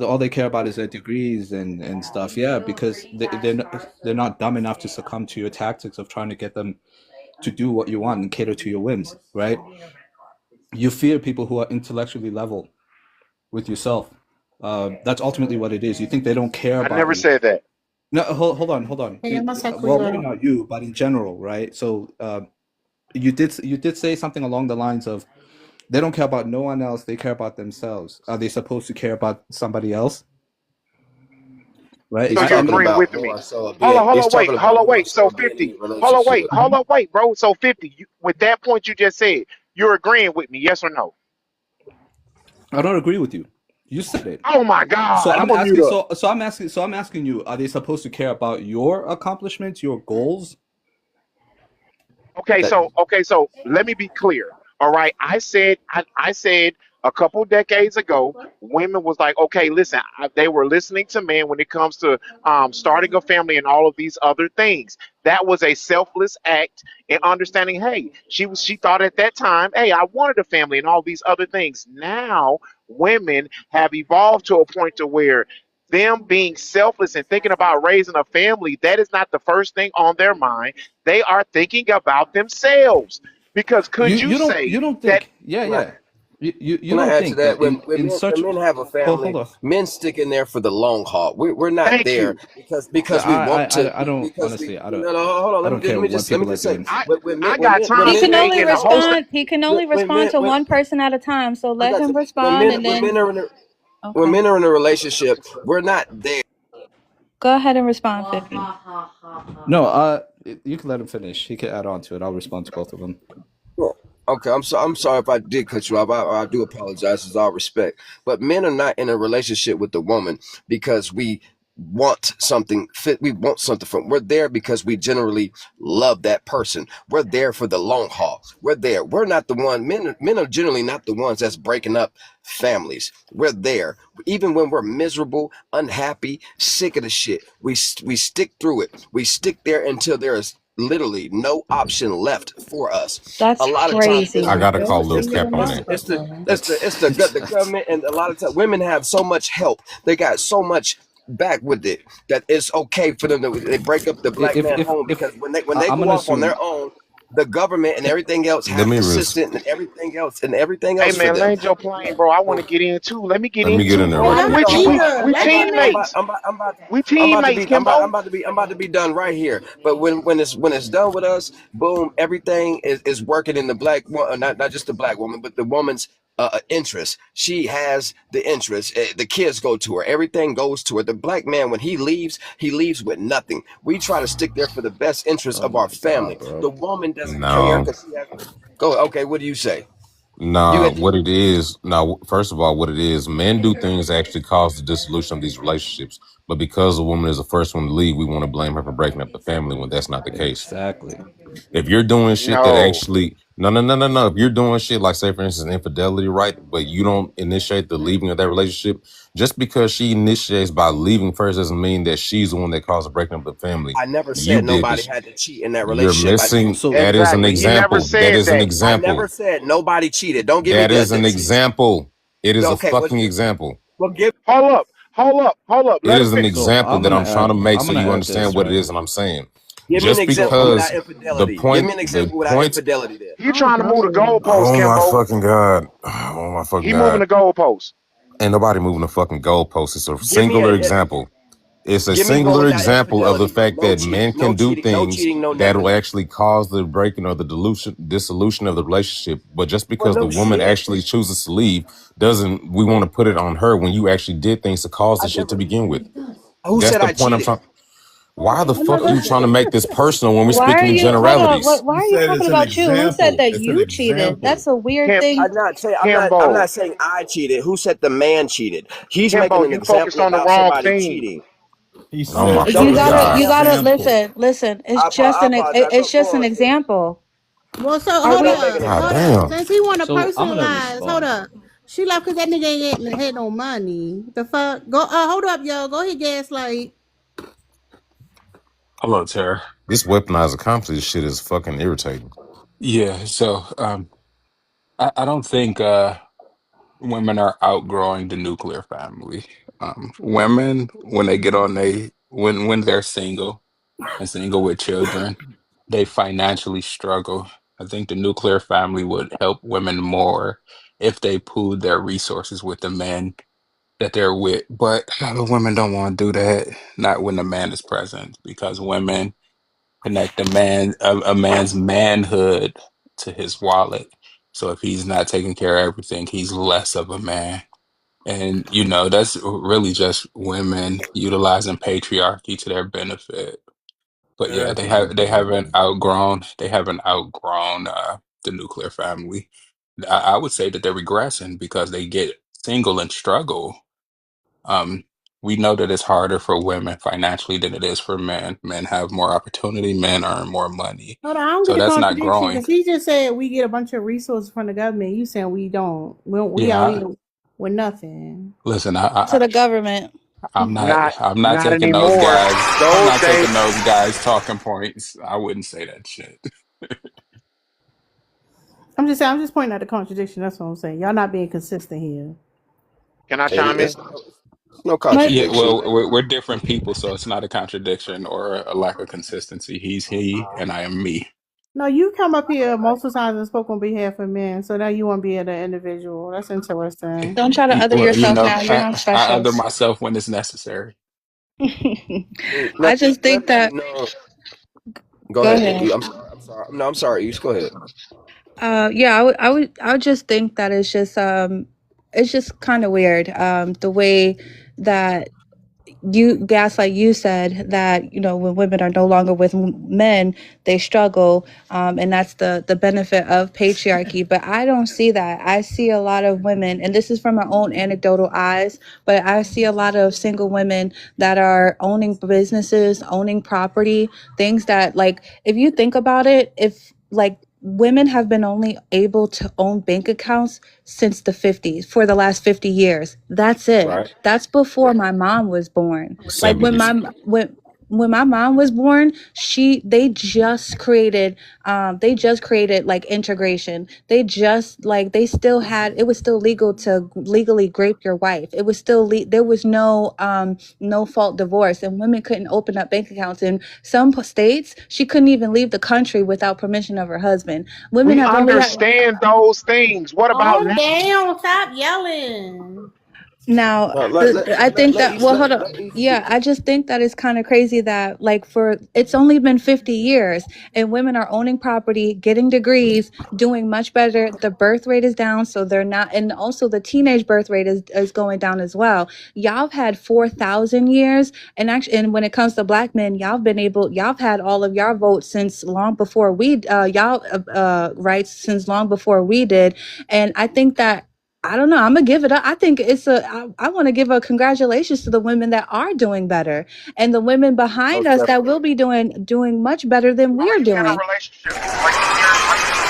all they care about is their degrees and stuff. Yeah, because they're not dumb enough to succumb to your tactics of trying to get them to do what you want and cater to your whims, right? You fear people who are intellectually level with yourself. That's ultimately what it is. You think they don't care I about never you. said that. No, hold on. Well, maybe not you, but in general, right? So you did say something along the lines of they don't care about no one else, they care about themselves. Are they supposed to care about somebody else? Right? So He's you're talking agreeing about with me? more so of Hold on, being. hold He's on, wait, talking hold about on, more wait. So so being in 50. a Hold on, relationship. wait, hold on, wait, bro. So 50. With that point you just said, you're agreeing with me? Yes or no? I don't agree with you. You said it. Oh my So God! I'm I'm gonna mute asking. up. So I'm asking you. Are they supposed to care about your accomplishments, your goals? Okay, That so let me be clear. All right, I said a couple decades ago, women was like, okay, listen, they were listening to men when it comes to starting a family and all of these other things. That was a selfless act in understanding. Hey, she thought at that time, hey, I wanted a family and all these other things. Now women have evolved to a point to where them being selfless and thinking about raising a family, that is not the first thing on their mind. They are thinking about themselves. Because you could you you don't say you don't that? think? Yeah, Can I yeah. You can I don't add to think that? that When in when such. men have a Hold family, on. men stick in there for the long haul. We're not Thank there you. because we want to. I don't Because we honestly. no no hold on. I don't care what Let me people are just say doing. I got when time He men can today only in the whole state. respond. He can only respond to when one person at a time. So I let got him you. respond, and When then men are in a when okay. men are in a relationship, we're not there. Go ahead and respond, 50. No, you can let him finish. He can add on to it. I'll respond to both of them. Well, okay, I'm sorry if I did cut you off. I do apologize, with all respect. But men are not in a relationship with the woman because we want something fit. We want something from. We're there because we generally love that person. We're there for the long haul. We're there. We're not the one. Men are generally not the ones that's breaking up families. We're there even when we're miserable, unhappy, sick of the shit. We stick through it. We stick there until there is literally no option left for us. That's A lot of times crazy. I gotta call Lil it's the Cap on that. the government, and a lot of times women have so much help. They got so much back with it that it's okay for them to they break up the black If man if home if because when they I'm go gonna off on assume. their own. the government and everything else Let have me the res- system and everything Hey else for man, them. land your plane, bro. I want to get in too. Let me get let me in get too, in there bro. Hey, right I'm that's quick. with you. No, We Peter. Let him teammates. I'm We about to teammates, be Kimbo. I'm about to be done right here. But when it's done with us, boom, everything is working in the not just the black woman, but the woman's interest. She has the interest. The kids go to her. Everything goes to her. The black man, when he leaves with nothing. We try to stick there for the best interest Oh of our my god, family. bro. The woman doesn't care No, because she has. Go. Okay, what do you say? You nah. had What it is now? First of all, what it is, men do things that actually cause the dissolution of these relationships. But because a woman is the first one to leave, we want to blame her for breaking up the family when that's not the case. Exactly. If you're doing shit that No. actually no. If you're doing shit like, say for instance, infidelity, right? But you don't initiate the leaving of that relationship, just because she initiates by leaving first doesn't mean that she's the one that caused the breaking up of the family. I never You said did nobody this. had to cheat in that You're relationship. I never missing. So That is an Exactly. He never example. That said is an that. I never example. said nobody cheated. Don't give me That is that. an example. It is a Okay, fucking example. well give. Hold up. It Let him is an finish. so example that I'm trying to make I'm so gonna you add understand this, what it right? is and I'm saying. Give me an Just example because without the infidelity. Give point, me an the example without point, infidelity then. He Oh, trying to move the God. goalposts, oh my Kimbo. fucking God. Oh my fucking He moving God. the goalposts. Ain't nobody moving the fucking goalpost. It's a Give me singular example. It's a give me one singular without example of the infidelity. fact No that cheating, men no can do cheating, no things cheating, no that will nothing. actually cause the breaking or the dissolution of the relationship. But just Well, because the no woman shit. actually chooses to leave, doesn't we want to put it on her when you actually did things to cause the I shit to never. begin with? Who That's said the I point I'm cheated? trying. Why the I'm not fuck are gonna you trying to make this personal when we're Why are speaking in you, hold on, generalities? why You are you said talking it's an about you? Who said example. that It's an you cheated? example. That's a weird Kim thing. I'm Kimbo. not saying I cheated. Who said the man cheated? He's making Kimbo, an you focused example on the about wrong somebody thing. cheating. He Oh Okay, my said don't You it's fucking an make gotta, an God. you gotta example. example. listen. It's I apologize. it's just Go an on, sis. example. Well, so Are hold we? Don't make an up, God hold example. up. damn. Since he want to So I'm gonna personalize, hold respond. up. She left because that nigga ain't had no money. The fuck? Go. Hold up, yo. Go ahead, gaslight. Hello, Tara. This weaponized accomplice shit is fucking irritating. Yeah, so I don't think women are outgrowing the nuclear family. Women, when they get on when they're single and single with children, they financially struggle. I think the nuclear family would help women more if they pooled their resources with the men that they're with. But a lot of women don't want to do that, not when the man is present, because women connect a man's manhood to his wallet. So if he's not taking care of everything, he's less of a man. And that's really just women utilizing patriarchy to their benefit. But yeah, That's what they haven't outgrown the nuclear family. I would say that they're regressing because they get single and struggle. um, we know that it's harder for women financially than it is for men. Men have more opportunity, men earn more money. Hold on. I don't get So the that's not contradiction growing. because he just said we get a bunch of resources from the government. You saying we don't? We Yeah, out here with nothing. listen, To the government. Not I'm not not taking those anymore. guys. I'm Those not days. taking those guys talking points. I wouldn't say that shit. I'm just saying. I'm just pointing out the contradiction. That's what I'm saying. Y'all not being consistent here. Can I chime in? It's no But Yeah, contradiction. well, we're different people, so it's not a contradiction or a lack of consistency. He's he, and I am me. No, you come up here multiple times and spoke on behalf of men, so now you want to be an individual. That's interesting. don't try to other Well, yourself now. You're not I special. other myself when it's necessary. I just think Let me that. know. Go Go ahead. ahead. I'm sorry. No, I'm sorry. You go ahead. Yeah, I would just think that it's just kind of weird. The way that gaslight, you said that when women are no longer with men, they struggle, and that's the benefit of patriarchy. But I don't see that. I see a lot of women, and this is from my own anecdotal eyes, but I see a lot of single women that are owning businesses, owning property, things that, like, if you think about it, if like women have been only able to own bank accounts since the 50s, for the last 50 years. That's it. Right. That's before my mom was born. Like when 70s. my when my mom was born, they just created like integration. They still had, it was still legal to legally grape your wife. It was still there was no fault divorce, and women couldn't open up bank accounts in some states. She couldn't even leave the country without permission of her husband. Women We have only had understand those things. What about Oh now? damn! Stop yelling. Now, I think that, well, hold up. Yeah, I just think that it's kind of crazy that, like, it's only been 50 years and women are owning property, getting degrees, doing much better. The birth rate is down, so they're not, and also the teenage birth rate is going down as well. Y'all have had 4,000 years, and actually, and when it comes to black men, y'all have had all of y'all votes since long before rights since long before we did. And I think that, I don't know. I'm gonna give it up. I think I want to give a congratulations to the women that are doing better, and the women behind Most us that definitely. will be doing much better than Are we're you in a doing. relationship? Are you in a relationship?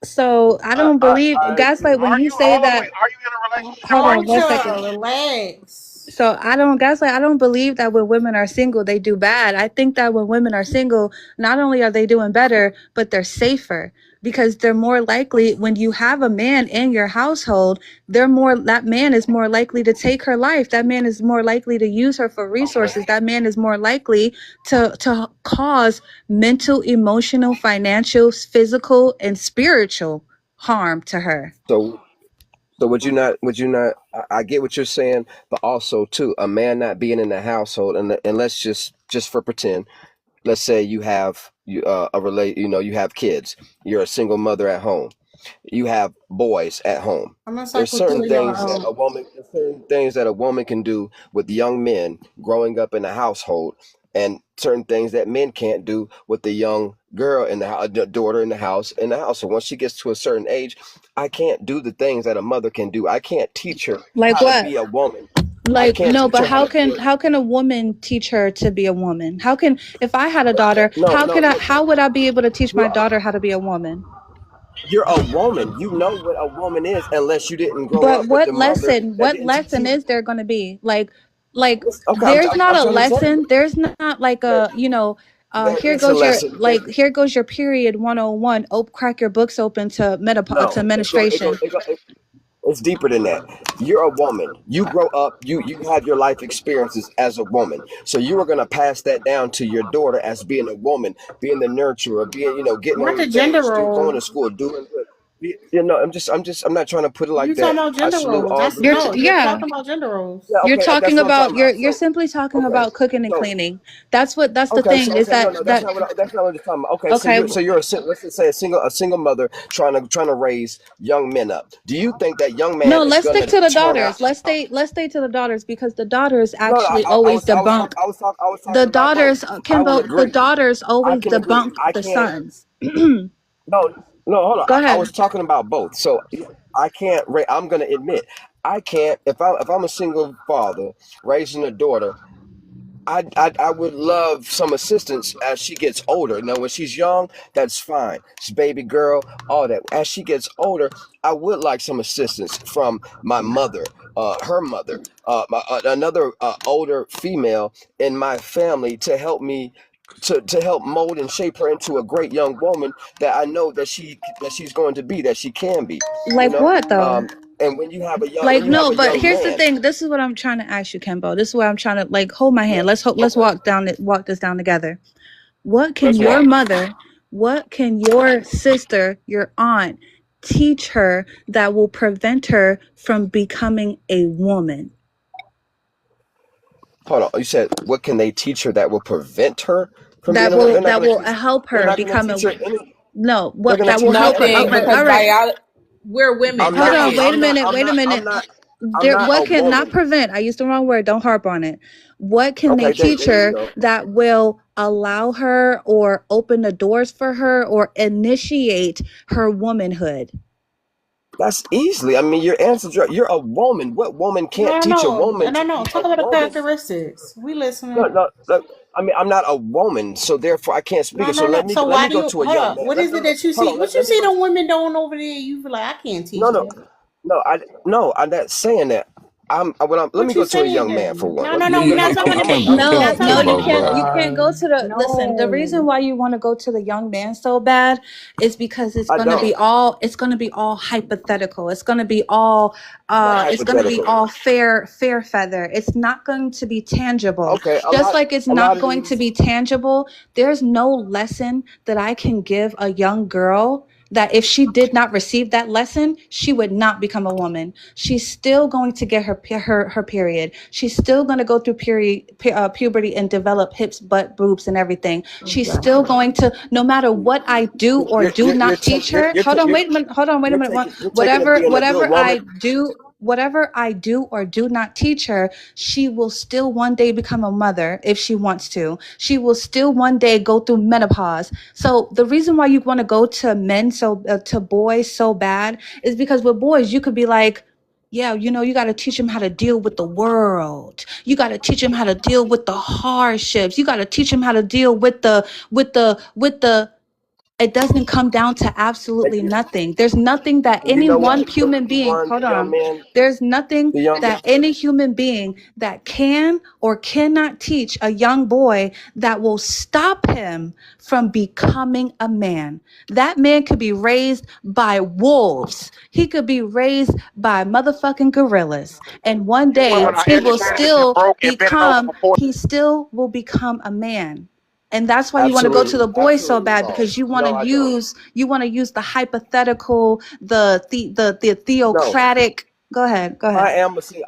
So I don't believe, Gaslight, when Are you you say hold on, that. wait, are you in a relationship Hold or are on you one single? second. Culture, relax. So I don't believe that when women are single, they do bad. I think that when women are single, not only are they doing better, but they're safer, because they're more likely, when you have a man in your household, that man is more likely to take her life. That man is more likely to use her for resources. That man is more likely to cause mental, emotional, financial, physical, and spiritual harm to her. So would you not, I get what you're saying, but also too, a man not being in the household, and let's just for pretend, let's say you have you have kids, you're a single mother at home, you have boys at home. I'm gonna There's cycle certain through things that y'all. a woman can do with young men growing up in a household, and certain things that men can't do with the young girl in the house, the daughter in the house. So once she gets to a certain age, I can't do the things that a mother can do. I can't teach her Like how to what? be a woman. I Like, can't no, teach but her how to be how can a woman teach her to be a woman? How can, if I had a daughter, no, no, no. how would I be able to teach my You're daughter how to be a woman? you're a woman. You know what a woman is, unless you didn't grow But up with the mother that what didn't teach lesson you. is there going to be? Like Okay, there's not I'm a trying to tell you. lesson. There's not like There, a, there here is a goes your, lesson. here goes your period 101. Crack your books open to No, to it goes, menstruation. it's deeper than that. You're a woman. You grow up, you have your life experiences as a woman. So you are gonna pass that down to your daughter as being a woman, being the nurturer, being, getting Not her the gender things, going to roles. school, doing good. I'm not trying to put it You like talking that. about I gender salute roles? all That's the You're women. no. You're yeah. talking about gender roles. Yeah, You're okay, talking that's what I'm talking about, about. you're simply talking Okay, about cooking and so cleaning. That's the okay, thing, so is okay, no, that no, that's not what I'm talking about. Okay, so okay. you're let's just say a single mother trying to raise young men up. Do you think that young No, man is let's stick gonna to the turn daughters. out? Let's stay to the daughters, because the daughters No, no, actually always debunk. I was The talking about both. daughters, I will Kimbo, the agree. daughters I always can agree. debunk I the can't. sons. No, no, hold on. Go I ahead. was talking about both. So I can't. I'm gonna admit I can't. If I'm a single father raising a daughter, I would love some assistance as she gets older. Now, when she's young, that's fine. She's baby girl, all that. As she gets older, I would like some assistance from my mother, her mother, another older female in my family to help me. To help mold and shape her into a great young woman that I know that she's going to be, that she can be, you Like know. what though? And when you have a young Like, when you have no, a but young here's the man, thing. This is what I'm trying to ask you, Kimbo. This is what I'm trying to, like, hold my yeah, hand. Let's okay, walk this down together. What can let's your walk. mother, what can your sister, your aunt teach her that will prevent her from becoming a woman? Hold on. You said what can they teach her that will prevent her from being a woman? They're not That going to will teach. help They're her not going to become teach a, her any. no, They're what going to that will teach her help her. Nothing, anything. Okay, because all right. we're women, I'm Hold not. on, period. wait a minute, wait a I'm minute. not. I'm There, not a what can not woman. prevent? I used the wrong word. Don't harp on it. What can they Okay. teach There you her go. that will allow her or open the doors for her or initiate her womanhood? That's easily. I mean, your answer. You're a woman. What woman can't No, teach a no, woman no, to no. be a Talk about the woman? characteristics. We No, listening. no, no. I mean, I'm not a woman, so therefore I can't speak No, it. So no, no. So let why me do go you to a hold young up? man. What is it that you Hold see? on. What you Let me see go. the women doing over there? You feel like I can't No, teach no, that. no. I'm not saying that. let What me you go to a saying young man for then? one. No, no, no. We're not talking about the man. We're not No, talking no, about the you man. can't. We're You talking can't about go to the. Listen, the reason no. why you want to go to the young man so bad is because it's I gonna be don't. all. It's gonna be all hypothetical. It's gonna be all. What It's gonna be hypothetical? all fair feather. It's not going to be tangible. Okay, Just like it's a lot not of going to these. be tangible. There's no lesson that I can give a young girl that if she did not receive that lesson, she would not become a woman. She's still going to get her period. She's still going to go through puberty and develop hips, butt, boobs, and everything. She's still going to, no matter what I do or do not teach her. Hold on, wait a minute. Hold on, wait a minute. You're taking it Whatever, being a good woman. whatever I do or do not teach her, she will still one day become a mother if she wants to. She will still one day go through menopause. So the reason why you want to go to men to boys so bad is because with boys you could be like, yeah, you got to teach them how to deal with the world. You got to teach them how to deal with the hardships. You got to teach them how to deal with the it doesn't come down to absolutely nothing. There's nothing that You any know what? one human being, The hold young on. men, There's nothing the young that any human being that can or cannot teach a young boy that will stop him from becoming a man. That man could be raised by wolves. He could be raised by motherfucking gorillas. And one You day women are educated and broke and bending over before. he still will become a man. And that's why you want to go to absolutely, the boys so absolutely bad, false. because you want to No, I don't. use the hypothetical, the No, theocratic. Go ahead.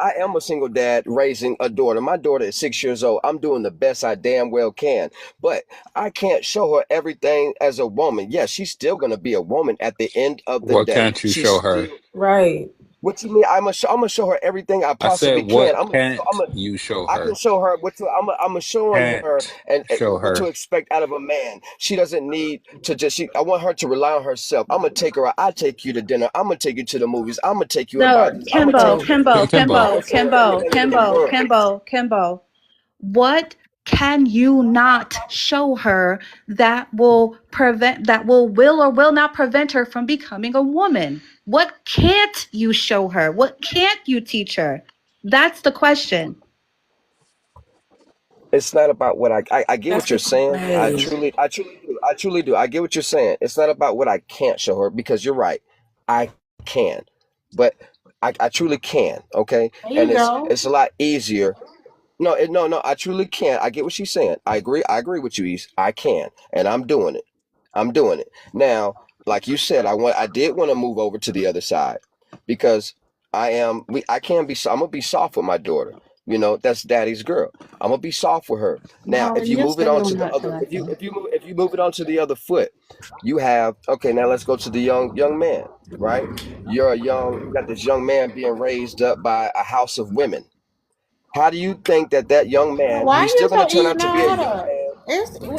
I am a single dad raising a daughter. My daughter is 6 years old. I'm doing the best I damn well can, but I can't show her everything as a woman. Yes, she's still gonna be a woman at the end of the What day. can't you She's show her? still. Right. What you mean? I'm gonna show her everything I I said, possibly can. what can't I'm a, you show I can her? show her what to. I'm showing her Can't and show what to her. expect out of a man. She doesn't need to just. I want her to rely on herself. I'm gonna take her out. I take you to dinner. I'm gonna take you to the movies. I'm gonna take you and buy No, this. I'm gonna Kimbo, take you. Kimbo, I'm Kimbo, Kimbo, gonna show her Kimbo, everything in the Kimbo, world. Kimbo, Kimbo. What can you not show her that will or will not prevent her from becoming a woman? What can't you show her? What can't you teach her? That's the question. It's not about what I get That's what you're the saying. right. I truly do. I get what you're saying. It's not about what I can't show her because you're right. I can, but I truly can. Okay, There and you go. it's a lot easier. No, no. I truly can. I get what she's saying. I agree. I agree with you, East. I can, and I'm doing it. I'm doing it now. Like you said, I did want to move over to the other side because I can be. I'm gonna be soft with my daughter. That's daddy's girl. I'm gonna be soft with her. Now, No, if you you're move it steady on on to the that other, collector. if you move it on to the other foot, you have okay. Now let's go to the young man. Right? You got this young man being raised up by a house of women. How do you think that young man, Why are he's you still going so to turn easy? out to No, be a hold young up. man?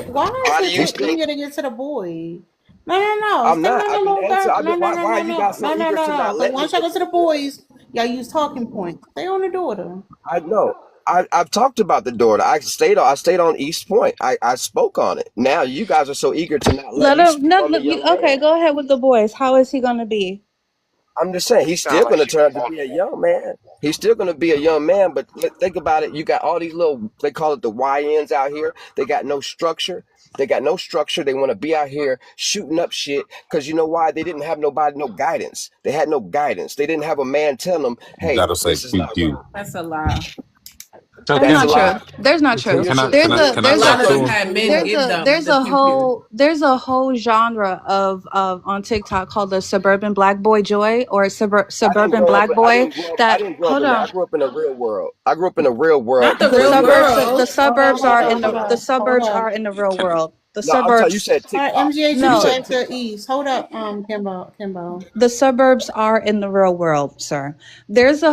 Why How is do it you so think? easier to get to the boy? No, no, no. I'm Stay not. on the I've been little answering. girl. I've No, been. no, Why no, no, are you guys no, so no, no, eager to no. not Because let me once y'all get go to to the the point? boys, y'all use talking points. Stay on the daughter. I know. I've talked about the daughter. I stayed on East Point. I spoke on it. Now you guys are so eager to not let Let me him. speak No, on the you, young man. okay, go ahead with the boys. How is he gonna be? I'm just saying She he's sound still like going to she turn was out to walking. be a young man. He's still going to be a young man, but think about it. You got all these little, they call it the YNs out here. They got no structure. They got no structure. They want to be out here shooting up shit because you know why? They didn't have nobody, no guidance. They had no guidance. They didn't have a man telling them, You hey, gotta say this is not PQ. right. That's a lie. So There's That's a not Kim, true. lie. There's not true. Yes, it can I is. can I A There's lot talk of to them him? had men give them the pew pew. there's a whole genre of on TikTok called the suburban black boy joy or suburban black boy I that didn't grow up hold in that. I on. grew up in the real world. I grew up in the real world Not the The where real you suburbs actually. the world. suburbs are in Hold the up, hold suburbs are up. in the real world. The No, I'm telling you. You suburbs said All right, TikTok. MGH, you You go no said after East. Hold up, Kimbo. the suburbs are in the real world, sir.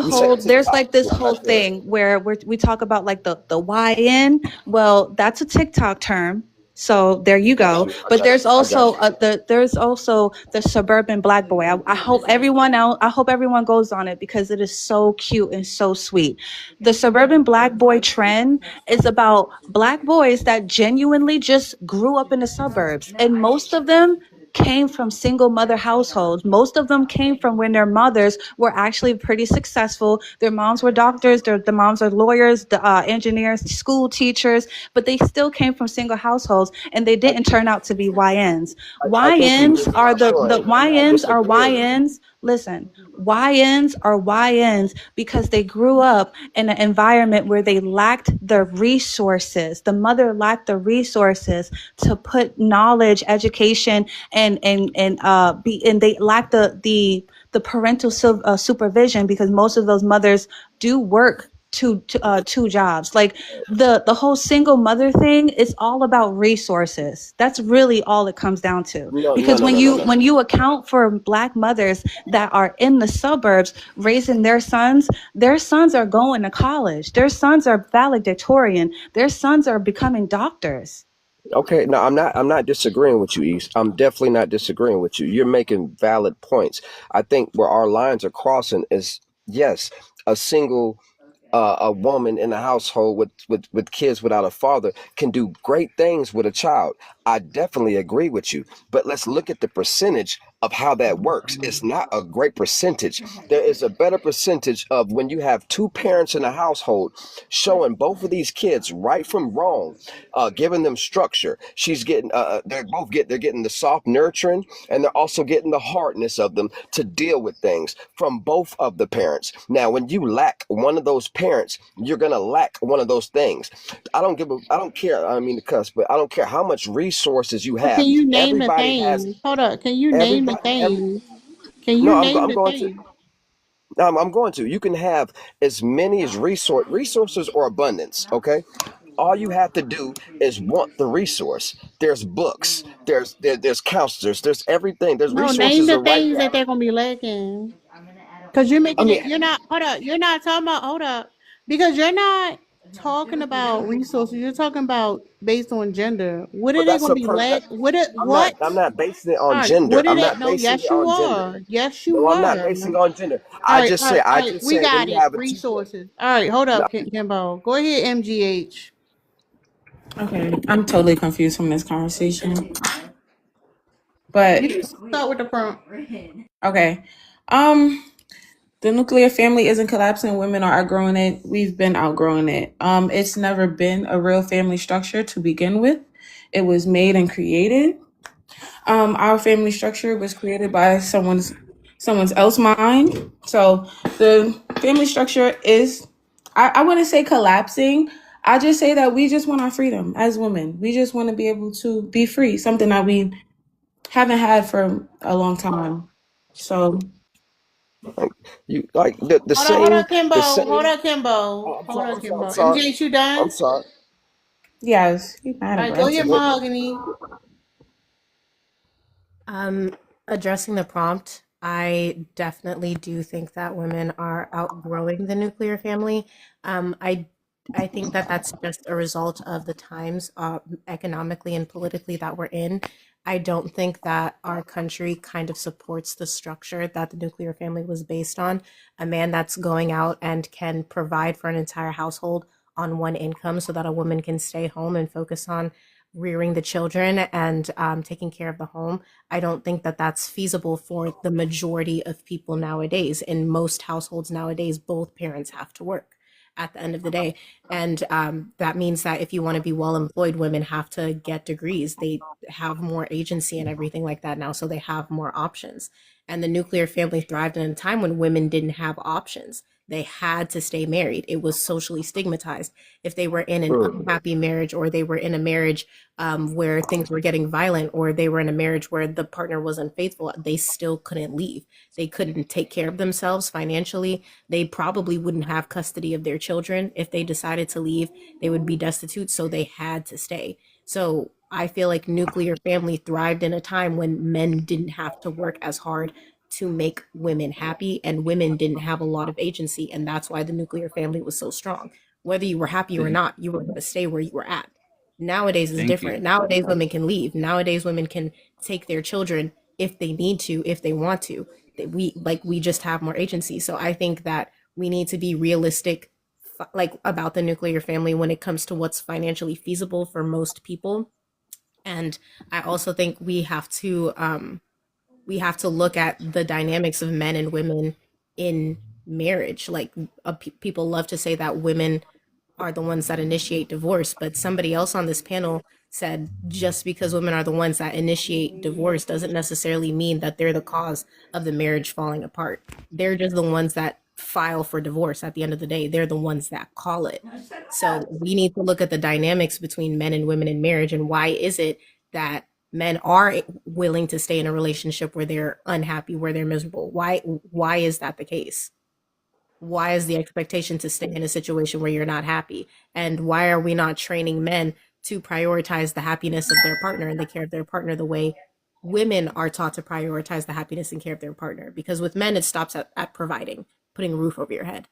you said There's TikTok. like this So I'm whole not sure. thing where we talk about like the YN. Well, that's a TikTok term. So there you Got go. you. I But got you. I got you. there's also the suburban black boy. I hope everyone goes on it because it is so cute and so sweet. The suburban black boy trend is about black boys that genuinely just grew up in the suburbs, and most of them came from single mother households. Most of them came from when their mothers were actually pretty successful. Their moms were doctors, the moms are lawyers, engineers, school teachers, but they still came from single households, and they didn't turn out to be YNs. I think you YNs missed are my the point. I'm not YNs are disagreeing. YNs. Listen, YNs are YNs because they grew up in an environment where they lacked the resources. The mother lacked the resources to put knowledge, education, and they lacked the parental supervision, because most of those mothers do work two jobs. Like the whole single mother thing is all about resources. That's really all it comes down to. No, no, Because no, when no, no, you no. when you account for Black mothers that are in the suburbs raising their sons are going to college. Their sons are valedictorian. Their sons are becoming doctors. Okay, no, I'm not disagreeing with you, East. I'm definitely not disagreeing with you. You're making valid points. I think where our lines are crossing is, yes, a single a woman in a household with kids without a father can do great things with a child. I definitely agree with you. But let's look at the percentage of how that works. It's not a great percentage. There is a better percentage of when you have two parents in a household showing both of these kids right from wrong, giving them structure. She's getting they're getting the soft nurturing, and they're also getting the hardness of them to deal with things from both of the parents. Now, when you lack one of those parents, you're gonna lack one of those things. I don't care. I don't mean to cuss, but I don't care how much resources you Well, can have. you name the Everybody has things? Hold up. Can you name the everybody. things? Can you No, name I'm the going to. things? I'm going to. You can have as many as resources or abundance. Okay, all you have to do is want the resource. There's books. There's counselors. There's everything. There's No, name resources the are right things there. that they're gonna be lacking. Because you're I making mean, it. You're not. Hold up. You're not talking about. Hold up. Because you're not talking about resources. You're talking about based on gender. What are but they that's gonna a be per. lack? That's, What? I'm not. What? I'm not basing it All on right. gender. What did I'm it? not No. basing Yes, it you on gender. are. Yes, No, you I'm not are. basing it on gender. All I right. just All say. right. All I right. just We say when got you it. have a two. Resources. All right. Hold No, up, Kimbo. Go ahead, MGH. Okay, I'm totally confused from this conversation. But You can start with the prompt. okay. Um the nuclear family isn't collapsing, women are outgrowing it. We've been outgrowing it. It's never been a real family structure to begin with. It was made and created. Our family structure was created by someone's else mind. So the family structure is, I wouldn't say collapsing. I just say that we just want our freedom as women. We just want to be able to be free, something that we haven't had for a long time. So you like the Hold same on, Kimbo. the Hold same. on, Kimbo. Oh, I'm Hold sorry. on, I'm sorry. I'm Kimbo. sorry. MGH, you done? I'm sorry. yes, he's All not right, go ahead, aggressive. Mahogany. Addressing the prompt, I definitely do think that women are outgrowing the nuclear family. I think that that's just a result of the times, economically and politically that we're in. I don't think that our country kind of supports the structure that the nuclear family was based on. A man that's going out and can provide for an entire household on one income so that a woman can stay home and focus on rearing the children and taking care of the home. I don't think that that's feasible for the majority of people nowadays. In most households nowadays, both parents have to work at the end of the day. And that means that if you want to be well employed, women have to get degrees. They have more agency and everything like that now, so they have more options. And the nuclear family thrived in a time when women didn't have options. They had to stay married. It was socially stigmatized. If they were in an Mm. unhappy marriage, or they were in a marriage where things were getting violent, or they were in a marriage where the partner was unfaithful, they still couldn't leave. They couldn't take care of themselves financially. They probably wouldn't have custody of their children. If they decided to leave, they would be destitute. So they had to stay. So I feel like nuclear family thrived in a time when men didn't have to work as hard to make women happy, and women didn't have a lot of agency. And that's why the nuclear family was so strong. Whether you were happy or not, you were going to stay where you were at. Nowadays is Thank you. different. Nowadays women can leave. Nowadays women can take their children if they need to, if they want to. We just have more agency. So I think that we need to be realistic, like about the nuclear family when it comes to what's financially feasible for most people, And I also think we have to look at the dynamics of men and women in marriage. Like people love to say that women are the ones that initiate divorce, but somebody else on this panel said just because women are the ones that initiate divorce doesn't necessarily mean that they're the cause of the marriage falling apart. They're just the ones that file for divorce at the end of the day. They're the ones that call it. So we need to look at the dynamics between men and women in marriage, and why is it that men are willing to stay in a relationship where they're unhappy, where they're miserable? Why is that the case? Why is the expectation to stay in a situation where you're not happy? And why are we not training men to prioritize the happiness of their partner and the care of their partner the way women are taught to prioritize the happiness and care of their partner? Because with men, it stops at providing, putting a roof over your head.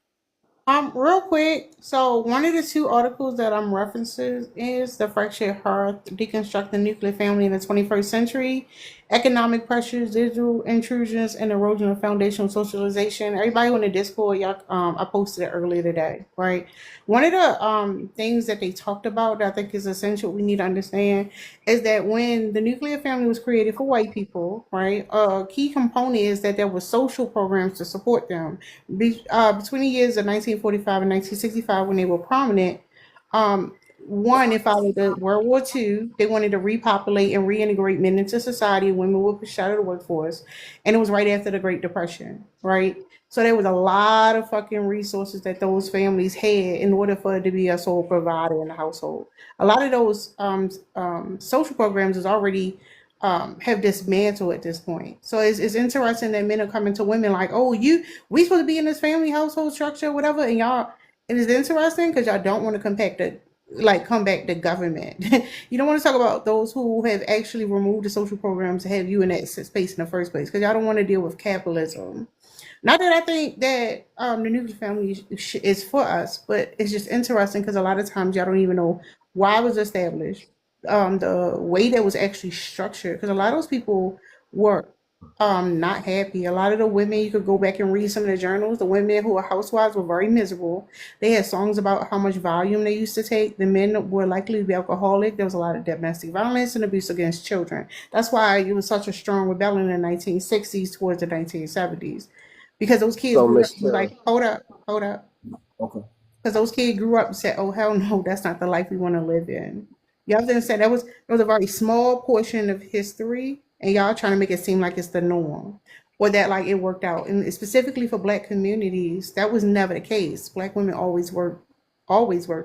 Real quick. So one of the two articles that I'm referencing is the Fractured Hearth: Deconstruct the Nuclear Family in the 21st Century, Economic Pressures, Digital Intrusions, and Erosion of Foundational Socialization. Everybody on the Discord, y'all, I posted it earlier today, right? One of the things that they talked about that I think is essential we need to understand is that when the nuclear family was created for white people, right, a key component is that there were social programs to support them between the years of 1945 and 1965, when they were prominent. Um, One, it followed the World War II. They wanted to repopulate and reintegrate men into society. Women were pushed out of the workforce. And it was right after the Great Depression, right? So there was a lot of fucking resources that those families had in order for it to be a sole provider in the household. A lot of those social programs is already have dismantled at this point. So it's interesting that men are coming to women like, oh, we supposed to be in this family household structure, whatever, and y'all. It is interesting because y'all don't want to come back to government. You don't want to talk about those who have actually removed the social programs to have you in that space in the first place because y'all don't want to deal with capitalism. Not that I think that the nuclear family is for us, but it's just interesting because a lot of times y'all don't even know why it was established, the way that was actually structured. Because a lot of those people were not happy. A lot of the women, you could go back and read some of the journals. The women who were housewives were very miserable. They had songs about how much volume they used to take. The men were likely to be alcoholic. There was a lot of domestic violence and abuse against children. That's why it was such a strong rebellion in the 1960s towards the 1970s because those kids So, grew up Miss Terry, like, hold up, okay. because those kids grew up and said, "Oh hell no, that's not the life we want to live in." Y'all understand that was a very small portion of history, and y'all trying to make it seem like it's the norm, or that like it worked out. And specifically for Black communities, that was never the case. Black women always work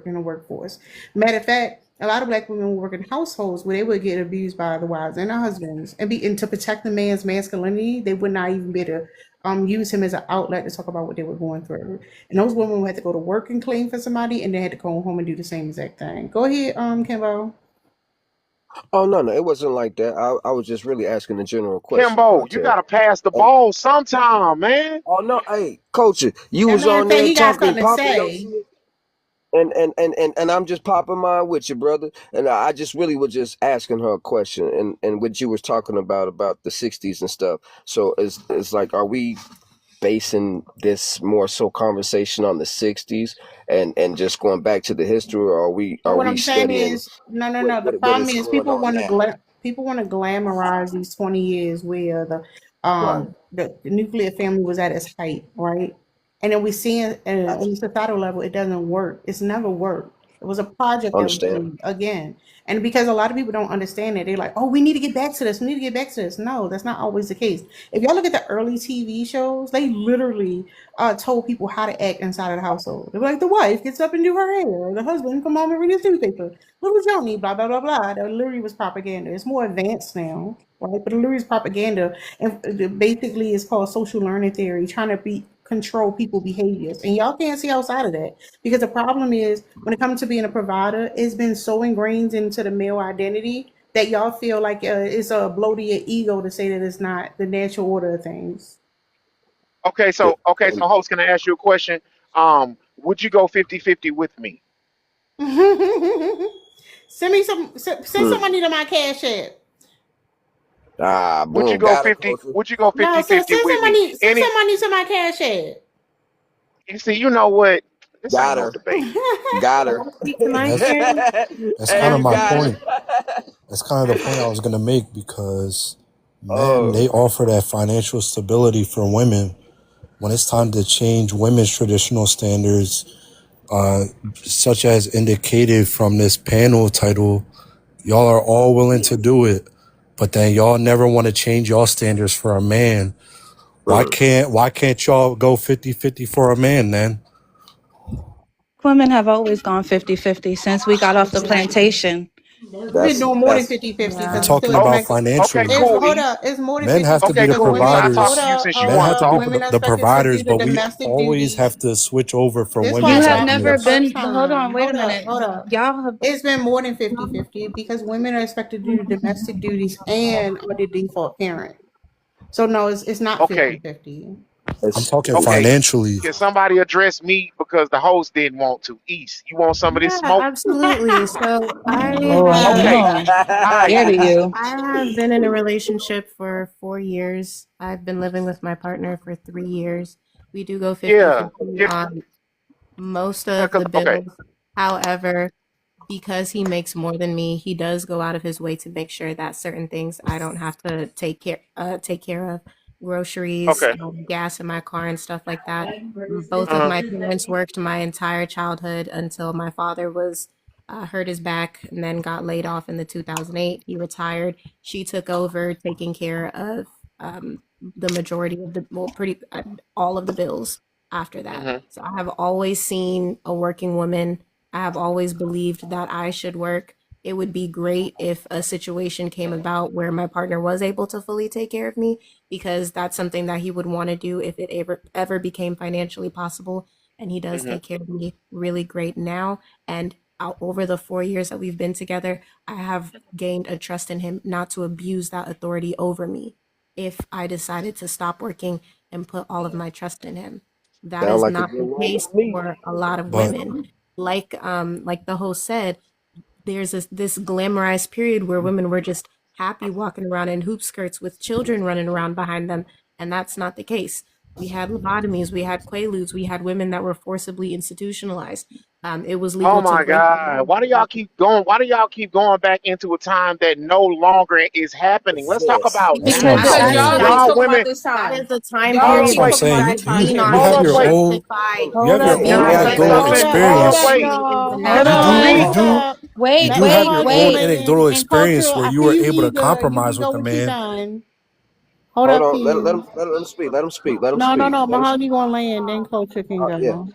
in the workforce. Matter of fact, a lot of Black women work in households where they would get abused by the wives and their husbands, and to protect the man's masculinity, they would not even be able to use him as an outlet to talk about what they were going through. And those women had to go to work and clean for somebody, and they had to go home and do the same exact thing. Go ahead, Kimbo. Oh no, it wasn't like that. I was just really asking a general question, Kimbo, you Terry. gotta pass the And ball sometime, man. oh no, hey, coach, you That was man on said there he got talking, something to popping your say. shit, and I'm just popping mine with you, brother. And I just really was just asking her a question, and what you was talking about the '60s and stuff. So it's like, are we basing this more so conversation on the '60s and just going back to the history, or are we But are what we I'm saying studying is, no. The what problem is is going on now? people want to glamorize these 20 years where Right. the nuclear family was at its height, right? And then we see it on the societal level, it doesn't work. It's never worked. It was a project that was Understand. made again. And because a lot of people don't understand it, they're like, oh, we need to get back to this. We need to get back to this. No, that's not always the case. If y'all look at the early TV shows, they literally told people how to act inside of the household. They were like, the wife gets up and do her hair, the husband come home and read his newspaper. Little Johnny, blah blah blah blah. That literally was propaganda. It's more advanced now, right? But it literally is propaganda, and basically it's called social learning theory, trying to be control people behaviors, and y'all can't see outside of that because the problem is when it comes to being a provider, it's been so ingrained into the male identity that y'all feel like it's a blow to your ego to say that it's not the natural order of things. Okay, so host, can I ask you a question? Would you go 50-50 with me? Send Hmm. some money to my cash app. Ah, Would you boom, go got it, 50? coach. Would you go No, 50-50 with me? send some money to my cash app. You see, you know what? This ain't Got no her. debate. Got Can her. I speak to my That's experience? that's Can kind I of Hey, my speak? got point. her. That's kind of the point I was gonna make because men Oh, they offer that financial stability for women when it's time to change women's traditional standards, uh, such as indicated from this panel title. Y'all are all willing to do it, but then y'all never want to change y'all standards for a man. mm. Why can't y'all go 50-50 for a man then? Women have always gone 50-50 since we got off the Exactly. plantation. We've been doing more than That's 50-50 I'm because Yeah. it's still talking a oh, about domestic. Okay, financially. It's cool, hold E. up. It's more than Men have to 50 be Okay, the because cool, E. women. I'll talk Hold providers. to you up, since you hold Men want to have up. to be talk. Women are the expected to providers, do the but we domestic always duties. have to switch over from This why You I women's have asked you never the ideas. first been, hold time. on, wait a Hold up, minute. hold up. Y'all have, It's been more than 50-50 because women are expected to do domestic duties and are the default parent. So no, it's not Okay, 50-50. I'm it's talking okay. financially. Can somebody address me because the host didn't want to? East, you want some of this Yeah, smoke? absolutely. So I Oh, I don't Okay. have know. All right, Scared of East. you. I have been in a relationship for 4 years. I've been living with my partner for 3 years. We do go Yeah. 50-50 Yeah. on most of the Okay. bills. However, because he makes more than me, he does go out of his way to make sure that certain things I don't have to take care of, groceries, Okay. gas in my car and stuff like that. Both of Uh-huh. my parents worked my entire childhood until my father was hurt his back and then got laid off in the 2008. He retired. She took over taking care of the majority of the well, pretty all of the bills after that. Mm-hmm. So I have always seen a working woman. I have always believed that I should work. It would be great if a situation came about where my partner was able to fully take care of me because that's something that he would want to do if it ever became financially possible. And he does Mm-hmm. take care of me really great now. And over the 4 years that we've been together, I have gained a trust in him not to abuse that authority over me if I decided to stop working and put all of my trust in him. That sound is like a not good the woman case to me. for a lot of But women. Like the host said, there's this glamorized period where women were just happy walking around in hoop skirts with children running around behind them, and that's not the case. We had lobotomies, we had quaaludes, we had women that were forcibly institutionalized. It was Oh legal to my break the God. law. Why do y'all keep going? Why do y'all keep going back into a time that no longer is happening? Let's talk This. about that's what I'm Because now. That y'all saying. like that Y'all talking about women. this that is time. the time Y'all That's period like what I'm where Wait. talking you saying. about guys this time. lean on You Hold to have up. your Wait. own justify you have your your own Y'all say anecdotal something. Hold up. experience. Wait. is the Hold You natural do up, you Reese. hold order. do up. you Wait, Let do have wait, your Mahogany own wait. land anecdotal and culture. experience where you After were you, able to you compromise can with go a what you man. done. Hold Hold up, on. Let King. him speak. Let him speak. Let him No, no, speak. no. Let him speak. Mahogany gonna land, then culture can Yeah. go.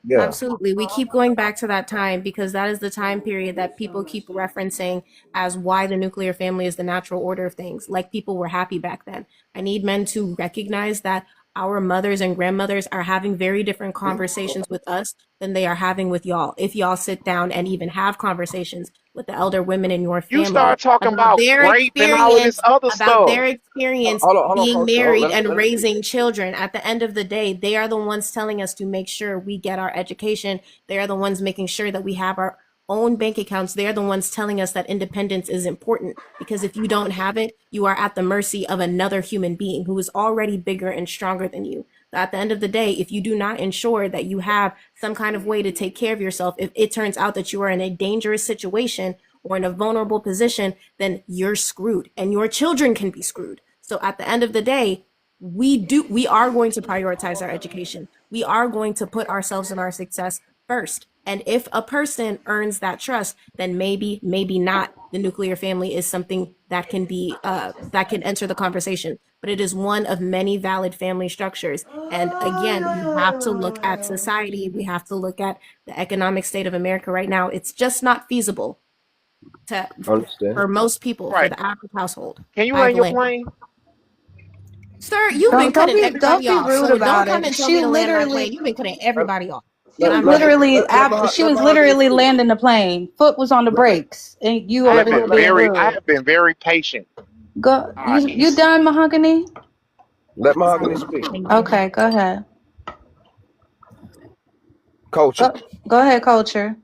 Yeah. Absolutely. We keep going back to that time because that is the time period that people keep referencing as why the nuclear family is the natural order of things. Like people were happy back then. I need men to recognize that our mothers and grandmothers are having very different conversations with us than they are having with y'all. If y'all sit down and even have conversations with the elder women in your You family start talking about grape and all of this other about stuff. their experience Hold on, being coach. Hold on. married and Let him speak. raising children. At the end of the day, they are the ones telling us to make sure we get our education. They are the ones making sure that we have our own bank accounts. They're the ones telling us that independence is important because if you don't have it, you are at the mercy of another human being who is already bigger and stronger than you. At the end of the day, if you do not ensure that you have some kind of way to take care of yourself, if it turns out that you are in a dangerous situation or in a vulnerable position, then you're screwed and your children can be screwed. So at the end of the day, we are going to prioritize our education. We are going to put ourselves and our success first. And if a person earns that trust, then maybe not the nuclear family is something that can be that can enter the conversation. But it is one of many valid family structures. And again, we have to look at society. We have to look at the economic state of America right now. It's just not feasible to Understand. for most people, for Right. the average household. Can you I've land your landed. plane? Sir, you've been Don't cutting be everybody off. rude So don't about come it. and tell me to land my plane. You've been cutting Let everybody off. She But was I'm done. she let was Mahogany literally speak. landing the plane. Foot was on the brakes, and you I over have here been being very I rude. have been very patient. Go, you East. done, Mahogany? Let Mahogany speak. Thank you. Okay, go ahead. Culture. Go ahead, culture.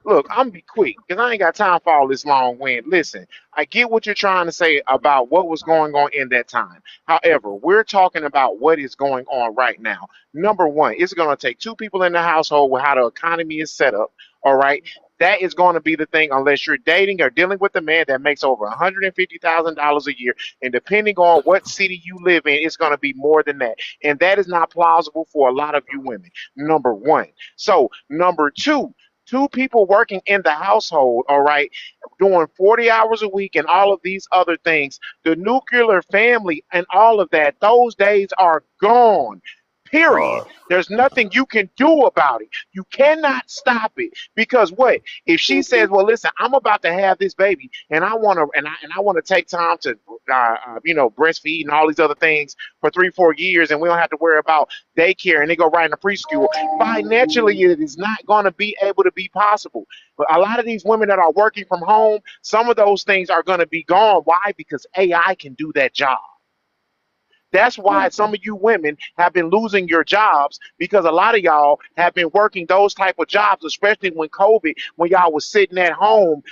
Look, I'm gonna be quick because I ain't got time for all this long wind. Listen, I get what you're trying to say about what was going on in that time. However, we're talking about what is going on right now. Number one, it's gonna take two people in the household with how the economy is set up. All right. That is going to be the thing unless you're dating or dealing with a man that makes over $150,000 a year. And depending on what city you live in, it's going to be more than that. And that is not plausible for a lot of you women. Number one. So, number two, two people working in the household, all right, doing 40 hours a week and all of these other things, the nuclear family and all of that, those days are gone. Period. There's nothing you can do about it. You cannot stop it because what if she says, "Well, listen, I'm about to have this baby, and I want to, and I want to take time to, breastfeed and all these other things for 3, 4 years, and we don't have to worry about daycare, and they go right into preschool." Financially, it is not going to be able to be possible. But a lot of these women that are working from home, some of those things are going to be gone. Why? Because AI can do that job. That's why some of you women have been losing your jobs because a lot of y'all have been working those type of jobs, especially when COVID, when y'all was sitting at home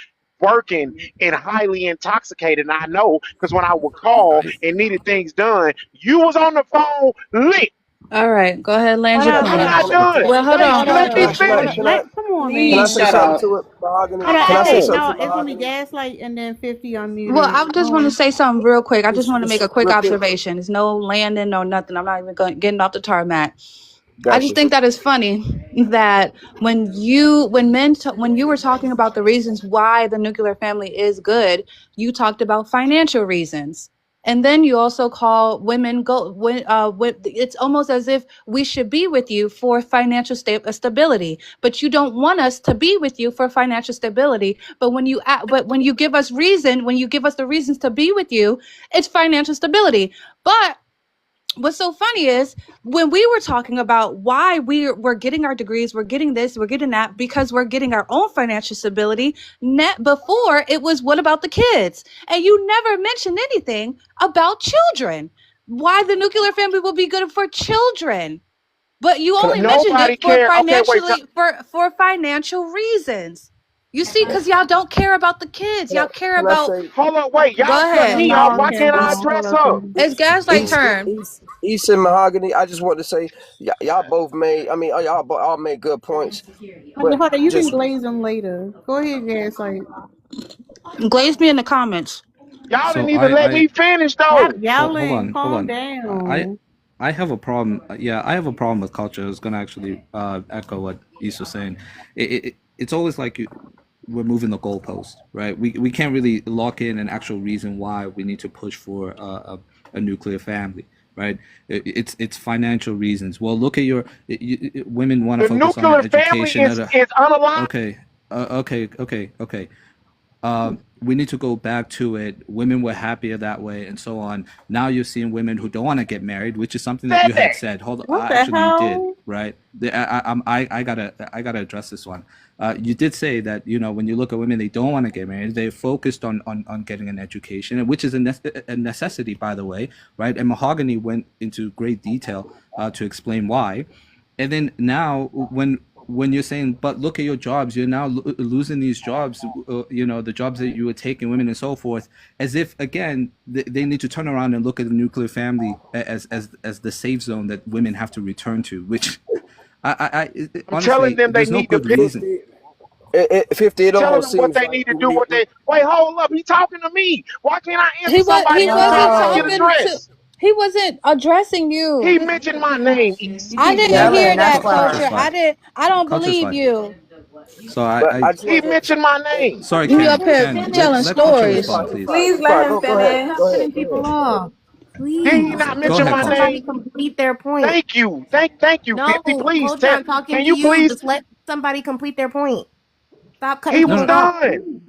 working and highly intoxicated. And I know because when I would call and needed things done, you was on the phone lit. All right, go ahead, land Hold your on, I'm hold plane. not on, done. Well, hold Thank on. you. Let me hold finish. on. Come on, Can I man. say something to it, Mahogany? Hold Can I say Hey, on. something no, to it's gonna be Mahogany? Gaslight and then 50 Well, unmuted. I just want to say something real quick. I just want to make a quick Real quick. observation. There's no landing, no nothing. I'm not even getting off the tarmac. I just Gotcha. think that is funny that when you were talking about the reasons why the nuclear family is good, you talked about financial reasons. And then you also call women it's almost as if we should be with you for financial stability, but you don't want us to be with you for financial stability. But when you give us the reasons to be with you, it's financial stability. But what's so funny is when we were talking about why we're getting our degrees, we're getting this, we're getting that, because we're getting our own financial stability. Net before it was, what about the kids? And you never mentioned anything about children. Why the nuclear family will be good for children, but you Can I, only mentioned Nobody it for care. Okay, wait. financial reasons. You see, because y'all don't care about the kids. Y'all care can I about. say Hold on, wait. Y'all Go cut Hold ahead. me off. on, Why can't I Kimbo. East Hold address on, her? Kimbo. It's Gaslight East turn. East and Mahogany? I just want to say y'all both made. I mean, all made good points, but Hold on, you can just glaze them later. Go ahead, Gaslight. Glaze me in the comments. Y'all So didn't even let me finish Stop though. yelling. hold Calm on. down. I have a problem. Yeah, I have a problem with culture. I was gonna actually echo what Issa was saying. It's always like we're moving the goalpost, right? We can't really lock in an actual reason why we need to push for a nuclear family, right? It's financial reasons. Well, look at women want to The focus on nuclear family education. is unalive. Okay, okay. We need to go back to it. Women were happier that way, and so on. Now you're seeing women who don't want to get married, which is something that Said you had that. said. Hold on, What the actually, you did, hell? right? I gotta address this one. You did say that when you look at women, they don't want to get married. They're focused on getting an education, which is a necessity, by the way, right? And Mahogany went into great detail to explain why. And then now when you're saying, but look at your jobs, you're now losing these jobs, the jobs that you were taking, women and so forth, as if again they need to turn around and look at the nuclear family as the safe zone that women have to return to, which I'm telling honestly, them they there's no need to good pick. 50. reason. 50. It Telling almost them what seems they like need to do. we. What they wait. Hold up. He talking to me. Why can't I answer He somebody who wasn't talking to get No. talking to. addressed? He wasn't addressing you. He mentioned my name. You I keep didn't yelling. hear That's that, Culture's culture. why. fine. I don't Culture's believe fine. you. So But I just He want to. mentioned my name. sorry, You Ken. up here telling Let culture It's stories. fine. respond, It's please. fine. Please It's let fine. him Go ahead. finish. Go ahead. Cutting Go people ahead. off. He Please. not Go mention ahead, my Let culture. somebody name. complete their point. Thank you. Thank you, No, 50. Please culture, tell. I'm talking Can to you you. please? Just let somebody complete their point. Stop cutting He was No, people off. done.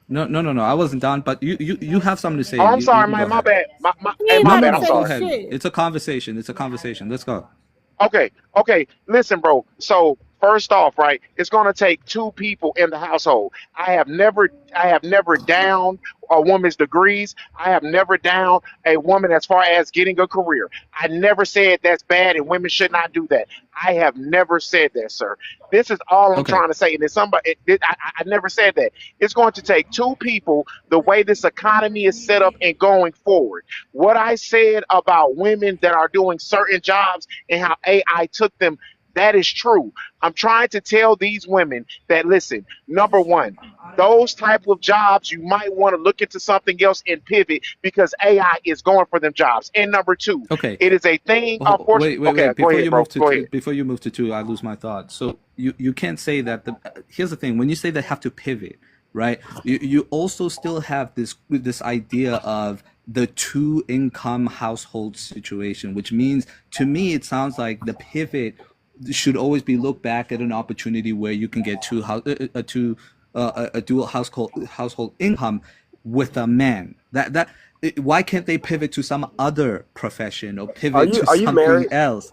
no. I wasn't done, but you have something to say. Oh, I'm You sorry, can go man. My ahead. bad. He Hey, ain't my about bad. to I'm No. Go say sorry. ahead. shit. It's a conversation. Let's go. Okay. Listen, bro. So First off, right, it's going to take two people in the household. I have never downed a woman's degrees. I have never downed a woman as far as getting a career. I never said that's bad and women should not do that. I have never said that, sir. This is all I'm Okay. trying to say. And then I never said that. It's going to take two people, the way this economy is set up and going forward. What I said about women that are doing certain jobs and how AI took them, that is true. I'm trying to tell these women that, listen, number one, those type of jobs, you might want to look into something else and pivot because AI is going for them jobs. And number two, Okay. it is a thing, Oh, unfortunately. wait. Okay, go ahead, bro. Go ahead. Before you move to two, I lose my thought. So you can't say that here's the thing. When you say they have to pivot, right? You also still have this idea of the two income household situation, which means to me it sounds like the pivot should always be looked back at an opportunity where you can get a dual household income with a man. Why can't they pivot to some other profession or Are pivot you to are you something married? else?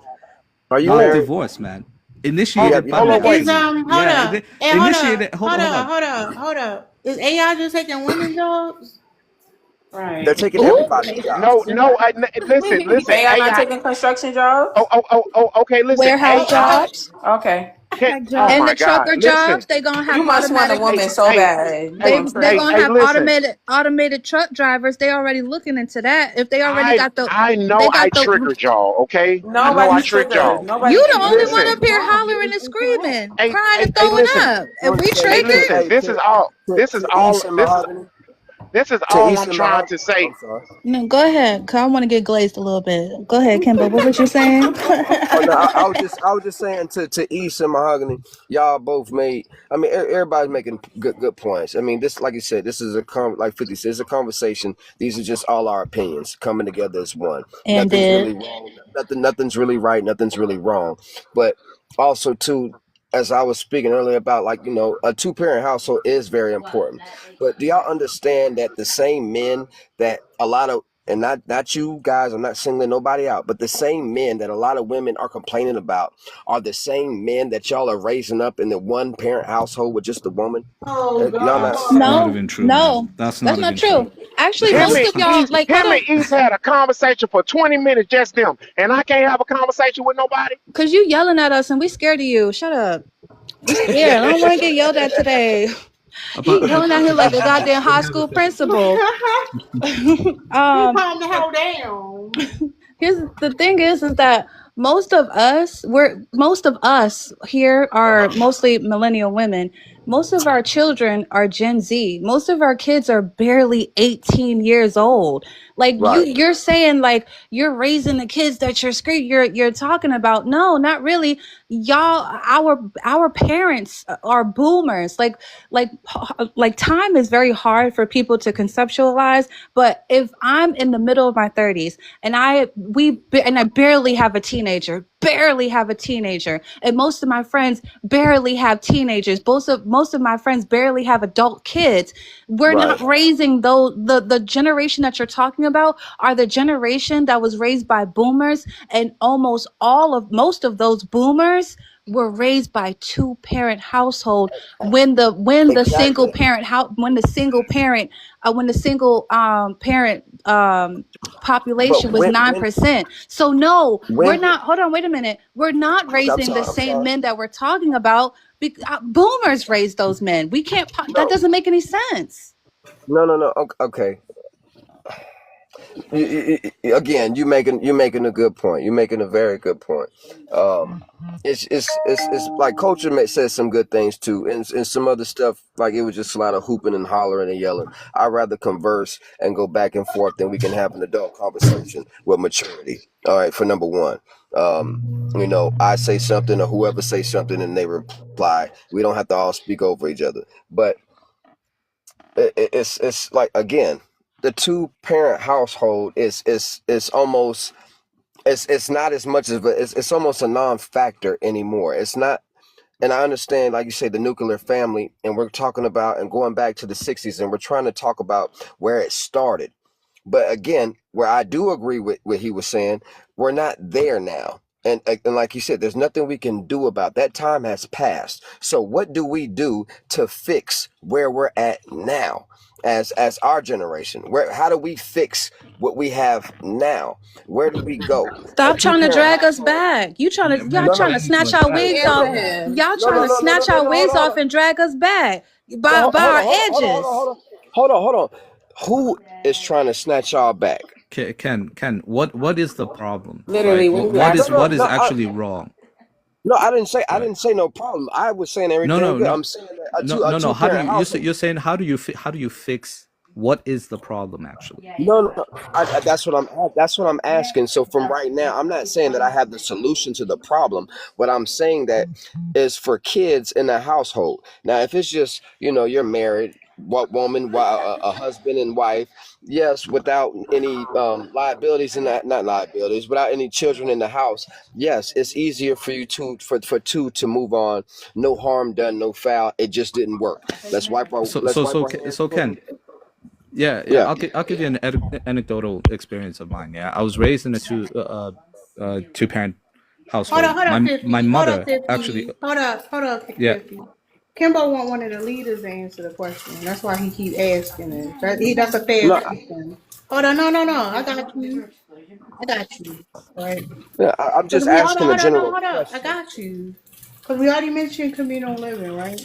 Are you Not Whoa, married? divorce, man. hold, Yeah, Initiated you're by hold the on, married. wait. Is family. hold Yeah, up and initiated. Hold on. hold up. Is AI just taking women jobs? They're Right. taking Ooh. everybody's No, jobs. no, listen, listen. AI not AI. taking construction jobs? Okay, listen. Warehouse AI jobs Okay. can, Like oh and jobs. my the God, trucker listen. jobs, they gonna have You must want a automatic. Hey, woman so hey, bad. You know what hey, I'm They're hey, saying? gonna hey, have listen. automated truck drivers. They already looking into that. If they already I got the, I they know I got the. triggered y'all, okay? I know I Nobody's tricked triggered. y'all. Nobody's You the only triggered. one Listen, up here hollering and screaming, hey, crying hey, and hey, throwing listen, up. I If want we to say hey, to listen. triggered, hey to East and Mahogany, This is to all East I'm and trying to Mahogany. say. I'm sorry. no, go ahead. Cause I want to get glazed a little bit. Go ahead, Kimbo. What was you saying? Oh no, I was just saying to East and Mahogany, y'all both made. I mean, everybody's making good points. I mean, this, like you said, this is like 50 says, it's a conversation. These are just all our opinions coming together as one. And Nothing's did. really wrong. Nothing's really right. Nothing's really wrong. But also too, as I was speaking earlier about, like, a two-parent household is very important. But do y'all understand that the same men that a lot of, and not you guys, I'm not singling nobody out, but the same men that a lot of women are complaining about are the same men that y'all are raising up in the one parent household with just a woman. Oh Y'all not. That's not God. No, even true, man. no, That's that's not not even true. true. Actually, most of y'all, like, hold Him on, and East had a conversation for 20 minutes, just them, and I can't have a conversation with nobody. cause you yelling at us and we scared of you. Shut up. We scared. I don't want to get yelled at today. He yelling at him like a goddamn high school principal. You um, calm the hell down. here's the thing is that most of us here are mostly millennial women. Most of our children are Gen Z. Most of our kids are barely 18 years old. Like Right. you're saying like you're raising the kids that you're talking about. No, not really. Y'all, our parents are boomers. Like time is very hard for people to conceptualize. But if I'm in the middle of my 30s and I barely have a teenager, and most of my friends barely have teenagers. Most of my friends barely have adult kids. We're not Right. raising those. The generation that you're talking about are the generation that was raised by boomers, and most of those boomers were raised by two parent household when the single Exactly. parent how when the single parent But population was when 9%. So no, we're when not. Hold on, wait a minute. We're not I'm raising the sorry. I'm same sorry. men that we're talking about. Boomers raised those men. We can't. That No. doesn't make any sense. No. No. No. Okay. Again, you're making a good point. You're making a very good point. It's like culture says some good things too, and some other stuff like it was just a lot of hooping and hollering and yelling. I'd rather converse and go back and forth than we can have an adult conversation with maturity. All right, for number one, I say something or whoever say something and they reply. We don't have to all speak over each other, but it's like, again, the two parent household is almost, it's not as much of it's almost a non-factor anymore. It's not. And I understand, like you say, the nuclear family, and we're talking about and going back to the 60s, and we're trying to talk about where it started. But again, where I do agree with what he was saying, we're not there now. And like you said, there's nothing we can do about that. Time has passed. So what do we do to fix where we're at now as our generation? How do we fix what we have now? Where do we go? A Stop trying to two-parent drag us household. back. Y'all No, no, trying to snatch our wigs off. Abraham. Y'all no, trying no, to no, no, no, snatch no, our no. Hold wigs on, hold off on. and drag us back by No, hold our on, hold on, hold on, edges. hold on. Who is trying to snatch y'all back? Ken, what is the problem, right? Literally, what are you What No, is asking? no, what is no. actually wrong, No, I didn't say right? no problem. I was saying No, everything no, good. no, I'm saying that no, a no, no. two How do you parent household. you're saying how do you fix what is the problem actually? No, no, no. That's what I'm asking. So from right now, I'm not saying that I have the solution to the problem. What I'm saying that is for kids in the household. Now, if it's just you're married, what woman, a husband and wife, yes, without any liabilities in that, not liabilities, without any children in the house, yes, it's easier for you for two to move on. No harm done, no foul. It just didn't work. So Let's so wipe so our Ke- hands so clean. Ken, yeah, Yeah. I'll give you an anecdotal experience of mine. Yeah, I was raised in a two parent household. Hold on, My 50. Hold on, mother actually, 50. Hold up, yeah. 50. Kimbo want one of the leaders to answer the question. That's why he keep asking it. That's a fair No, question. Hold on, no. I got you. I got you. Right. yeah, I'm Because just we asking a general hold on. I question. got you. Because we already mentioned communal living, right?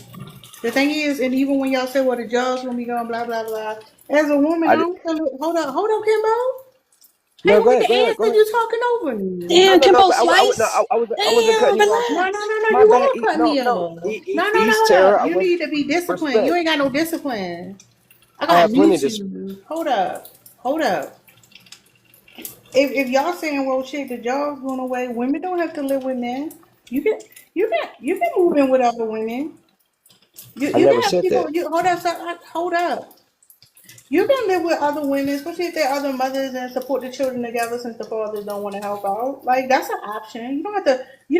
The thing is, and even when y'all say, well, the job's gonna be gone, blah blah blah. As a woman, I I did, don't feel. Hold on, Kimbo. I no, ain't go gonna ahead, get go the ahead, answer. go ahead. You talking over me. No, Damn, no, no, Kimbo but Slice. I wasn't Damn, cutting you off. No, relax. My you bad. are cutting me off. No, East hold up. Terror. I You was need to be disciplined. You respect. ain't got no discipline. I I got have new plenty of this. to. Hold up. Hold up. If y'all saying, well, shit, the job's going away, women don't have to live with men. You can you can move in with other women. I You never can have said people. that. Hold up, hold up. You can live with other women, especially if they're other mothers and support the children together since the fathers don't want to help out. Like that's an option. You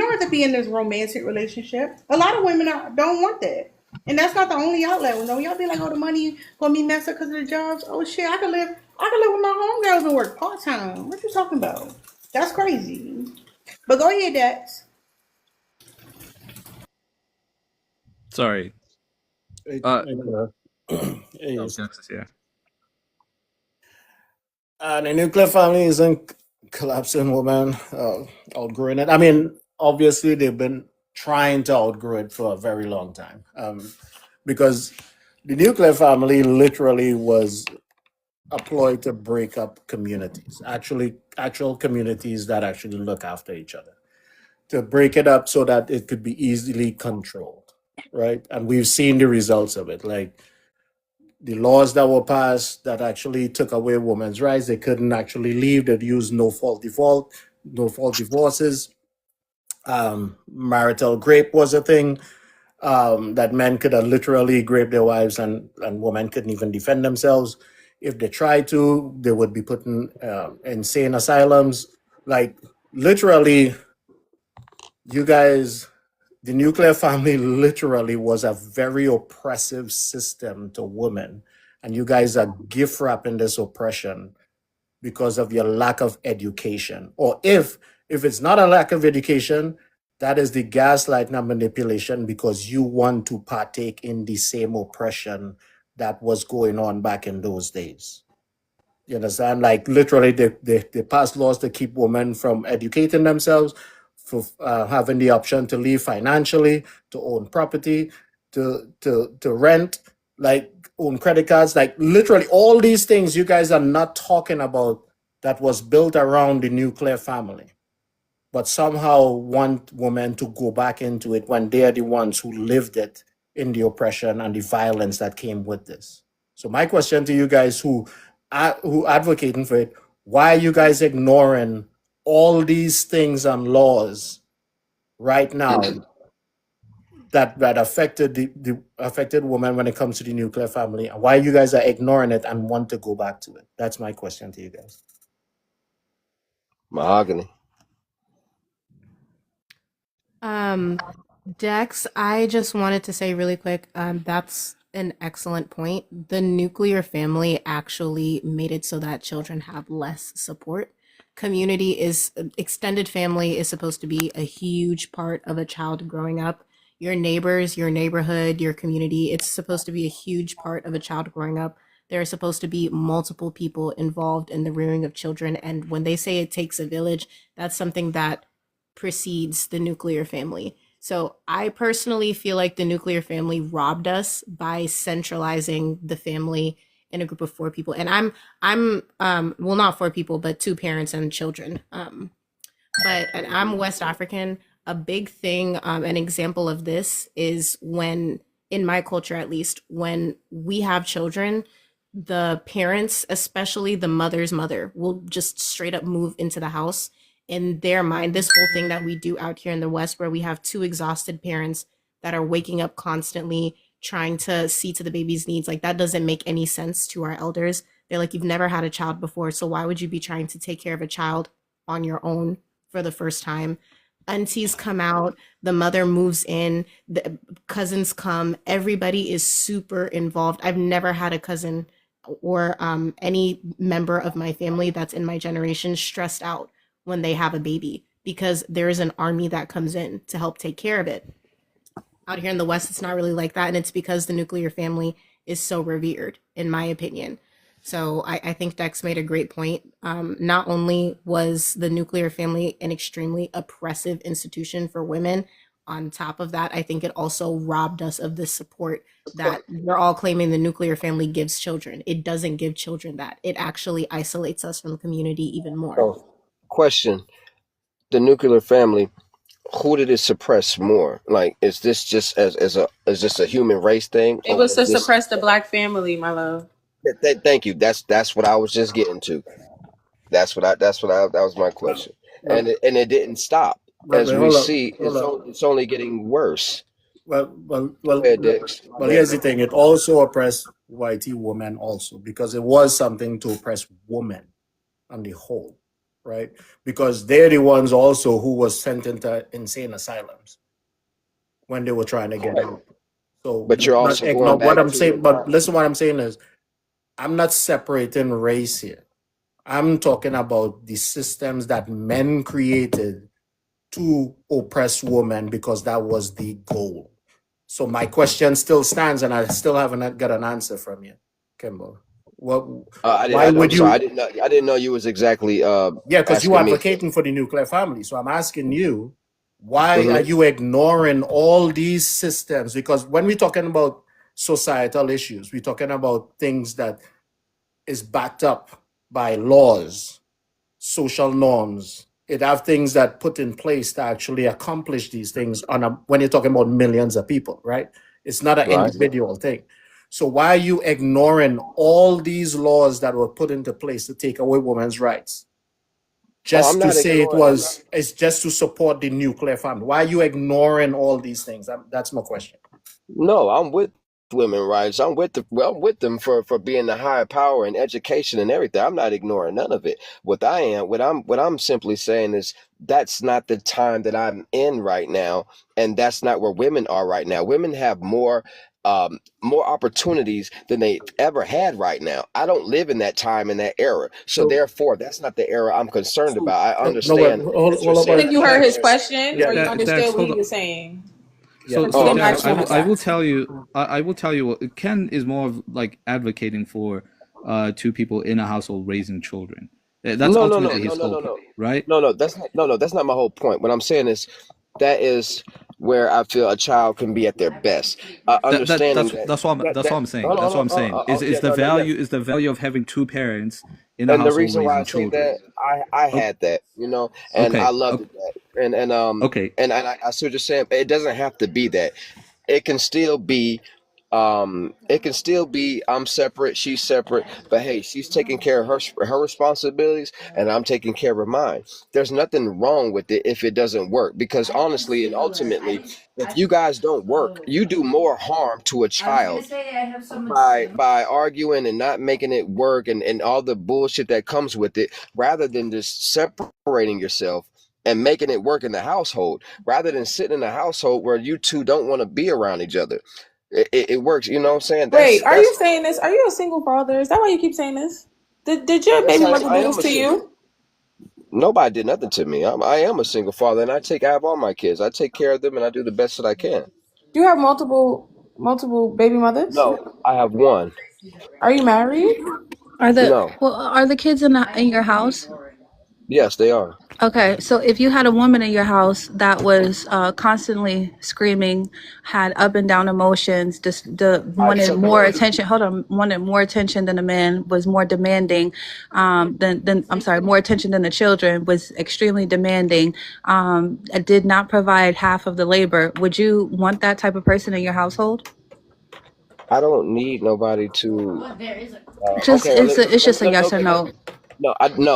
don't have to be in this romantic relationship. A lot of women don't want that. And that's not the only outlet. When y'all be like, oh, the money gonna be messed up because of the jobs. Oh shit, I could live with my homegirls and work part time. What you talking about? That's crazy. But go ahead, Dex. Sorry. Hey, Uh, hey, bro. oh, Hey, Texas, yeah. the nuclear family isn't collapsing, woman. Outgrowing it. I mean, obviously, they've been trying to outgrow it for a very long time. Because the nuclear family literally was a ploy to break up communities, actual communities that actually look after each other, to break it up so that it could be easily controlled, right? And we've seen the results of it. Like the laws that were passed that actually took away women's rights. They couldn't actually leave. They'd use no fault divorces. Marital rape was a thing, that men could have literally grape their wives, and women couldn't even defend themselves. If they tried to, they would be put in insane asylums. Like literally, you guys, the nuclear family literally was a very oppressive system to women, and you guys are gift wrapping this oppression because of your lack of education. Or if it's not a lack of education, that is the gaslight and manipulation because you want to partake in the same oppression that was going on back in those days. You understand? Like literally, they pass laws to keep women from educating themselves, for having the option to leave financially, to own property, to rent, like own credit cards, like literally all these things you guys are not talking about that was built around the nuclear family, but somehow want women to go back into it when they are the ones who lived it in the oppression and the violence that came with this. So my question to you guys who advocating for it, why are you guys ignoring all these things and laws right now that affected the affected women when it comes to the nuclear family, and why you guys are ignoring it and want to go back to it? That's my question to you guys. Mahogany. Um, Dex, I just wanted to say really quick, that's an excellent point. The nuclear family actually made it so that children have less support. community is extended family is supposed to be a huge part of a child growing up. Your neighbors, your neighborhood, your community, it's supposed to be a huge part of a child growing up. There are supposed to be multiple people involved in the rearing of children. And when they say it takes a village, that's something that precedes the nuclear family. So I personally feel like the nuclear family robbed us by centralizing the family in a group of 4 people. And I'm well, not 4 people, but 2 parents and children. And I'm West African. A big thing, an example of this is when, in my culture at least, when we have children, the parents, especially the mother's mother, will just straight up move into the house. In their mind, this whole thing that we do out here in the West, where we have 2 exhausted parents that are waking up constantly trying to see to the baby's needs, like that doesn't make any sense to our elders. They're like, you've never had a child before, so why would you be trying to take care of a child on your own for the first time? Aunties come out, the mother moves in, the cousins come, everybody is super involved. I've never had a cousin or any member of my family that's in my generation stressed out when they have a baby, because there is an army that comes in to help take care of it. Out here in the West, it's not really like that, and it's because the nuclear family is so revered, in my opinion. So I think Dex made a great point. Not only was the nuclear family an extremely oppressive institution for women, on top of that, I think it also robbed us of the support that we're all claiming the nuclear family gives children. It doesn't give children that. It actually isolates us from the community even more. So, question: the nuclear family, who did it suppress more? Like, is this just is this a human race thing, It or was is to this? suppress the black family, my love. Thank you. That's what I was just getting to. That was my question, Well, and it didn't stop. well, As wait, we hold up, see, hold up. it's only getting worse. Well, Go ahead, Dix. well. Here's the thing. It also oppressed whitey women also, because it was something to oppress women on the whole, right? Because they're the ones also who was sent into insane asylums when they were trying to get out. So, But you're but also going ignore what back I'm saying. But to listen, what I'm saying is, I'm not separating race here. I'm talking about the systems that men created to oppress women because that was the goal. So my question still stands, and I still haven't got an answer from you, Kimbo. What? Why I'm would sorry. you? I didn't know you was exactly Yeah, because you asking me. advocating for the nuclear family. So I'm asking you, why are Hmm. you ignoring all these systems? Because when we're talking about societal issues, we're talking about things that is backed up by laws, social norms. It have things that put in place to actually accomplish these things when you're talking about millions of people, right? It's not an Right. individual thing. So why are you ignoring all these laws that were put into place to take away women's rights? Oh, I'm Just to not say ignoring. it's just to support the nuclear family. Why are you ignoring all these things? That's my question. No, I'm with women rights. I'm with them for being the higher power and education and everything. I'm not ignoring none of it. What I'm simply saying is that's not the time that I'm in right now, and that's not where women are right now. Women have more opportunities than they ever had right now. I don't live in that time in that era. So So, therefore that's not the era I'm concerned so about. I no, but understand that you're hold I saying up. think that you heard his there's question, Yeah, or you Dax, understood what hold he on. was saying. yeah. Because oh then Dax, I I'm just I want will to sorry. I will back. tell you I will tell you what Ken is more of like advocating for 2 people in a household raising children. That's ultimately his whole point, right? No, that's not my whole point. What I'm saying is that is where I feel a child can be at their best. Understanding that That's what I'm saying. hold on, That's what I'm hold on, saying. yeah, Is the value of having 2 parents in a and the household reason why I raising say children. that I O- had that, and I Okay. loved that, Okay. I see what you're saying. But it doesn't have to be that. It can still be I'm separate, she's separate, but hey, she's taking care of her responsibilities and I'm taking care of mine. There's nothing wrong with it if it doesn't work, because honestly and ultimately, if you guys don't work, you do more harm to a child by arguing and not making it work, and all the bullshit that comes with it, rather than just separating yourself and making it work in the household, rather than sitting in a household where you two don't want to be around each other. It works, you know what I'm saying? Wait, are you That's saying this? Are you a single father? Is that why you keep saying this? Did your yes, baby mother I do am this a to single. you? Nobody did nothing to me. I am a single father, and I have all my kids. I take care of them, and I do the best that I can. Do you have multiple baby mothers? No, I have one. Are you married? No. Are the kids in your house? Yes, they are. Okay, so if you had a woman in your house that was constantly screaming, had up and down emotions, just I wanted accept more that. attention. Hold on, wanted more attention than a man, was more demanding. Than I'm sorry, more attention than the children, was extremely demanding. Did not provide half of the labor. Would you want that type of person in your household? I don't need nobody to. Just Okay, it's just a yes or okay. no. No,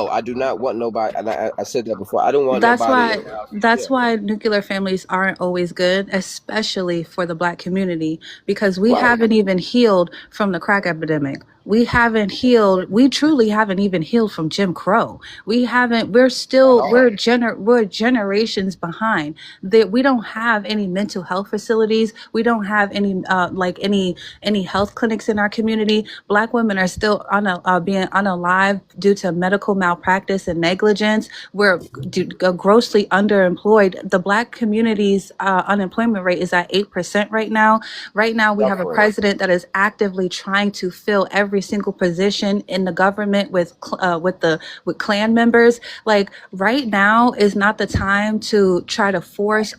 I do not want nobody. And I said that before. I don't want That's nobody in why the house. that's Yeah, why nuclear families aren't always good, especially for the black community, because we right. haven't even healed from the crack epidemic. We haven't healed. We truly haven't even healed from Jim Crow. We haven't. We're At still. all. We're generations behind. That we don't have any mental health facilities. We don't have any any health clinics in our community. Black women are still being unalive due to medical malpractice and negligence. We're grossly underemployed. The black community's unemployment rate is at 8% right now. Right now, we have a Suffering. president that is actively trying to fill every single position in the government with Klan members. Like right now is not the time to try to force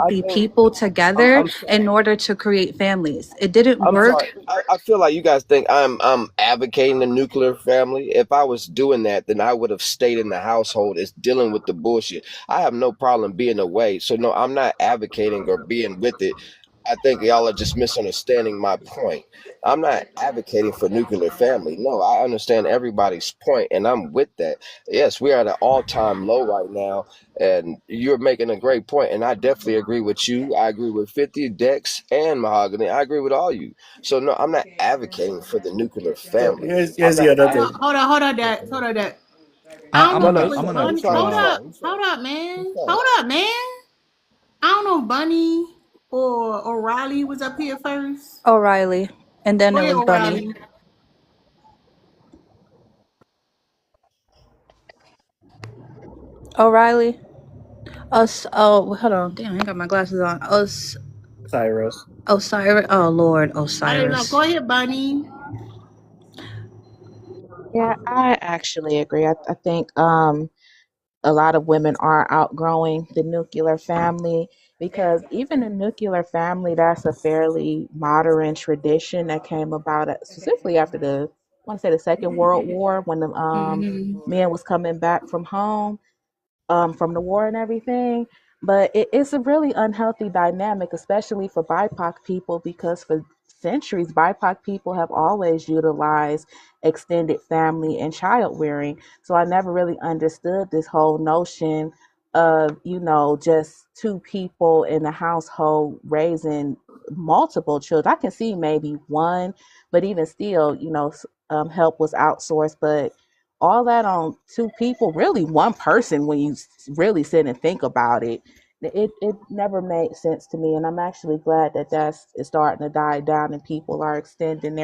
I unhealthy think people together I'm in order to create families. It didn't I'm sorry. work. I feel like you guys think I'm advocating the nuclear family. If I was doing that, then I would have stayed in the household as dealing with the bullshit. I have no problem being away. So no, I'm not advocating or being with it. I think y'all are just misunderstanding my point. I'm not advocating for nuclear family. No, I understand everybody's point, and I'm with that. Yes, we are at an all-time low right now, and you're making a great point, and I definitely agree with you. I agree with 50, Dex, and Mahogany. I agree with all you. So no, I'm not advocating for the nuclear So family. here's I'm the not other thing. advocating. Hold on, Dad. Hold on, Dad. I I, don't I'm know No, if no, it gonna he's was I'm fine. gonna He's Bunny. fine. Hold He's uh up. fine. He's fine. Hold up, man. He's fine. Hold up, man. I don't know if Bunny or O'Reilly was up here first. O'Reilly, and then Go it ahead, was Bunny. O'Reilly. O'Reilly. Us. Oh, hold on. Damn, I ain't got my glasses on. Cyrus. Osiris. Oh Lord, I didn't know. Osiris. Go ahead, Bunny. Yeah, I actually agree. I think a lot of women are outgrowing the nuclear family because even the nuclear family, that's a fairly modern tradition that came about specifically after I want to say the Second World War when the Mm-hmm. men was coming back from the war and everything. But it's a really unhealthy dynamic, especially for BIPOC people, because for centuries, BIPOC people have always utilized extended family and child rearing. So I never really understood this whole notion of, just two people in the household raising multiple children. I can see maybe one, but even still, help was outsourced. But all that on two people, really one person when you really sit and think about it. It never made sense to me, and I'm actually glad that that's is starting to die down and people are extending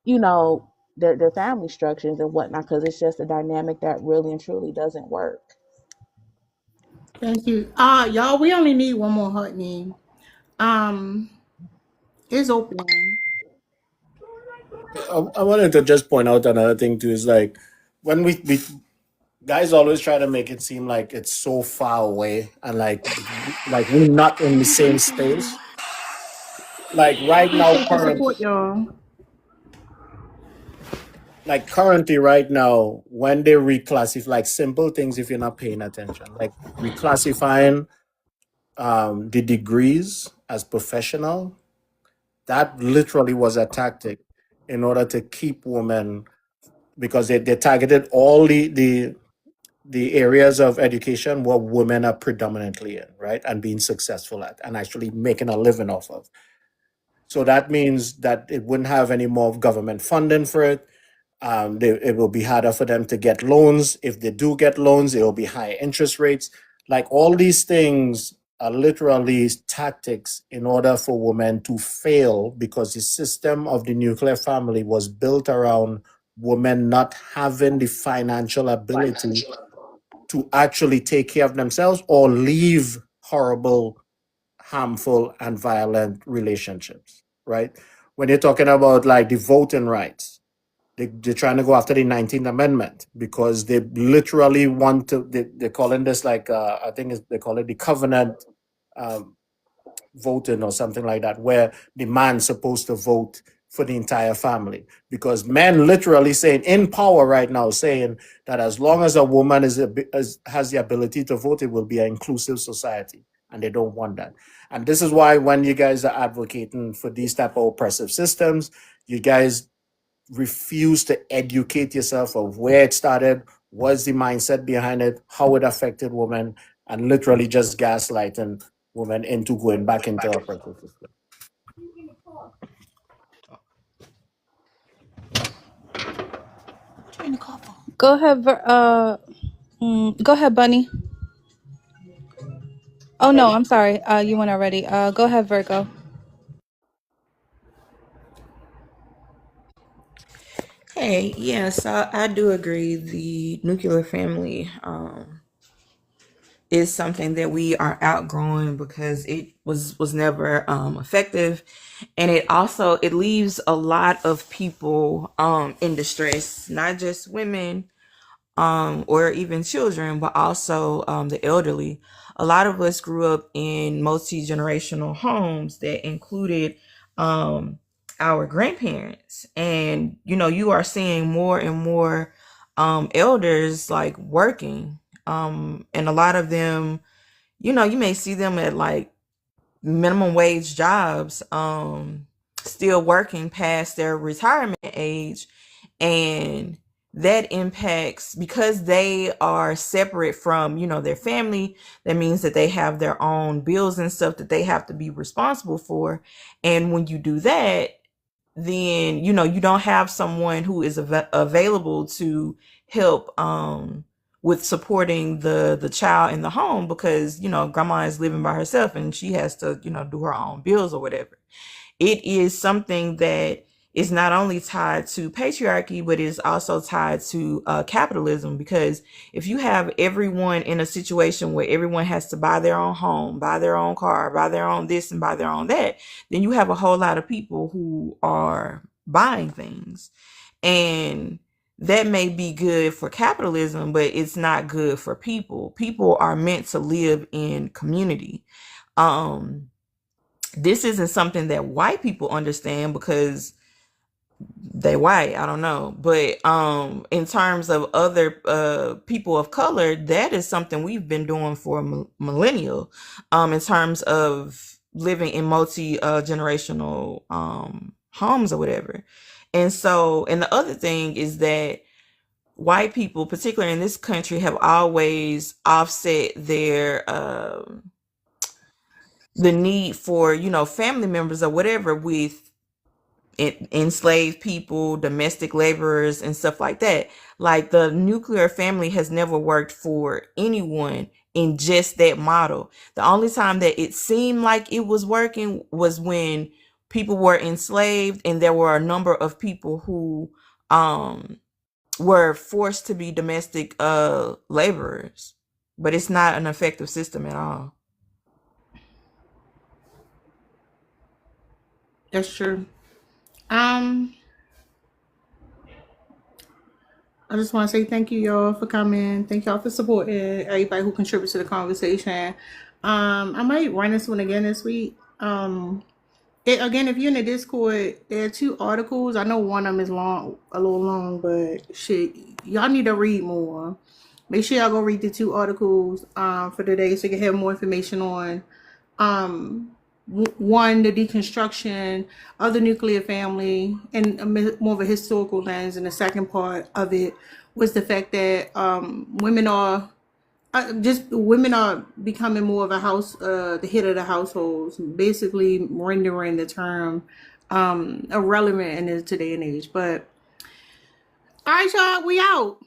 you know, their family structures and whatnot, because it's just a dynamic that really and truly doesn't work. Thank you. Y'all, we only need one more hot name. Um, it's open. I wanted to just point out another thing too is like when we guys always try to make it seem like it's so far away and like we're not in the same space. Like right now, Appreciate the support, y'all. currently right now, when they reclassify like simple things, if you're not paying attention, like reclassifying the degrees as professional, that literally was a tactic in order to keep women because they targeted all the areas of education where women are predominantly in, right? And being successful at and actually making a living off of. So that means that it wouldn't have any more government funding for it. It will be harder for them to get loans. If they do get loans, it will be higher interest rates. Like all these things are literally tactics in order for women to fail because the system of the nuclear family was built around women not having the financial ability to actually take care of themselves or leave horrible, harmful, and violent relationships, right? When you're talking about like the voting rights, they're trying to go after the 19th Amendment because they literally want to, they're calling this like, I think they call it the covenant um, voting or something like that, where the man's supposed to vote for the entire family. Because men literally saying in power right now, saying that as long as a woman has the ability to vote, it will be an inclusive society. And they don't want that. And this is why when you guys are advocating for these type of oppressive systems, you guys refuse to educate yourself of where it started, what's the mindset behind it, how it affected women, and literally just gaslighting women into going back into oppressive system. Go ahead, go ahead, Bunny. Oh no, I'm sorry. You went already. Go ahead, Virgo. Hey, yes, I do agree. The nuclear family is something that we are outgrowing because it was never effective, and it leaves a lot of people in distress, not just women or even children, but also the elderly. A lot of us grew up in multi-generational homes that included our grandparents. And, you are seeing more and more elders like working. And a lot of them, you may see them at like minimum wage jobs, still working past their retirement age. And that impacts because they are separate from, their family. That means that they have their own bills and stuff that they have to be responsible for. And when you do that, then, you don't have someone who is available to help, with supporting the child in the home because, grandma is living by herself and she has to, do her own bills or whatever. It is something that is not only tied to patriarchy, but is also tied to capitalism. Because if you have everyone in a situation where everyone has to buy their own home, buy their own car, buy their own this and buy their own that, then you have a whole lot of people who are buying things. And that may be good for capitalism, but it's not good for people. People are meant to live in community. This isn't something that white people understand because they white, I don't know. But in terms of other people of color, that is something we've been doing for a millennial, in terms of living in multi generational homes or whatever. And so, and the other thing is that white people, particularly in this country, have always offset their the need for, family members or whatever with enslaved people, domestic laborers, and stuff like that. Like the nuclear family has never worked for anyone in just that model. The only time that it seemed like it was working was when people were enslaved and there were a number of people who were forced to be domestic laborers. But it's not an effective system at all. That's true. I just want to say thank you, y'all, for coming. Thank y'all for supporting everybody who contributes to the conversation. I might run this one again this week. Again, if you're in the Discord, there are 2 articles. I know one of them is a little long, but shit, y'all need to read more. Make sure y'all go read the 2 articles for today so you can have more information on one, the deconstruction of the nuclear family and more of a historical lens, and the second part of it was the fact that women are becoming more of the head of the households, basically rendering the term irrelevant in this today and age. But all right, y'all, we out.